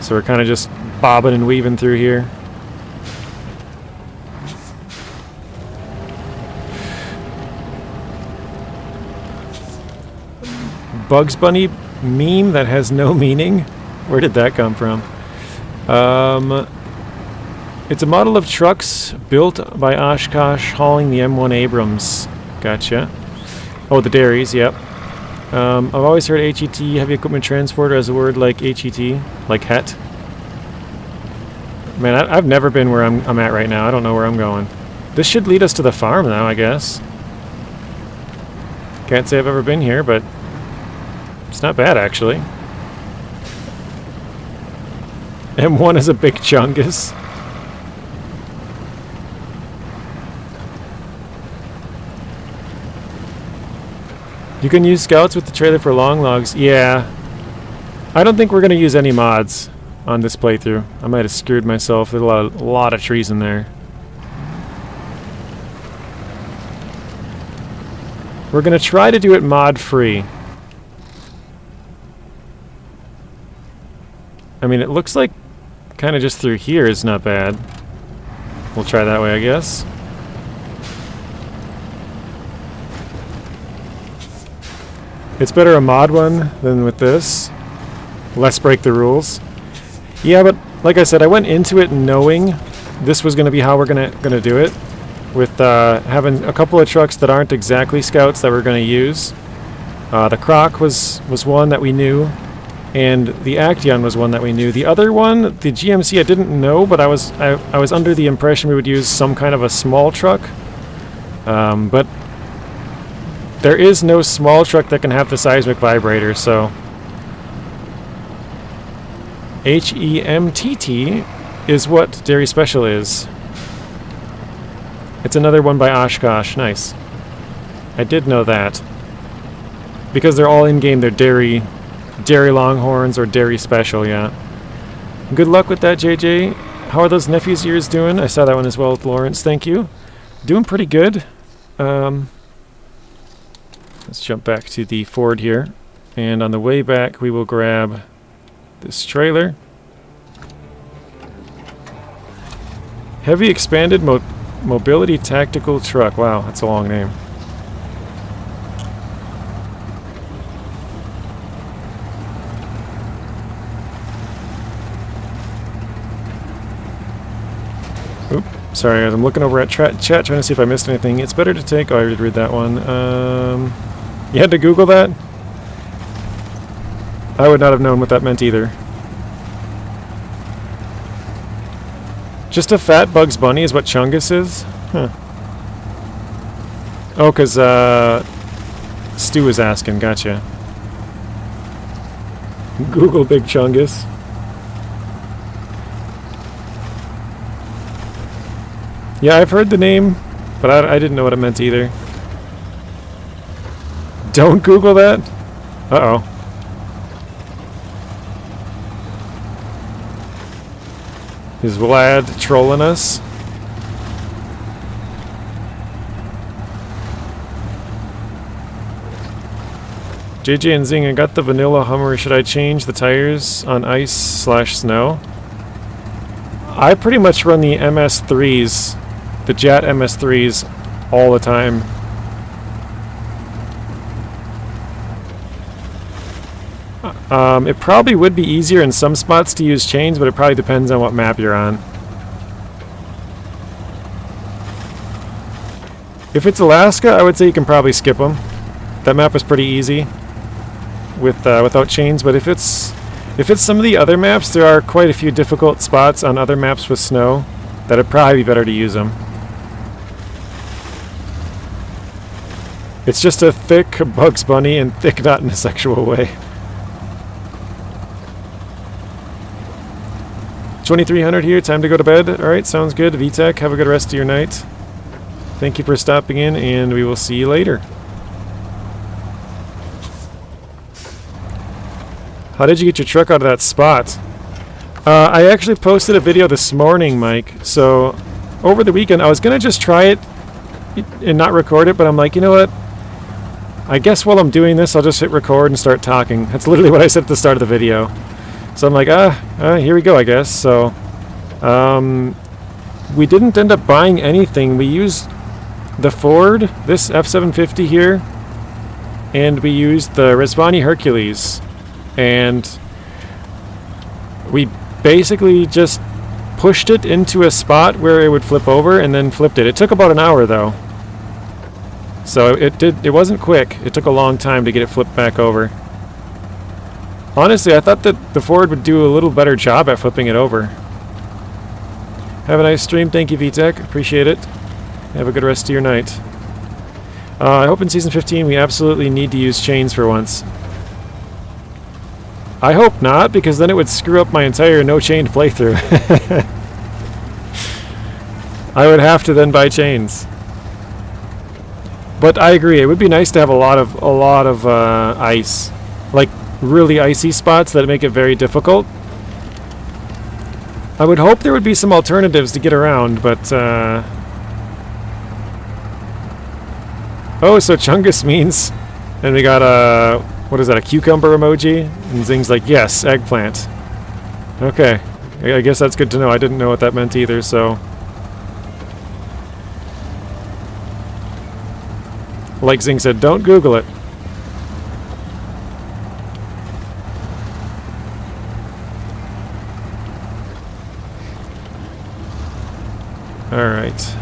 So we're kind of just bobbing and weaving through here. Bugs Bunny meme that has no meaning? Where did that come from? It's a model of trucks built by Oshkosh hauling the M1 Abrams. Gotcha. Oh, the dairies, yep. I've always heard HET, heavy equipment transporter, as a word like HET, like het. Man, I've never been where I'm at right now. I don't know where I'm going. This should lead us to the farm now, I guess. Can't say I've ever been here, but it's not bad, actually. M1 is a big chungus. You can use scouts with the trailer for long logs. Yeah. I don't think we're going to use any mods on this playthrough. I might have screwed myself. There's a lot of trees in there. We're going to try to do it mod-free. I mean, it looks like kind of just through here is not bad. We'll try that way, I guess. It's better a mod one than with this. Less break the rules. Yeah, but like I said, I went into it knowing this was going to be how we're gonna do it, with having a couple of trucks that aren't exactly scouts that we're going to use. The Croc was one that we knew, and the Actaeon was one that we knew. The other one, the GMC, I didn't know, but I was under the impression we would use some kind of a small truck. But there is no small truck that can have the seismic vibrator, so HEMTT is what Dairy Special is. It's another one by Oshkosh. Nice. I did know that. Because they're all in-game, they're Dairy Longhorns or Dairy Special, yeah. Good luck with that, JJ. How are those nephews of yours doing? I saw that one as well with Lawrence. Thank you. Doing pretty good. Let's jump back to the Ford here. And on the way back, we will grab this trailer. Heavy Expanded Mobility Tactical Truck. Wow, that's a long name. Oop, sorry guys, I'm looking over at chat trying to see if I missed anything. It's better to take... Oh, I did read that one. You had to Google that? I would not have known what that meant either. Just a fat Bugs Bunny is what Chungus is? Huh. Oh, because Stu was asking. Gotcha. Google Big Chungus. Yeah, I've heard the name, but I didn't know what it meant either. Don't Google that? Uh-oh. Is Vlad trolling us? JJ and Zing, I got the vanilla Hummer. Should I change the tires on ice/snow? I pretty much run the MS3s, the Jat MS3s, all the time. It probably would be easier in some spots to use chains, but it probably depends on what map you're on. If it's Alaska, I would say you can probably skip them. That map is pretty easy without chains, but if it's some of the other maps, there are quite a few difficult spots on other maps with snow that it'd probably be better to use them. It's just a thick Bugs Bunny, and thick not in a sexual way. 2300 here, time to go to bed. Alright, sounds good. VTech, have a good rest of your night. Thank you for stopping in, and we will see you later. How did you get your truck out of that spot? I actually posted a video this morning, Mike. So over the weekend, I was going to just try it and not record it, but I'm like, you know what? I guess while I'm doing this, I'll just hit record and start talking. That's literally what I said at the start of the video. So I'm like, here we go, I guess. So we didn't end up buying anything. We used the Ford, this F-750 here, and we used the Resvani Hercules. And we basically just pushed it into a spot where it would flip over and then flipped it. It took about an hour though. So it wasn't quick. It took a long time to get it flipped back over. Honestly, I thought that the Ford would do a little better job at flipping it over. Have a nice stream. Thank you, VTech. Appreciate it. Have a good rest of your night. I hope in Season 15 we absolutely need to use chains for once. I hope not, because then it would screw up my entire no-chained playthrough. I would have to then buy chains. But I agree, it would be nice to have a lot of ice. Like, really icy spots that make it very difficult. I would hope there would be some alternatives to get around, but oh, so Chungus means... And we got a... What is that, a cucumber emoji? And Zing's like, yes, eggplant. Okay. I guess that's good to know. I didn't know what that meant either, so... Like Zing said, don't Google it. Alright.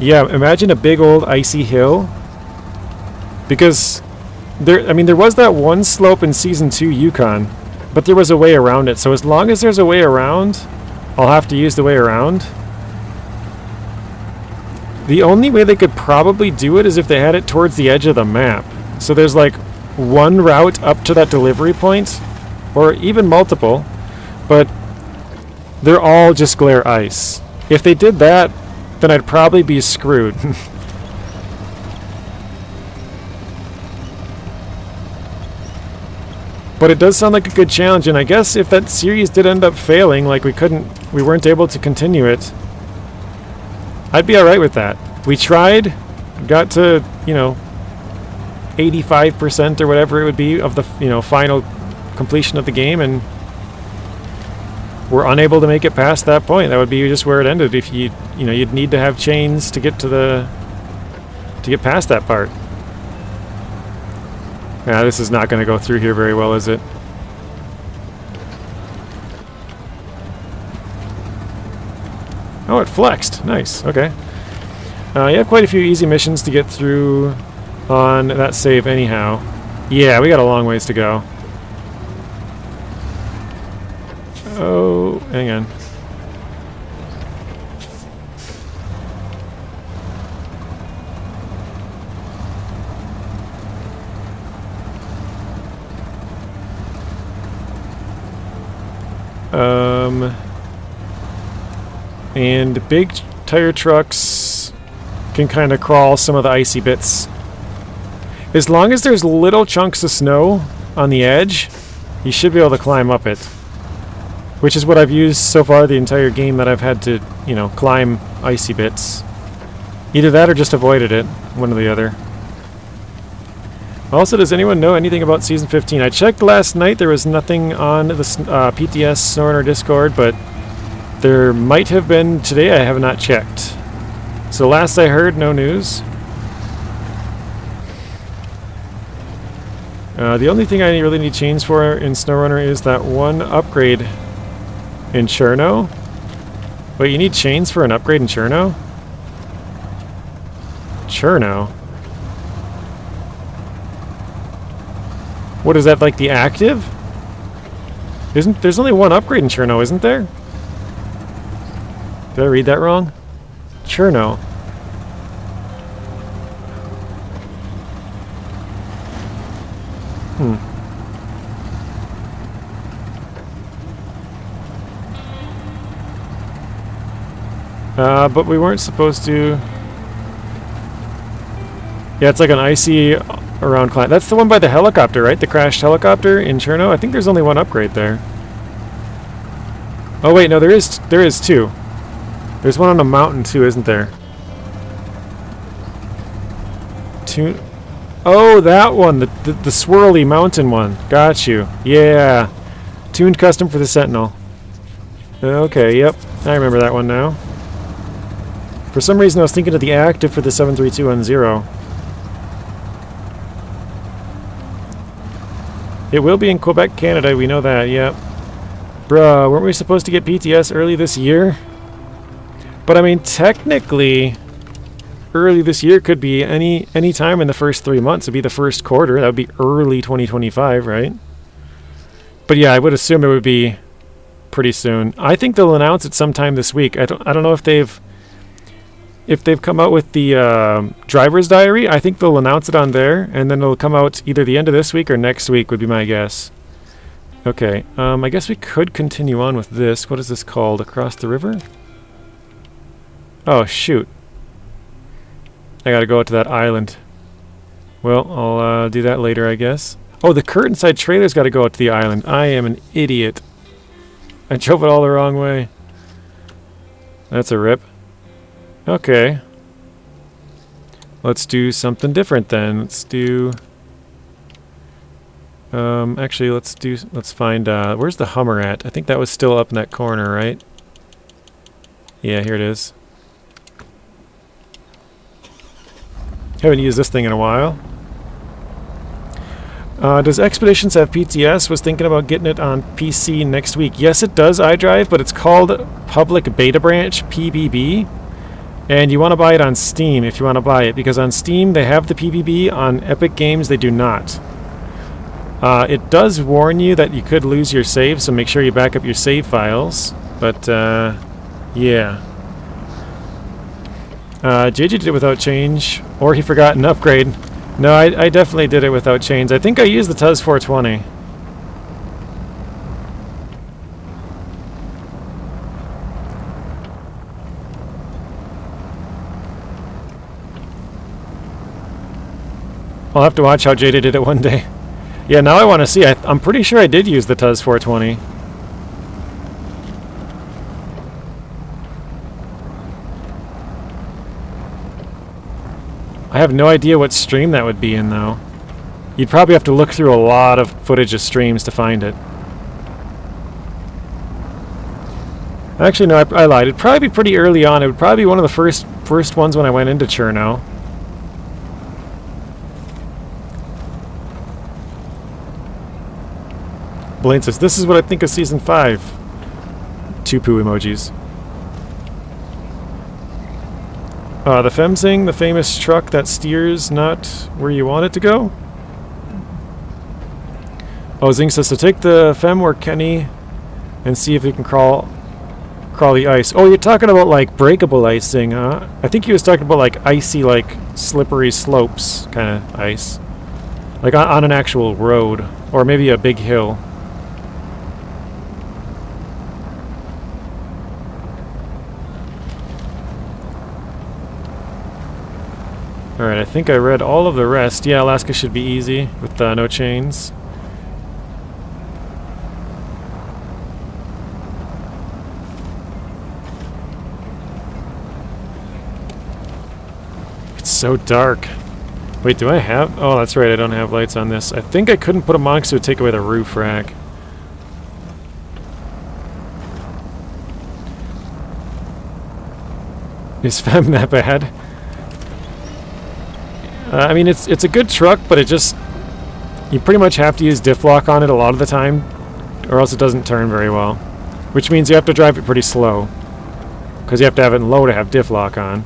Yeah, imagine a big old icy hill. Because there was that one slope in Season 2 Yukon, but there was a way around it. So as long as there's a way around, I'll have to use the way around. The only way they could probably do it is if they had it towards the edge of the map. So there's like one route up to that delivery point, or even multiple, but they're all just glare ice. If they did that, then I'd probably be screwed. But it does sound like a good challenge, and I guess if that series did end up failing, like we weren't able to continue it, I'd be alright with that. We tried, got to, 85% or whatever it would be of the, final completion of the game, and we're unable to make it past that point. That would be just where it ended. If you'd need to have chains to get to get past that part. Yeah, this is not going to go through here very well, is it? Oh, it flexed. Nice. Okay. You have quite a few easy missions to get through on that save anyhow. Yeah, we got a long ways to go. Oh, hang on. And big tire trucks can kind of crawl some of the icy bits. As long as there's little chunks of snow on the edge, you should be able to climb up it. Which is what I've used so far the entire game, that I've had to, climb icy bits. Either that or just avoided it, one or the other. Also, does anyone know anything about Season 15? I checked last night, there was nothing on the PTS SnowRunner Discord, but there might have been today. I have not checked. So last I heard, no news. The only thing I really need chains for in SnowRunner is that one upgrade in Cherno. Wait, you need chains for an upgrade in Cherno? Cherno? What is that, like the active? There's only one upgrade in Cherno, isn't there? Did I read that wrong? Cherno. But we weren't supposed to... Yeah, it's like an icy around climb. That's the one by the helicopter, right? The crashed helicopter in Cherno. I think there's only one upgrade there. Oh wait, no, there is two. There's one on a mountain too, isn't there? Two. Oh, that one, the swirly mountain one. Got you. Yeah, tuned custom for the Sentinel. Okay, yep, I remember that one now. For some reason, I was thinking of the active for the 73210. It will be in Quebec, Canada. We know that. Yep. Bruh, weren't we supposed to get PTS early this year? But I mean, technically, early this year could be any time in the first 3 months. It'd be the first quarter. That would be early 2025, right? But yeah, I would assume it would be pretty soon. I think they'll announce it sometime this week. I don't know if they've come out with the driver's diary. I think they'll announce it on there, and then it'll come out either the end of this week or next week would be my guess. Okay, I guess we could continue on with this. What is this called? Across the river? Oh, shoot. I gotta go out to that island. Well, I'll do that later, I guess. Oh, the curtain-side trailer's gotta go out to the island. I am an idiot. I drove it all the wrong way. That's a rip. Okay. Let's do something different then. Let's do... actually, let's find, where's the Hummer at? I think that was still up in that corner, right? Yeah, here it is. Haven't used this thing in a while. Does Expeditions have PTS? Was thinking about getting it on PC next week. Yes, it does, iDrive, but it's called Public Beta Branch, PBB. And you want to buy it on Steam if you want to buy it, because on Steam they have the PBB, on Epic Games they do not. It does warn you that you could lose your save, so make sure you back up your save files. But, yeah. JJ did it without change, or he forgot an upgrade. No, I definitely did it without change. I think I used the TUS 420. I'll have to watch how JJ did it one day. Yeah, now I want to see. I'm pretty sure I did use the TUS 420. I have no idea what stream that would be in, though. You'd probably have to look through a lot of footage of streams to find it. Actually, no, I lied. It'd probably be pretty early on. It would probably be one of the first ones when I went into Cherno. Blaine says, this is what I think of Season 5. 2 poo emojis. The Femsing, the famous truck that steers not where you want it to go. Oh, Zing says, so take the Fem or Kenny and see if you can crawl the ice. Oh, you're talking about like breakable icing, huh? I think he was talking about like icy, like slippery slopes kind of ice. Like on an actual road, or maybe a big hill. Alright, I think I read all of the rest. Yeah, Alaska should be easy with no chains. It's so dark. Wait, do I have... Oh, that's right, I don't have lights on this. I think I couldn't put them on because it would take away the roof rack. Is Fem that bad? I mean, it's a good truck, but it just... You pretty much have to use diff lock on it a lot of the time, or else it doesn't turn very well. Which means you have to drive it pretty slow, because you have to have it in low to have diff lock on.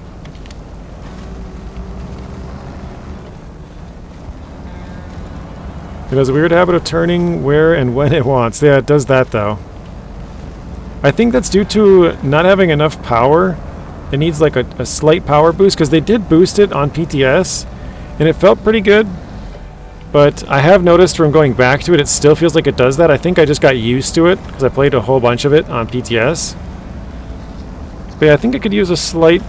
It has a weird habit of turning where and when it wants. Yeah, it does that, though. I think that's due to not having enough power. It needs like a slight power boost, because they did boost it on PTS, and it felt pretty good. But I have noticed from going back to it, it still feels like it does that. I think I just got used to it, because I played a whole bunch of it on PTS. But yeah, I think I could use a slight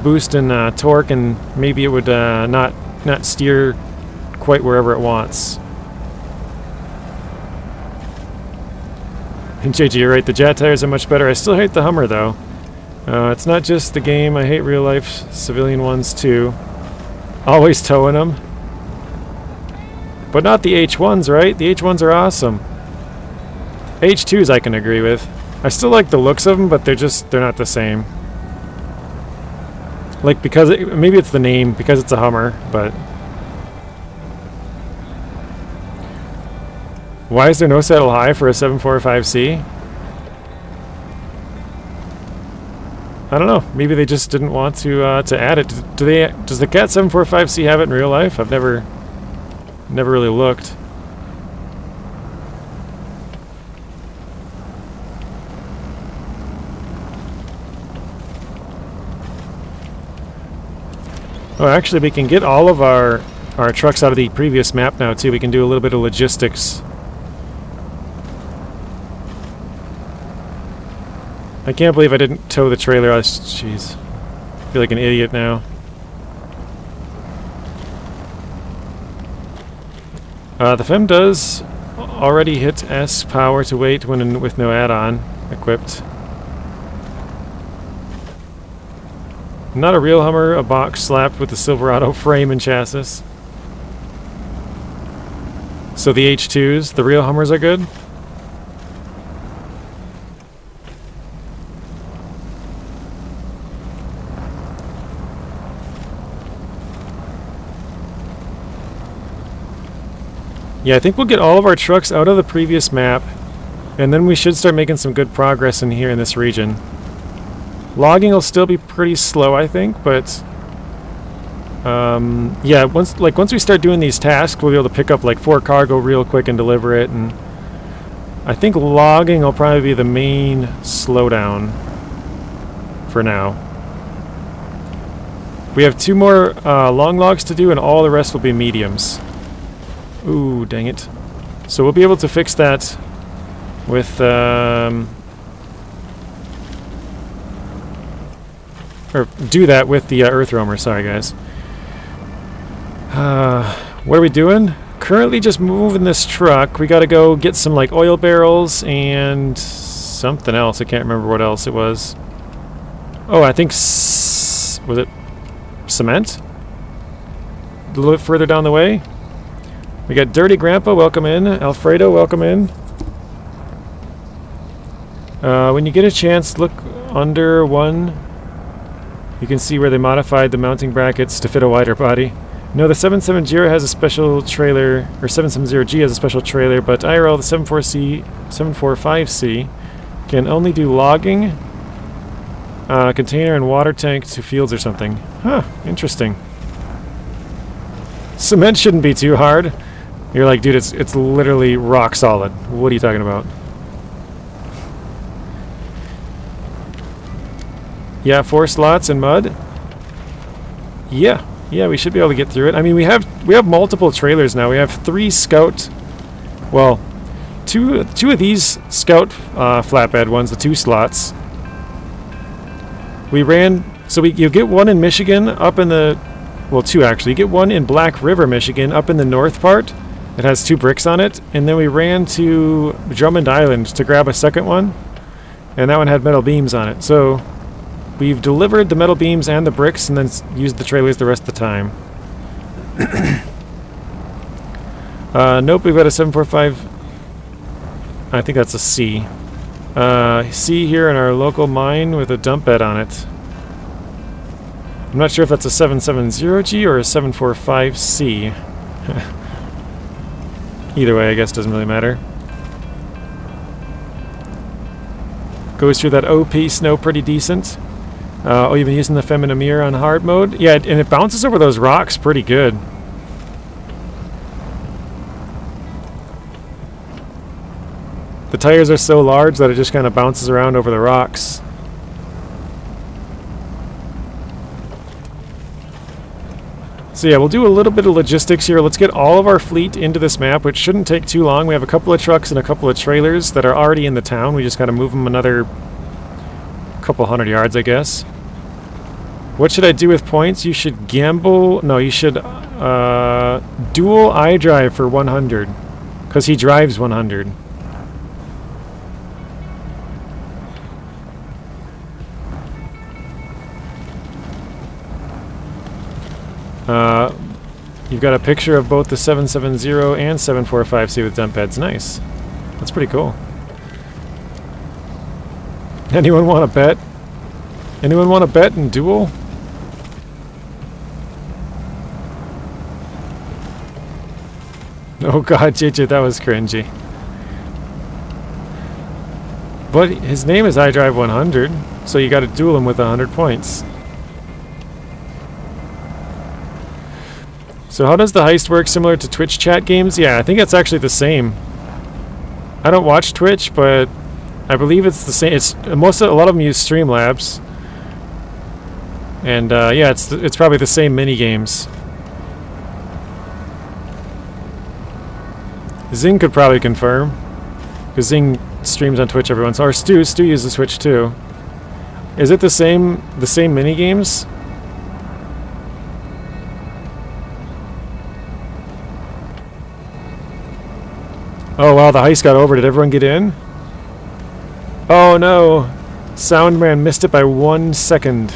boost in torque, and maybe it would not not steer quite wherever it wants. And JJ, you're right, the Jet tires are much better. I still hate the Hummer, though. It's not just the game. I hate real-life civilian ones, too. Always towing them. But not the H1s, right? The H1s are awesome. H2s I can agree with. I still like the looks of them, but they're not the same. Like, because maybe it's the name, because it's a Hummer, but... Why is there no saddle high for a 745C? I don't know. Maybe they just didn't want to add it. Does the Cat 745C have it in real life? I've never really looked. Oh, actually, we can get all of our trucks out of the previous map now, too. We can do a little bit of logistics. I can't believe I didn't tow the trailer. Jeez. I feel like an idiot now. The FEM does already hit S power to weight when with no add-on equipped. Not a real Hummer, a box slapped with the Silverado frame and chassis. So the H2s, the real Hummers are good? Yeah, I think we'll get all of our trucks out of the previous map, and then we should start making some good progress in here in this region. Logging will still be pretty slow, I think, but yeah, once we start doing these tasks, we'll be able to pick up like 4 cargo real quick and deliver it, and I think logging will probably be the main slowdown for now. We have 2 more long logs to do, and all the rest will be mediums. Ooh, dang it. So we'll be able to fix that with, or do that with the Earth Roamer. Sorry, guys. What are we doing? Currently just moving this truck. We gotta go get some, like, oil barrels and something else. I can't remember what else it was. Oh, I think, was it cement? A little bit further down the way. We got Dirty Grandpa, welcome in. Alfredo, welcome in. When you get a chance, look under 1. You can see where they modified the mounting brackets to fit a wider body. No, the 770 has a special trailer, or 770G has a special trailer, but IRL, the 745C, can only do logging, container and water tank to fields or something. Huh, interesting. Cement shouldn't be too hard. You're like, dude, it's literally rock solid. What are you talking about? Yeah, 4 slots in mud. Yeah, we should be able to get through it. I mean, we have multiple trailers now. We have 3 Scout. Well, two of these Scout flatbed ones, the 2 slots. We ran. So you get one in Michigan up in the. Well, 2 actually. You get one in Black River, Michigan, up in the north part. It has 2 bricks on it, and then we ran to Drummond Island to grab a second one, and that one had metal beams on it. So we've delivered the metal beams and the bricks, and then used the trailers the rest of the time. Nope, we've got a 745. I think that's a C. C here in our local mine with a dump bed on it. I'm not sure if that's a 770G or a 745C. Either way, I guess doesn't really matter. Goes through that OP snow pretty decent. Oh, you've been using the Feminine Mirror on hard mode? Yeah, and it bounces over those rocks pretty good. The tires are so large that it just kind of bounces around over the rocks. So yeah, we'll do a little bit of logistics here. Let's get all of our fleet into this map, which shouldn't take too long. We have a couple of trucks and a couple of trailers that are already in the town. We just got to move them another couple 100 yards, I guess. What should I do with points? You should gamble. No, you should dual iDrive for 100. Because he drives 100. You've got a picture of both the 770 and 745C with dump pads. Nice. That's pretty cool. Anyone want to bet? Anyone want to bet in duel? Oh god, JJ, that was cringy. But his name is iDrive 100, so you got to duel him with 100 points. So how does the heist work? Similar to Twitch chat games? Yeah, I think it's actually the same. I don't watch Twitch, but I believe it's the same. It's a lot of them use Streamlabs, and yeah, it's probably the same mini games. Zing could probably confirm, because Zing streams on Twitch every once. Or Stu uses Twitch too. Is it the same mini games? Oh wow, the heist got over. Did everyone get in? Oh no! Soundman missed it by 1 second.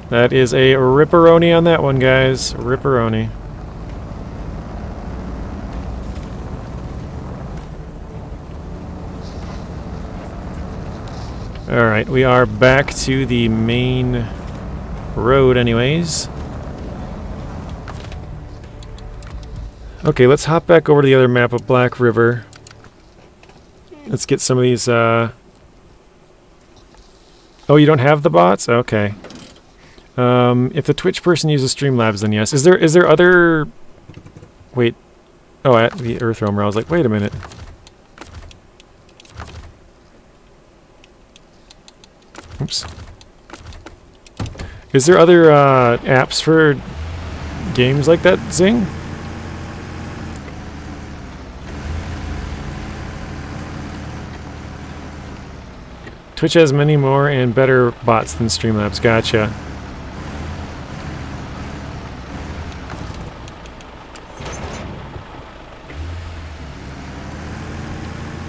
That is a ripperoni on that one, guys. Ripperoni. Alright, we are back to the main road anyways. Okay, let's hop back over to the other map of Black River. Let's get some of these, Oh, you don't have the bots? Okay. If the Twitch person uses Streamlabs, then yes. Is there other... Wait. Oh, at the Earth Roamer, I was like, wait a minute. Oops. Is there other, apps for games like that, Zing? Twitch has many more and better bots than Streamlabs. Gotcha.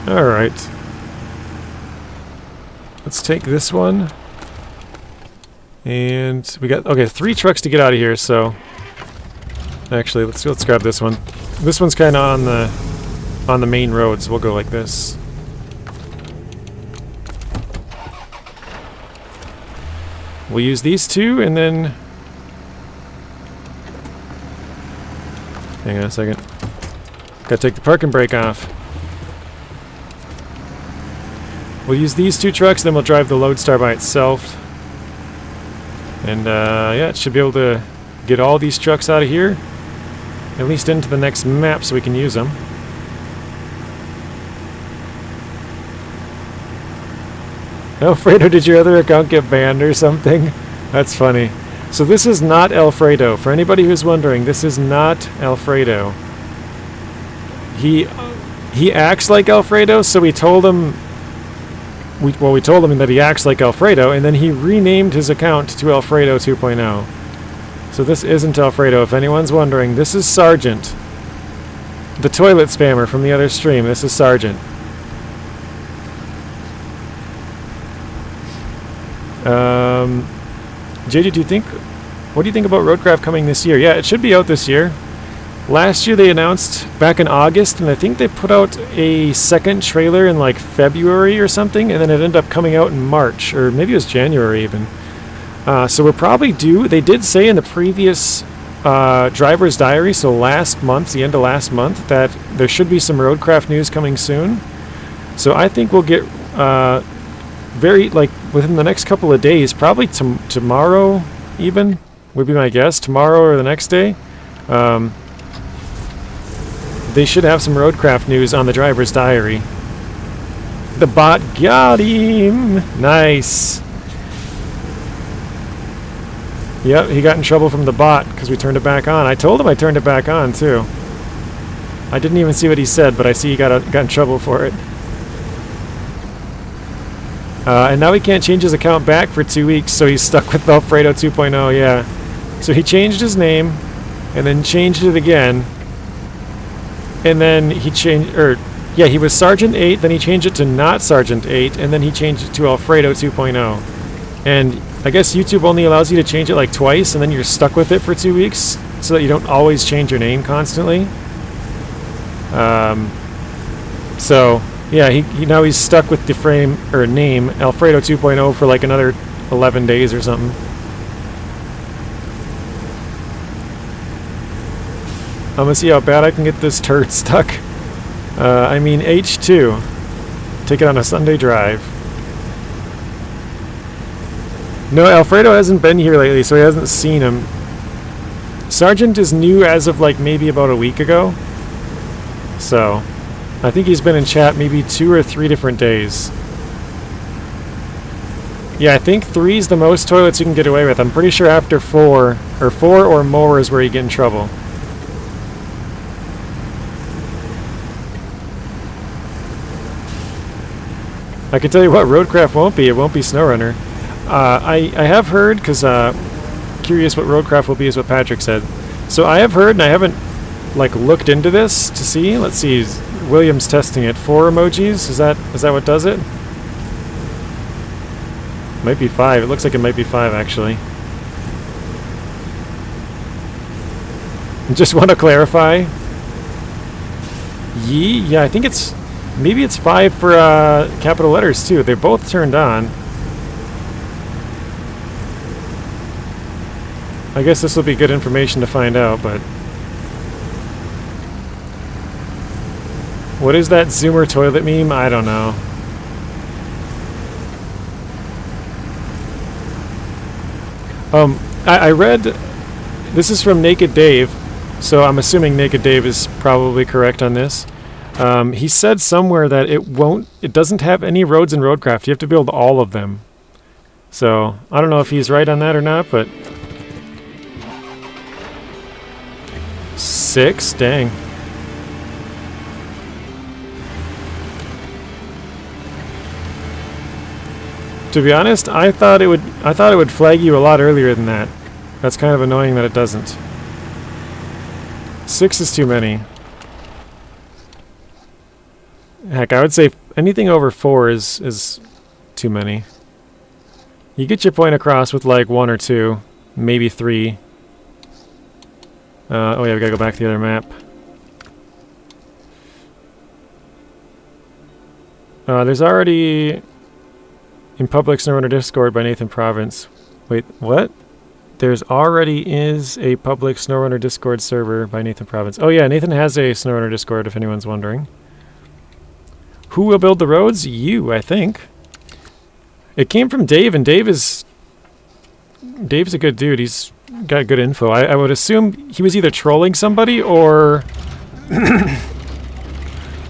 Alright. Let's take this one. And we got... Okay, 3 trucks to get out of here, so... Actually, let's grab this one. This one's kind of on the main road, so we'll go like this. We'll use these 2, and then... Hang on a second. Gotta take the parking brake off. We'll use these 2 trucks, then we'll drive the Lodestar by itself. And, yeah, it should be able to get all these trucks out of here. At least into the next map so we can use them. Alfredo, did your other account get banned or something? That's funny. So this is not Alfredo. For anybody who's wondering, this is not Alfredo. He acts like Alfredo, so we told him... We told him that he acts like Alfredo, and then he renamed his account to Alfredo 2.0. So this isn't Alfredo. If anyone's wondering, this is Sergeant. The toilet spammer from the other stream. This is Sergeant. JJ, what do you think about Roadcraft coming this year? Yeah, it should be out this year. Last year they announced back in August, and I think they put out a second trailer in like February or something, and then it ended up coming out in March, or maybe it was January even. So we're probably due. They did say in the previous driver's diary, so last month, the end of last month, that there should be some Roadcraft news coming soon. So I think we'll get within the next couple of days, probably tomorrow even, would be my guess, tomorrow or the next day. They should have some Roadcraft news on the driver's diary. The bot got him! Nice! Yep, he got in trouble from the bot because we turned it back on. I told him I turned it back on too. I didn't even see what he said, but I see he got in trouble for it. And now he can't change his account back for 2 weeks, so he's stuck with Alfredo 2.0, yeah. So he changed his name, and then changed it again, and then he changed, he was Sergeant 8, then he changed it to not Sergeant 8, and then he changed it to Alfredo 2.0. And I guess YouTube only allows you to change it like twice, and then you're stuck with it for 2 weeks, so that you don't always change your name constantly. So yeah, he now he's stuck with the name Alfredo 2.0 for like another 11 days or something. I'm gonna see how bad I can get this turd stuck. I mean H2. Take it on a Sunday drive. No, Alfredo hasn't been here lately, so he hasn't seen him. Sergeant is new as of like maybe about a week ago. So, I think he's been in chat maybe 2 or 3 different days. Yeah, I think 3 is the most toilets you can get away with. I'm pretty sure after 4 or more is where you get in trouble. I can tell you what Roadcraft won't be. It won't be SnowRunner. I have heard, because curious what Roadcraft will be is what Patrick said. So I have heard, and I haven't like looked into this to see. Let's see. William's testing it. 4 emojis. Is that what does it? Might be 5. It looks like it might be 5 actually. Just want to clarify. Yeah, I think it's maybe it's 5 for capital letters too. They're both turned on. I guess this will be good information to find out, but what is that Zoomer toilet meme? I don't know. I read, this is from Naked Dave, so I'm assuming Naked Dave is probably correct on this. He said somewhere that it doesn't have any roads in Roadcraft. You have to build all of them. So, I don't know if he's right on that or not, but 6? Dang. To be honest, I thought it would flag you a lot earlier than that. That's kind of annoying that it doesn't. 6 is too many. Heck, I would say anything over 4 is too many. You get your point across with like 1 or 2, maybe 3. Oh yeah, we gotta go back to the other map. There's already in public SnowRunner Discord by Nathan Province. Wait, what? There's already is a public SnowRunner Discord server by Nathan Province. Oh yeah, Nathan has a SnowRunner Discord if anyone's wondering. Who will build the roads? You, I think. It came from Dave, and Dave's a good dude. He's got good info. I would assume he was either trolling somebody or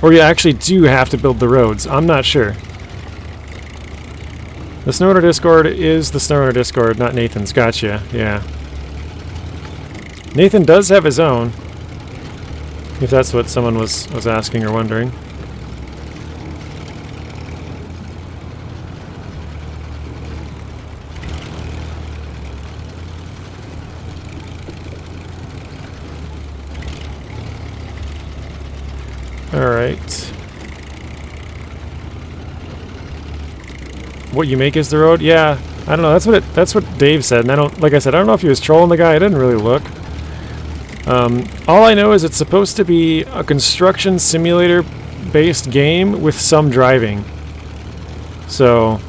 or you actually do have to build the roads. I'm not sure. The SnowRunner Discord is the SnowRunner Discord, not Nathan's. Gotcha, yeah. Nathan does have his own, if that's what someone was asking or wondering. Alright. What you make is the road? Yeah, I don't know. That's what Dave said, and I don't know if he was trolling the guy. I didn't really look. All I know is it's supposed to be a construction simulator based game with some driving. So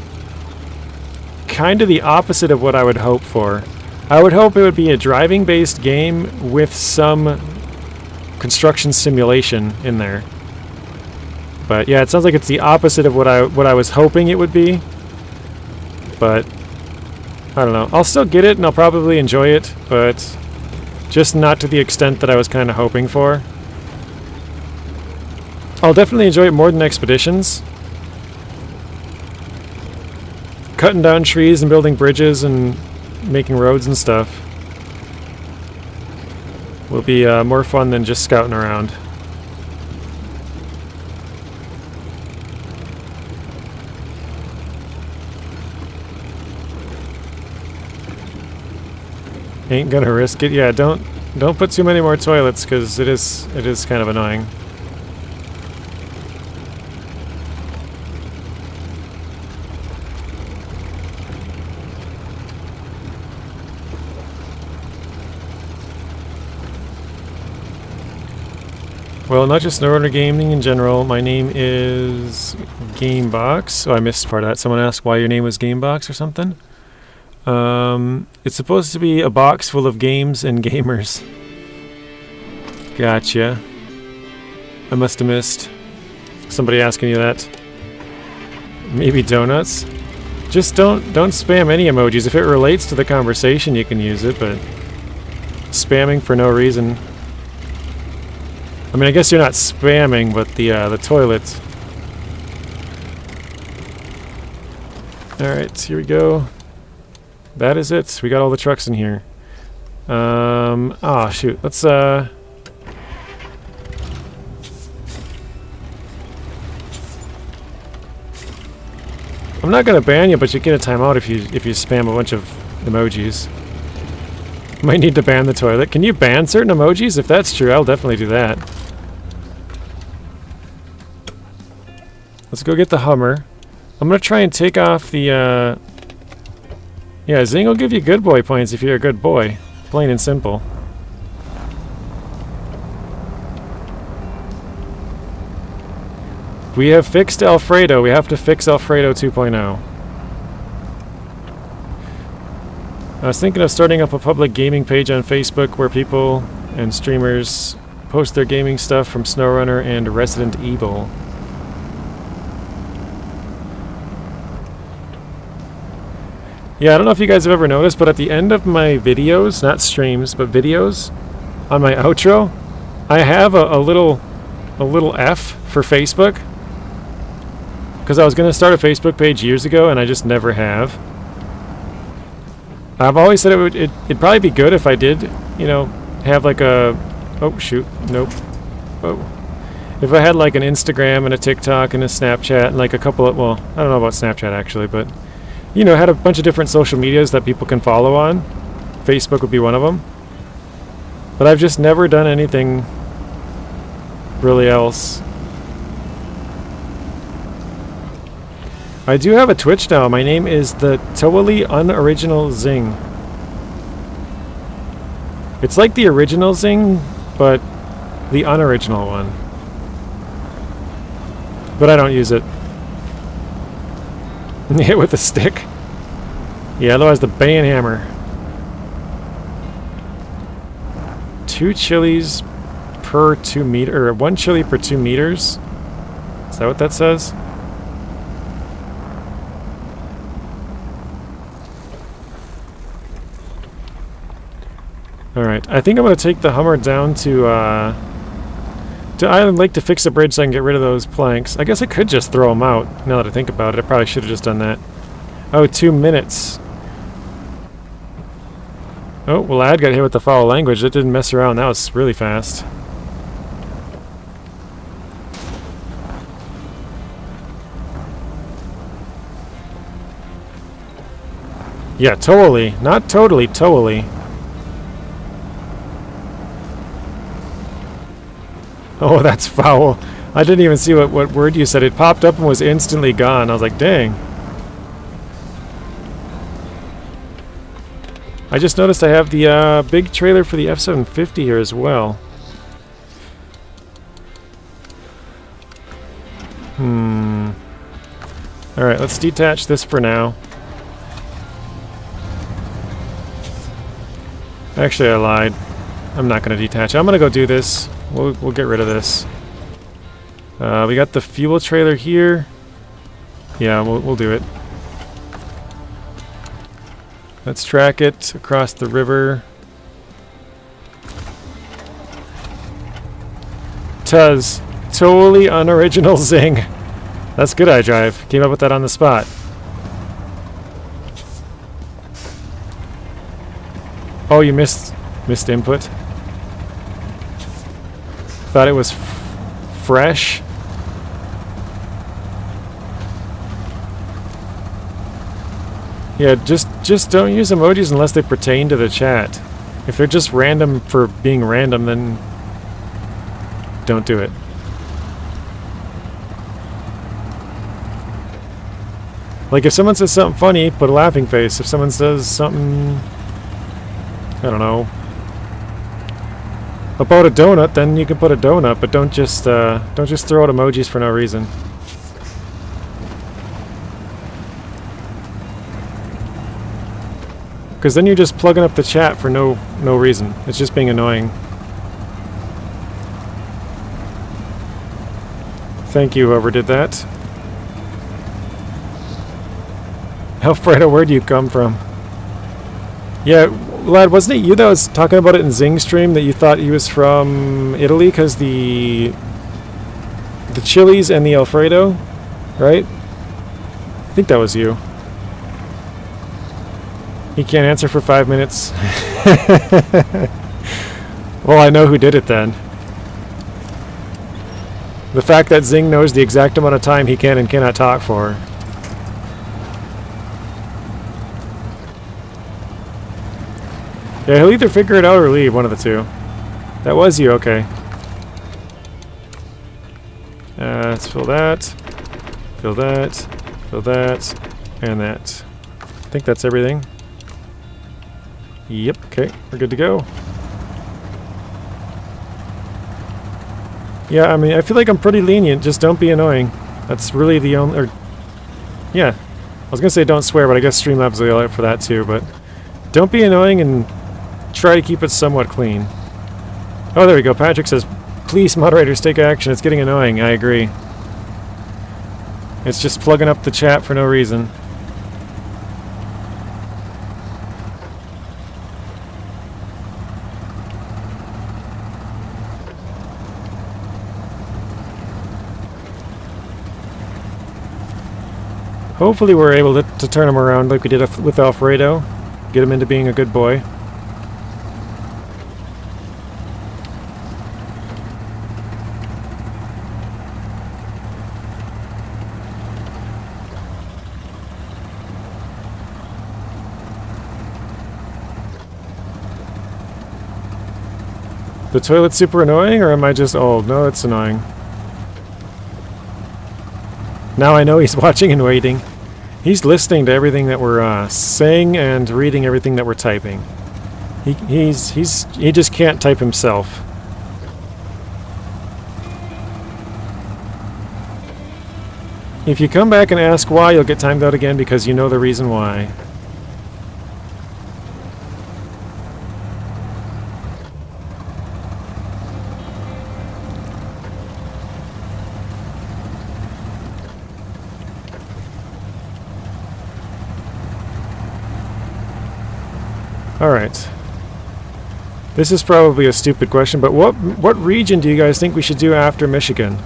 kind of the opposite of what I would hope for. I would hope it would be a driving based game with some construction simulation in there. But yeah, it sounds like it's the opposite of what I was hoping it would be. But I don't know. I'll still get it and I'll probably enjoy it, but just not to the extent that I was kind of hoping for. I'll definitely enjoy it more than Expeditions. Cutting down trees and building bridges and making roads and stuff will be more fun than just scouting around. Ain't gonna risk it. Yeah, don't put too many more toilets, because it is kind of annoying. Well, not just SnowRunner Gaming in general. My name is Gamebox. Oh, I missed part of that. Someone asked why your name was Gamebox or something. It's supposed to be a box full of games and gamers. Gotcha. I must have missed somebody asking you that. Maybe donuts? Just don't spam any emojis. If it relates to the conversation, you can use it, but spamming for no reason. I mean, I guess you're not spamming, but the toilet. Alright, here we go. That is it. We got all the trucks in here. Oh shoot. Let's I'm not gonna ban you, but you get a timeout if you spam a bunch of emojis. Might need to ban the toilet. Can you ban certain emojis? If that's true, I'll definitely do that. Let's go get the Hummer. I'm gonna try and take off the yeah, Zing will give you good boy points if you're a good boy. Plain and simple. We have fixed Alfredo. We have to fix Alfredo 2.0. I was thinking of starting up a public gaming page on Facebook where people and streamers post their gaming stuff from SnowRunner and Resident Evil. Yeah, I don't know if you guys have ever noticed, but at the end of my videos, not streams, but videos, on my outro, I have a little F for Facebook. Because I was going to start a Facebook page years ago, and I just never have. I've always said it'd probably be good if I did, you know, have like a... Oh, shoot. Nope. Oh. If I had like an Instagram and a TikTok and a Snapchat and like a couple of... Well, I don't know about Snapchat actually, but... You know, had a bunch of different social medias that people can follow on. Facebook would be one of them. But I've just never done anything really else. I do have a Twitch now. My name is the Totally Unoriginal Zing. It's like the original Zing, but the unoriginal one. But I don't use it. Hit with a stick. Yeah, otherwise the ban hammer. 2 chilies per 2 meter, or 1 chili per 2 meters. Is that what that says? Alright, I think I'm going to take the Hummer down to Island Lake to fix a bridge so I can get rid of those planks. I guess I could just throw them out, now that I think about it. I probably should have just done that. Oh, 2 minutes. Oh, well, Ad got hit with the foul language. It didn't mess around. That was really fast. Yeah, totally. Not totally, totally. Oh, that's foul. I didn't even see what word you said. It popped up and was instantly gone. I was like, dang. I just noticed I have the big trailer for the F750 here as well. Alright, let's detach this for now. Actually, I lied. I'm not going to detach. I'm going to go do this. We'll get rid of this. We got the fuel trailer here. Yeah, we'll do it. Let's track it across the river. Tuz. Totally unoriginal Zing. That's good, iDrive. Came up with that on the spot. Oh, you missed input? Thought it was fresh. Yeah, just don't use emojis unless they pertain to the chat. If they're just random for being random, then don't do it. Like if someone says something funny, put a laughing face. If someone says something, I don't know, about a donut, then you can put a donut, but don't just throw out emojis for no reason. Because then you're just plugging up the chat for no reason. It's just being annoying. Thank you, whoever did that. Alfredo, where do you come from? Yeah, lad, wasn't it you that was talking about it in Zing's stream that you thought he was from Italy because the chilies and the Alfredo, right? I think that was you. He can't answer for 5 minutes. Well, I know who did it then. The fact that Zing knows the exact amount of time he can and cannot talk for. Yeah, he'll either figure it out or leave, one of the two. That was you, okay. Let's fill that, fill that, fill that, and that. I think that's everything. Yep, okay, we're good to go. Yeah, I mean, I feel like I'm pretty lenient, just don't be annoying. That's really the only, or, yeah. I was gonna say don't swear, but I guess Streamlabs will allow for that too, but don't be annoying and try to keep it somewhat clean. Oh, there we go. Patrick says, please, moderators, take action. It's getting annoying. I agree. It's just plugging up the chat for no reason. Hopefully we're able to turn him around like we did with Alfredo. Get him into being a good boy. The toilet's super annoying, or am I just old? No, it's annoying. Now I know he's watching and waiting. He's listening to everything that we're saying and reading everything that we're typing. He just can't type himself. If you come back and ask why, you'll get timed out again because you know the reason why. Alright. This is probably a stupid question, but what region do you guys think we should do after Michigan?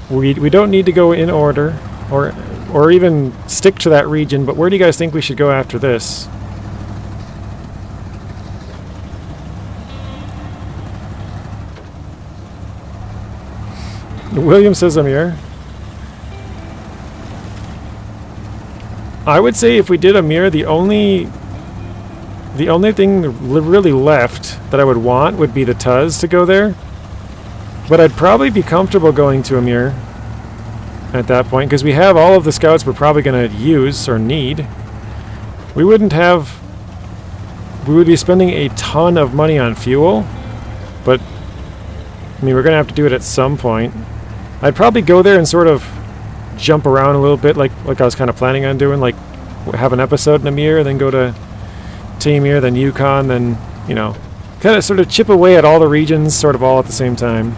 We don't need to go in order, or even stick to that region, but where do you guys think we should go after this? William says Amir. I would say if we did Amir, the only thing really left that I would want would be the Tuz to go there. But I'd probably be comfortable going to Amir at that point, because we have all of the scouts we're probably going to use or need. We would be spending a ton of money on fuel, but I mean, we're going to have to do it at some point. I'd probably go there and sort of jump around a little bit, like I was kind of planning on doing, like have an episode in Amir, then go to Amir, then Yukon, then, you know, kind of sort of chip away at all the regions sort of all at the same time.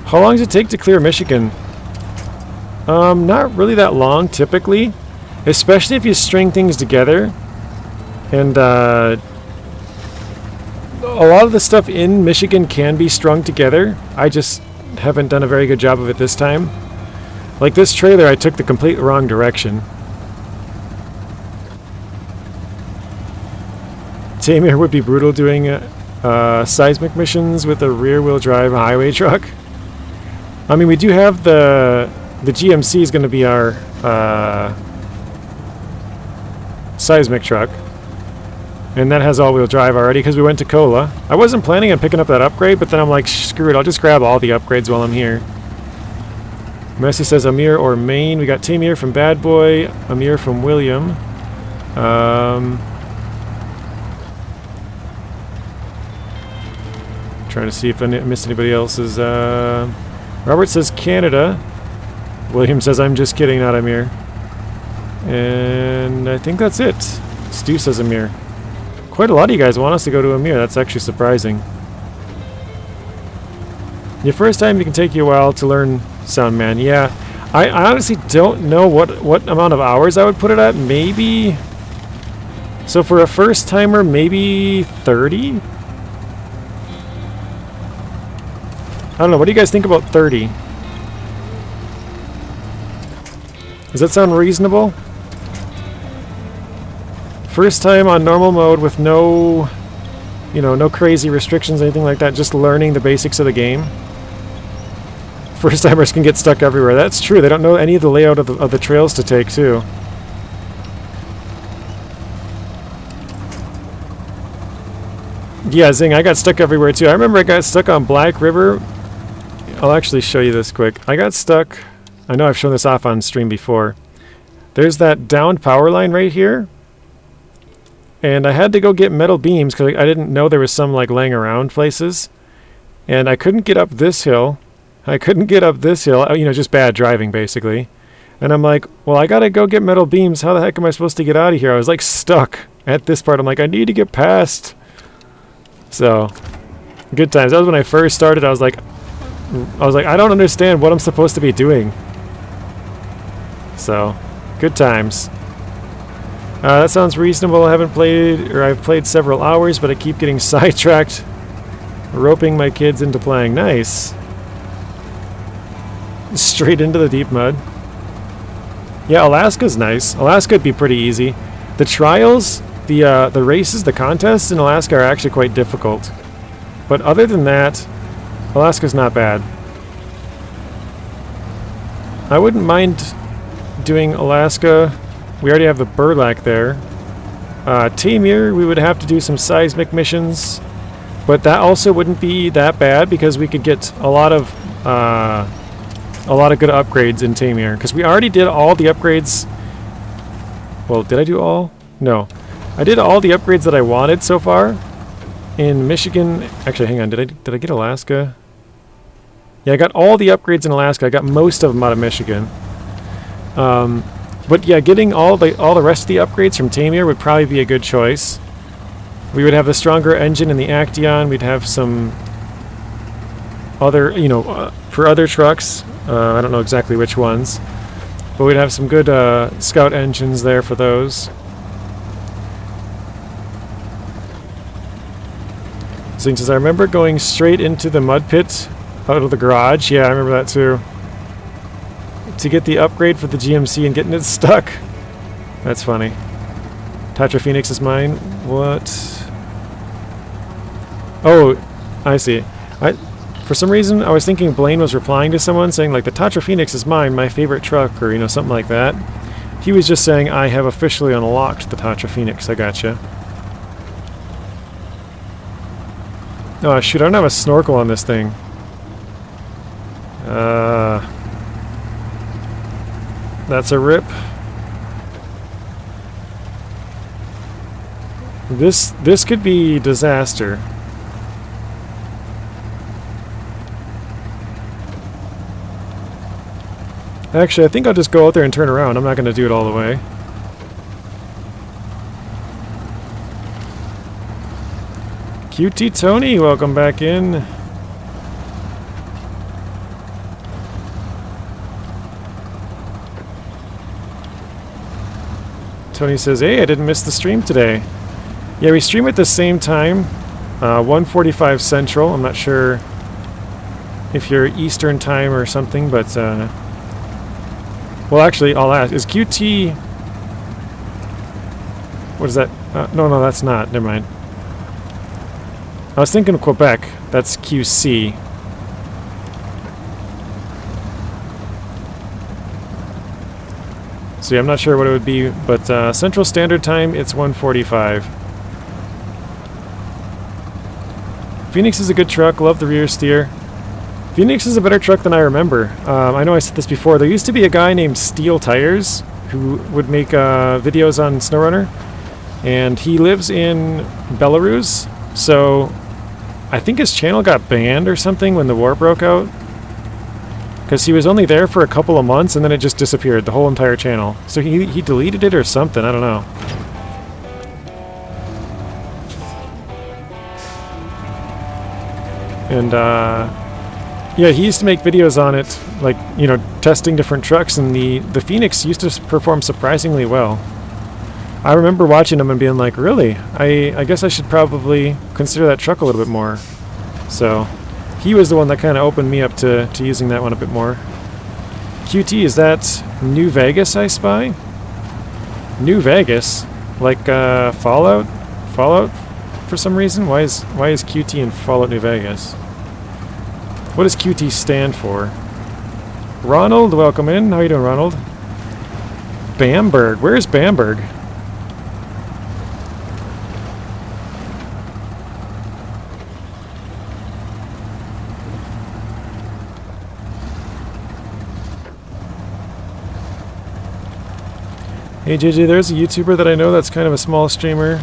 How long does it take to clear Michigan? Not really that long, typically. Especially if you string things together. And, a lot of the stuff in Michigan can be strung together. I just haven't done a very good job of it this time. Like this trailer, I took the complete wrong direction. Tamir would be brutal doing seismic missions with a rear-wheel drive highway truck. I mean, we do have the GMC is going to be our seismic truck. And that has all-wheel drive already because we went to Cola. I wasn't planning on picking up that upgrade, but then I'm like, screw it, I'll just grab all the upgrades while I'm here. Messi says Amir or Maine. We got Tamir from Bad Boy, Amir from William. Trying to see if I missed anybody else's. Robert says Canada. William says I'm just kidding, not Amir. And I think that's it. Stu says Amir. Quite a lot of you guys want us to go to Amir. That's actually surprising. Your first time, it can take you a while to learn Soundman. Yeah, I honestly don't know what amount of hours I would put it at. Maybe... So for a first timer, maybe 30? I don't know. What do you guys think about 30? Does that sound reasonable? First time on normal mode with no, no crazy restrictions, anything like that, just learning the basics of the game. First timers can get stuck everywhere. That's true. They don't know any of the layout of the trails to take, too. Yeah, Zing, I got stuck everywhere, too. I remember I got stuck on Black River. I'll actually show you this quick. I got stuck... I know I've shown this off on stream before. There's that downed power line right here. And I had to go get metal beams because I didn't know there was some like laying around places. And I couldn't get up this hill. Just bad driving basically. And I'm like, well, I gotta go get metal beams. How the heck am I supposed to get out of here? I was like stuck at this part. I'm like, I need to get past. So, good times. That was when I first started. I was like, I don't understand what I'm supposed to be doing. So, good times. That sounds reasonable. I've played several hours, but I keep getting sidetracked, roping my kids into playing. Nice. Straight into the deep mud. Yeah, Alaska's nice. Alaska'd be pretty easy. The trials, the races, the contests in Alaska are actually quite difficult. But other than that, Alaska's not bad. I wouldn't mind doing Alaska. We already have the burlak there. Tamir, we would have to do some seismic missions, but that also wouldn't be that bad because we could get a lot of good upgrades in Tamir. Because we already did all the upgrades. Well, did I do all? No, I did all the upgrades that I wanted so far in Michigan. Actually, hang on. Did I get Alaska? Yeah, I got all the upgrades in Alaska. I got most of them out of Michigan. But yeah, getting all the rest of the upgrades from Tamir would probably be a good choice. We would have a stronger engine in the Actaeon. We'd have some other, for other trucks. I don't know exactly which ones, but we'd have some good scout engines there for those. Zing says, I remember going straight into the mud pit out of the garage. Yeah, I remember that too. To get the upgrade for the GMC and getting it stuck. That's funny. Tatra Phoenix is mine. What? Oh, I see. For some reason, I was thinking Blaine was replying to someone saying like, the Tatra Phoenix is mine, my favorite truck, or something like that. He was just saying, I have officially unlocked the Tatra Phoenix. I gotcha. Oh shoot, I don't have a snorkel on this thing. That's a rip. This could be disaster. Actually, I think I'll just go out there and turn around. I'm not going to do it all the way. QT Tony, welcome back in. Tony says, hey, I didn't miss the stream today. Yeah, we stream at the same time, 1:45 Central. I'm not sure if you're Eastern time or something, but well, actually, I'll ask. Is QT? What is that? No, that's not. Never mind. I was thinking of Quebec. That's QC. So yeah, I'm not sure what it would be, but Central Standard Time, it's 1:45. Phoenix is a good truck. Love the rear steer. Phoenix is a better truck than I remember. I know I said this before. There used to be a guy named Steel Tires who would make videos on SnowRunner, and he lives in Belarus, so I think his channel got banned or something when the war broke out, because he was only there for a couple of months and then it just disappeared, the whole entire channel. So he deleted it or something, I don't know. And yeah, he used to make videos on it, like, you know, testing different trucks, and the Phoenix used to perform surprisingly well. I remember watching him and being like, really? I guess I should probably consider that truck a little bit more. So he was the one that kind of opened me up to using that one a bit more. QT, is that New Vegas I spy? New Vegas? Like Fallout? Fallout for some reason? Why is QT in Fallout New Vegas? What does QT stand for? Ronald, welcome in. How you doing, Ronald? Bamberg. Where's Bamberg? Hey JJ, there's a YouTuber that I know that's kind of a small streamer.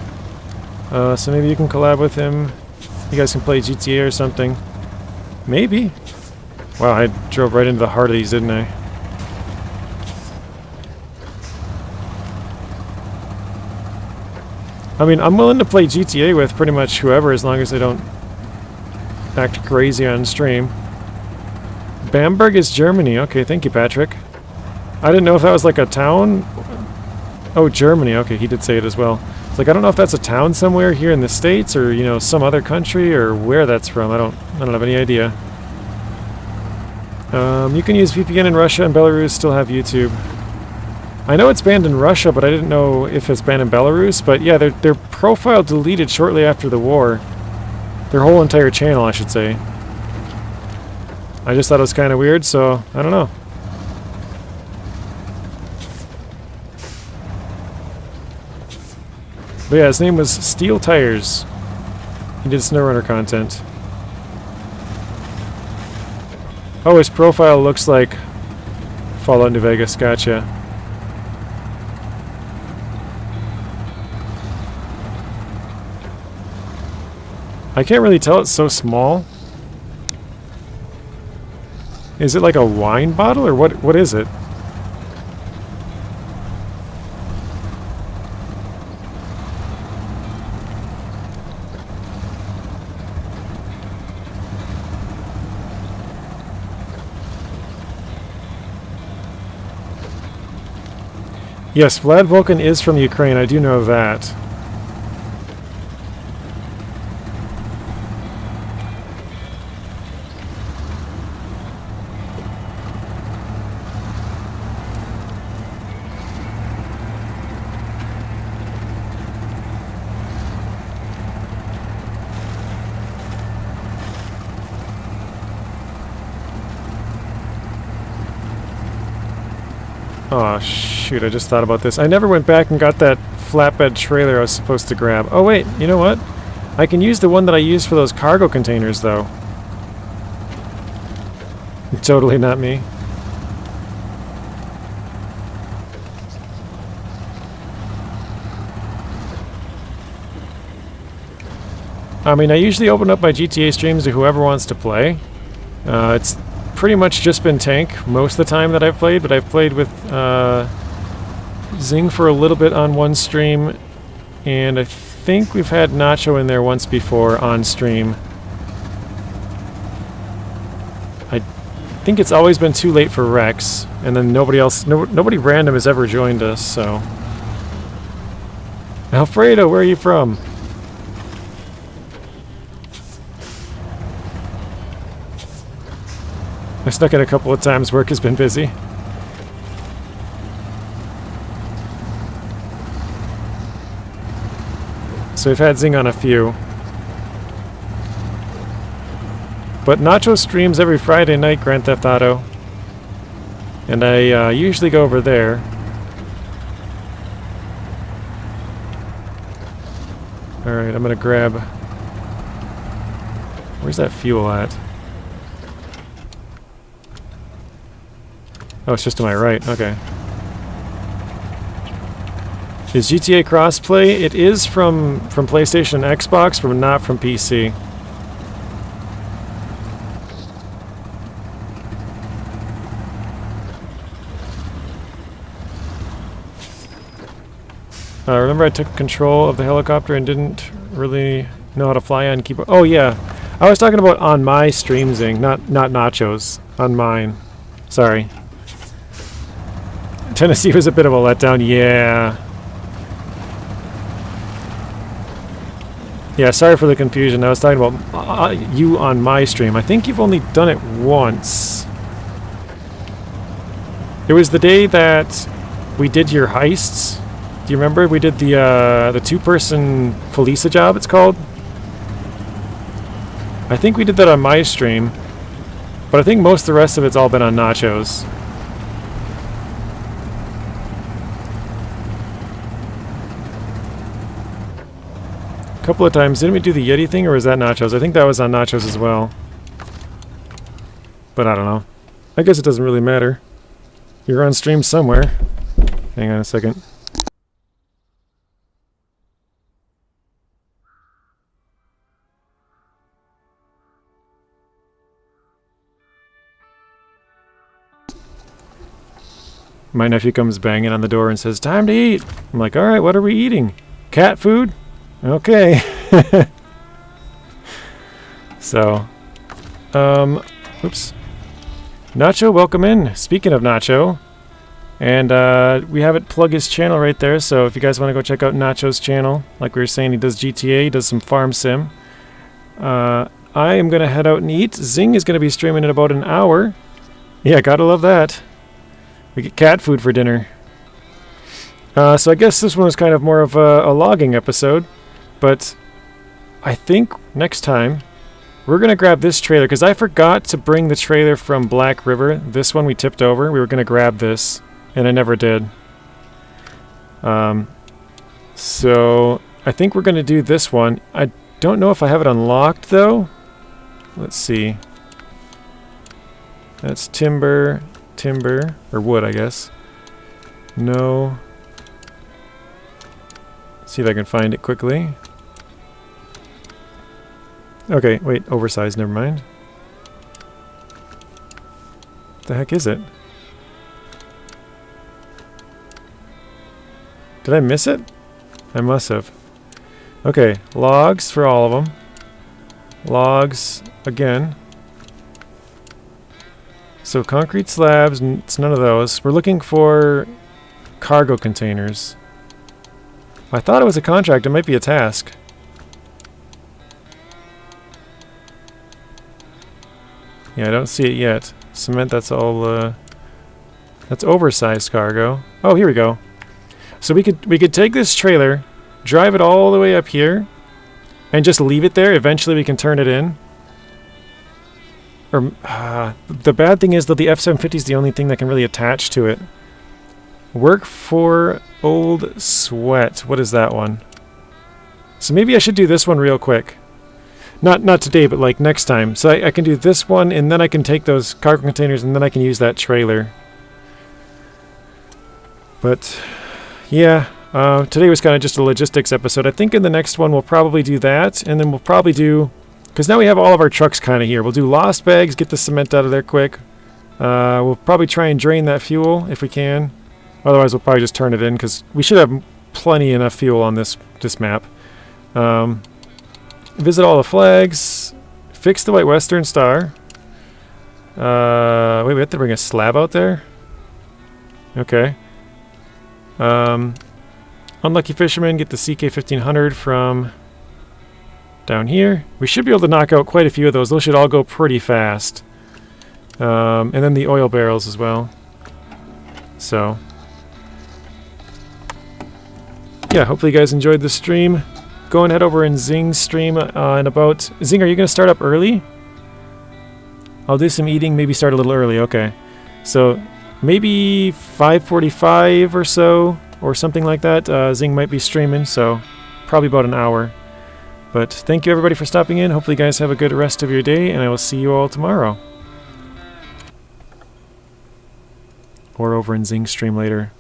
So maybe you can collab with him. You guys can play GTA or something. Maybe. Wow, I drove right into the heart of these, didn't I? I mean, I'm willing to play GTA with pretty much whoever, as long as they don't act crazy on stream. Bamberg is Germany. Okay, thank you, Patrick. I didn't know if that was like a town. Oh, Germany. Okay, he did say it as well. It's like, I don't know if that's a town somewhere here in the States, or, you know, some other country, or where that's from. I don't have any idea. You can use VPN in Russia, and Belarus still have YouTube. I know it's banned in Russia, but I didn't know if it's banned in Belarus. But yeah, their profile deleted shortly after the war. Their whole entire channel, I should say. I just thought it was kind of weird, so I don't know. But yeah, his name was Steel Tires. He did SnowRunner content. Oh, his profile looks like Fallout New Vegas. Gotcha. I can't really tell, it's so small. Is it like a wine bottle, or what is it? Yes, Vlad Volkan is from Ukraine, I do know that. Oh shoot, I just thought about this. I never went back and got that flatbed trailer I was supposed to grab. Oh wait, you know what? I can use the one that I used for those cargo containers though. Totally not me. I mean, I usually open up my GTA streams to whoever wants to play. It's pretty much just been Tank most of the time that I've played, but I've played with Zing for a little bit on one stream, and I think we've had Nacho in there once before on stream. I think it's always been too late for Rex, and then nobody random has ever joined us, so. Alfredo, where are you from? I snuck in a couple of times, work has been busy. So we've had Zing on a few. But Nacho streams every Friday night Grand Theft Auto. And I usually go over there. Alright, I'm gonna grab... Where's that fuel at? Oh, it's just to my right. Okay. Is GTA crossplay? It is from PlayStation and Xbox, but not from PC. Remember I took control of the helicopter and didn't really know how to fly on keyboard. Oh yeah, I was talking about on my stream, Zing, not Nacho's. On mine. Sorry. Tennessee was a bit of a letdown, yeah. Yeah, sorry for the confusion. I was talking about you on my stream. I think you've only done it once. It was the day that we did your heists. Do you remember? We did the two-person Felisa job, it's called. I think we did that on my stream. But I think most of the rest of it's all been on Nacho's. A couple of times. Didn't we do the Yeti thing, or was that Nacho's? I think that was on Nacho's as well. But I don't know. I guess it doesn't really matter. You're on stream somewhere. Hang on a second. My nephew comes banging on the door and says, "Time to eat." I'm like, "Alright, what are we eating? Cat food? Okay." So, oops. Nacho, welcome in. Speaking of Nacho, and we have it plug his channel right there, so if you guys want to go check out Nacho's channel, like we were saying, he does GTA, he does some farm sim. I am going to head out and eat. Zing is going to be streaming in about an hour. Yeah, gotta love that. We get cat food for dinner. So I guess this one was kind of more of a logging episode, but I think next time we're going to grab this trailer, because I forgot to bring the trailer from Black River. This one we tipped over. We were going to grab this, and I never did. So I think we're going to do this one. I don't know if I have it unlocked, though. Let's see. That's timber, or wood, I guess. No. See if I can find it quickly. Okay, wait, oversized, never mind. What the heck is it? Did I miss it? I must have. Okay, logs for all of them. Logs again. So concrete slabs, it's none of those. We're looking for cargo containers. I thought it was a contract, it might be a task. Yeah, I don't see it yet. Cement, that's all, that's oversized cargo. Oh, here we go. So we could take this trailer, drive it all the way up here, and just leave it there. Eventually we can turn it in. Or, the bad thing is that the F-750 is the only thing that can really attach to it. Work for Old Sweat. What is that one? So maybe I should do this one real quick. Not today, but like next time. So I can do this one, and then I can take those cargo containers, and then I can use that trailer. But, yeah, today was kind of just a logistics episode. I think in the next one we'll probably do that, and then we'll probably do... Because now we have all of our trucks kind of here. We'll do lost bags, get the cement out of there quick. We'll probably try and drain that fuel if we can. Otherwise, we'll probably just turn it in, because we should have plenty enough fuel on this map. Visit all the flags. Fix the White Western Star. Wait, we have to bring a slab out there? Okay. Unlucky Fisherman, get the CK-1500 from down here. We should be able to knock out quite a few of those. Those should all go pretty fast. And then the oil barrels as well. So, yeah, hopefully you guys enjoyed the stream. Go and head over in Zing's stream in about... Zing, are you going to start up early? I'll do some eating, maybe start a little early. Okay. So, maybe 5:45 or so, or something like that. Zing might be streaming, so probably about an hour. But thank you everybody for stopping in. Hopefully you guys have a good rest of your day, and I will see you all tomorrow. Or over in Zing stream later.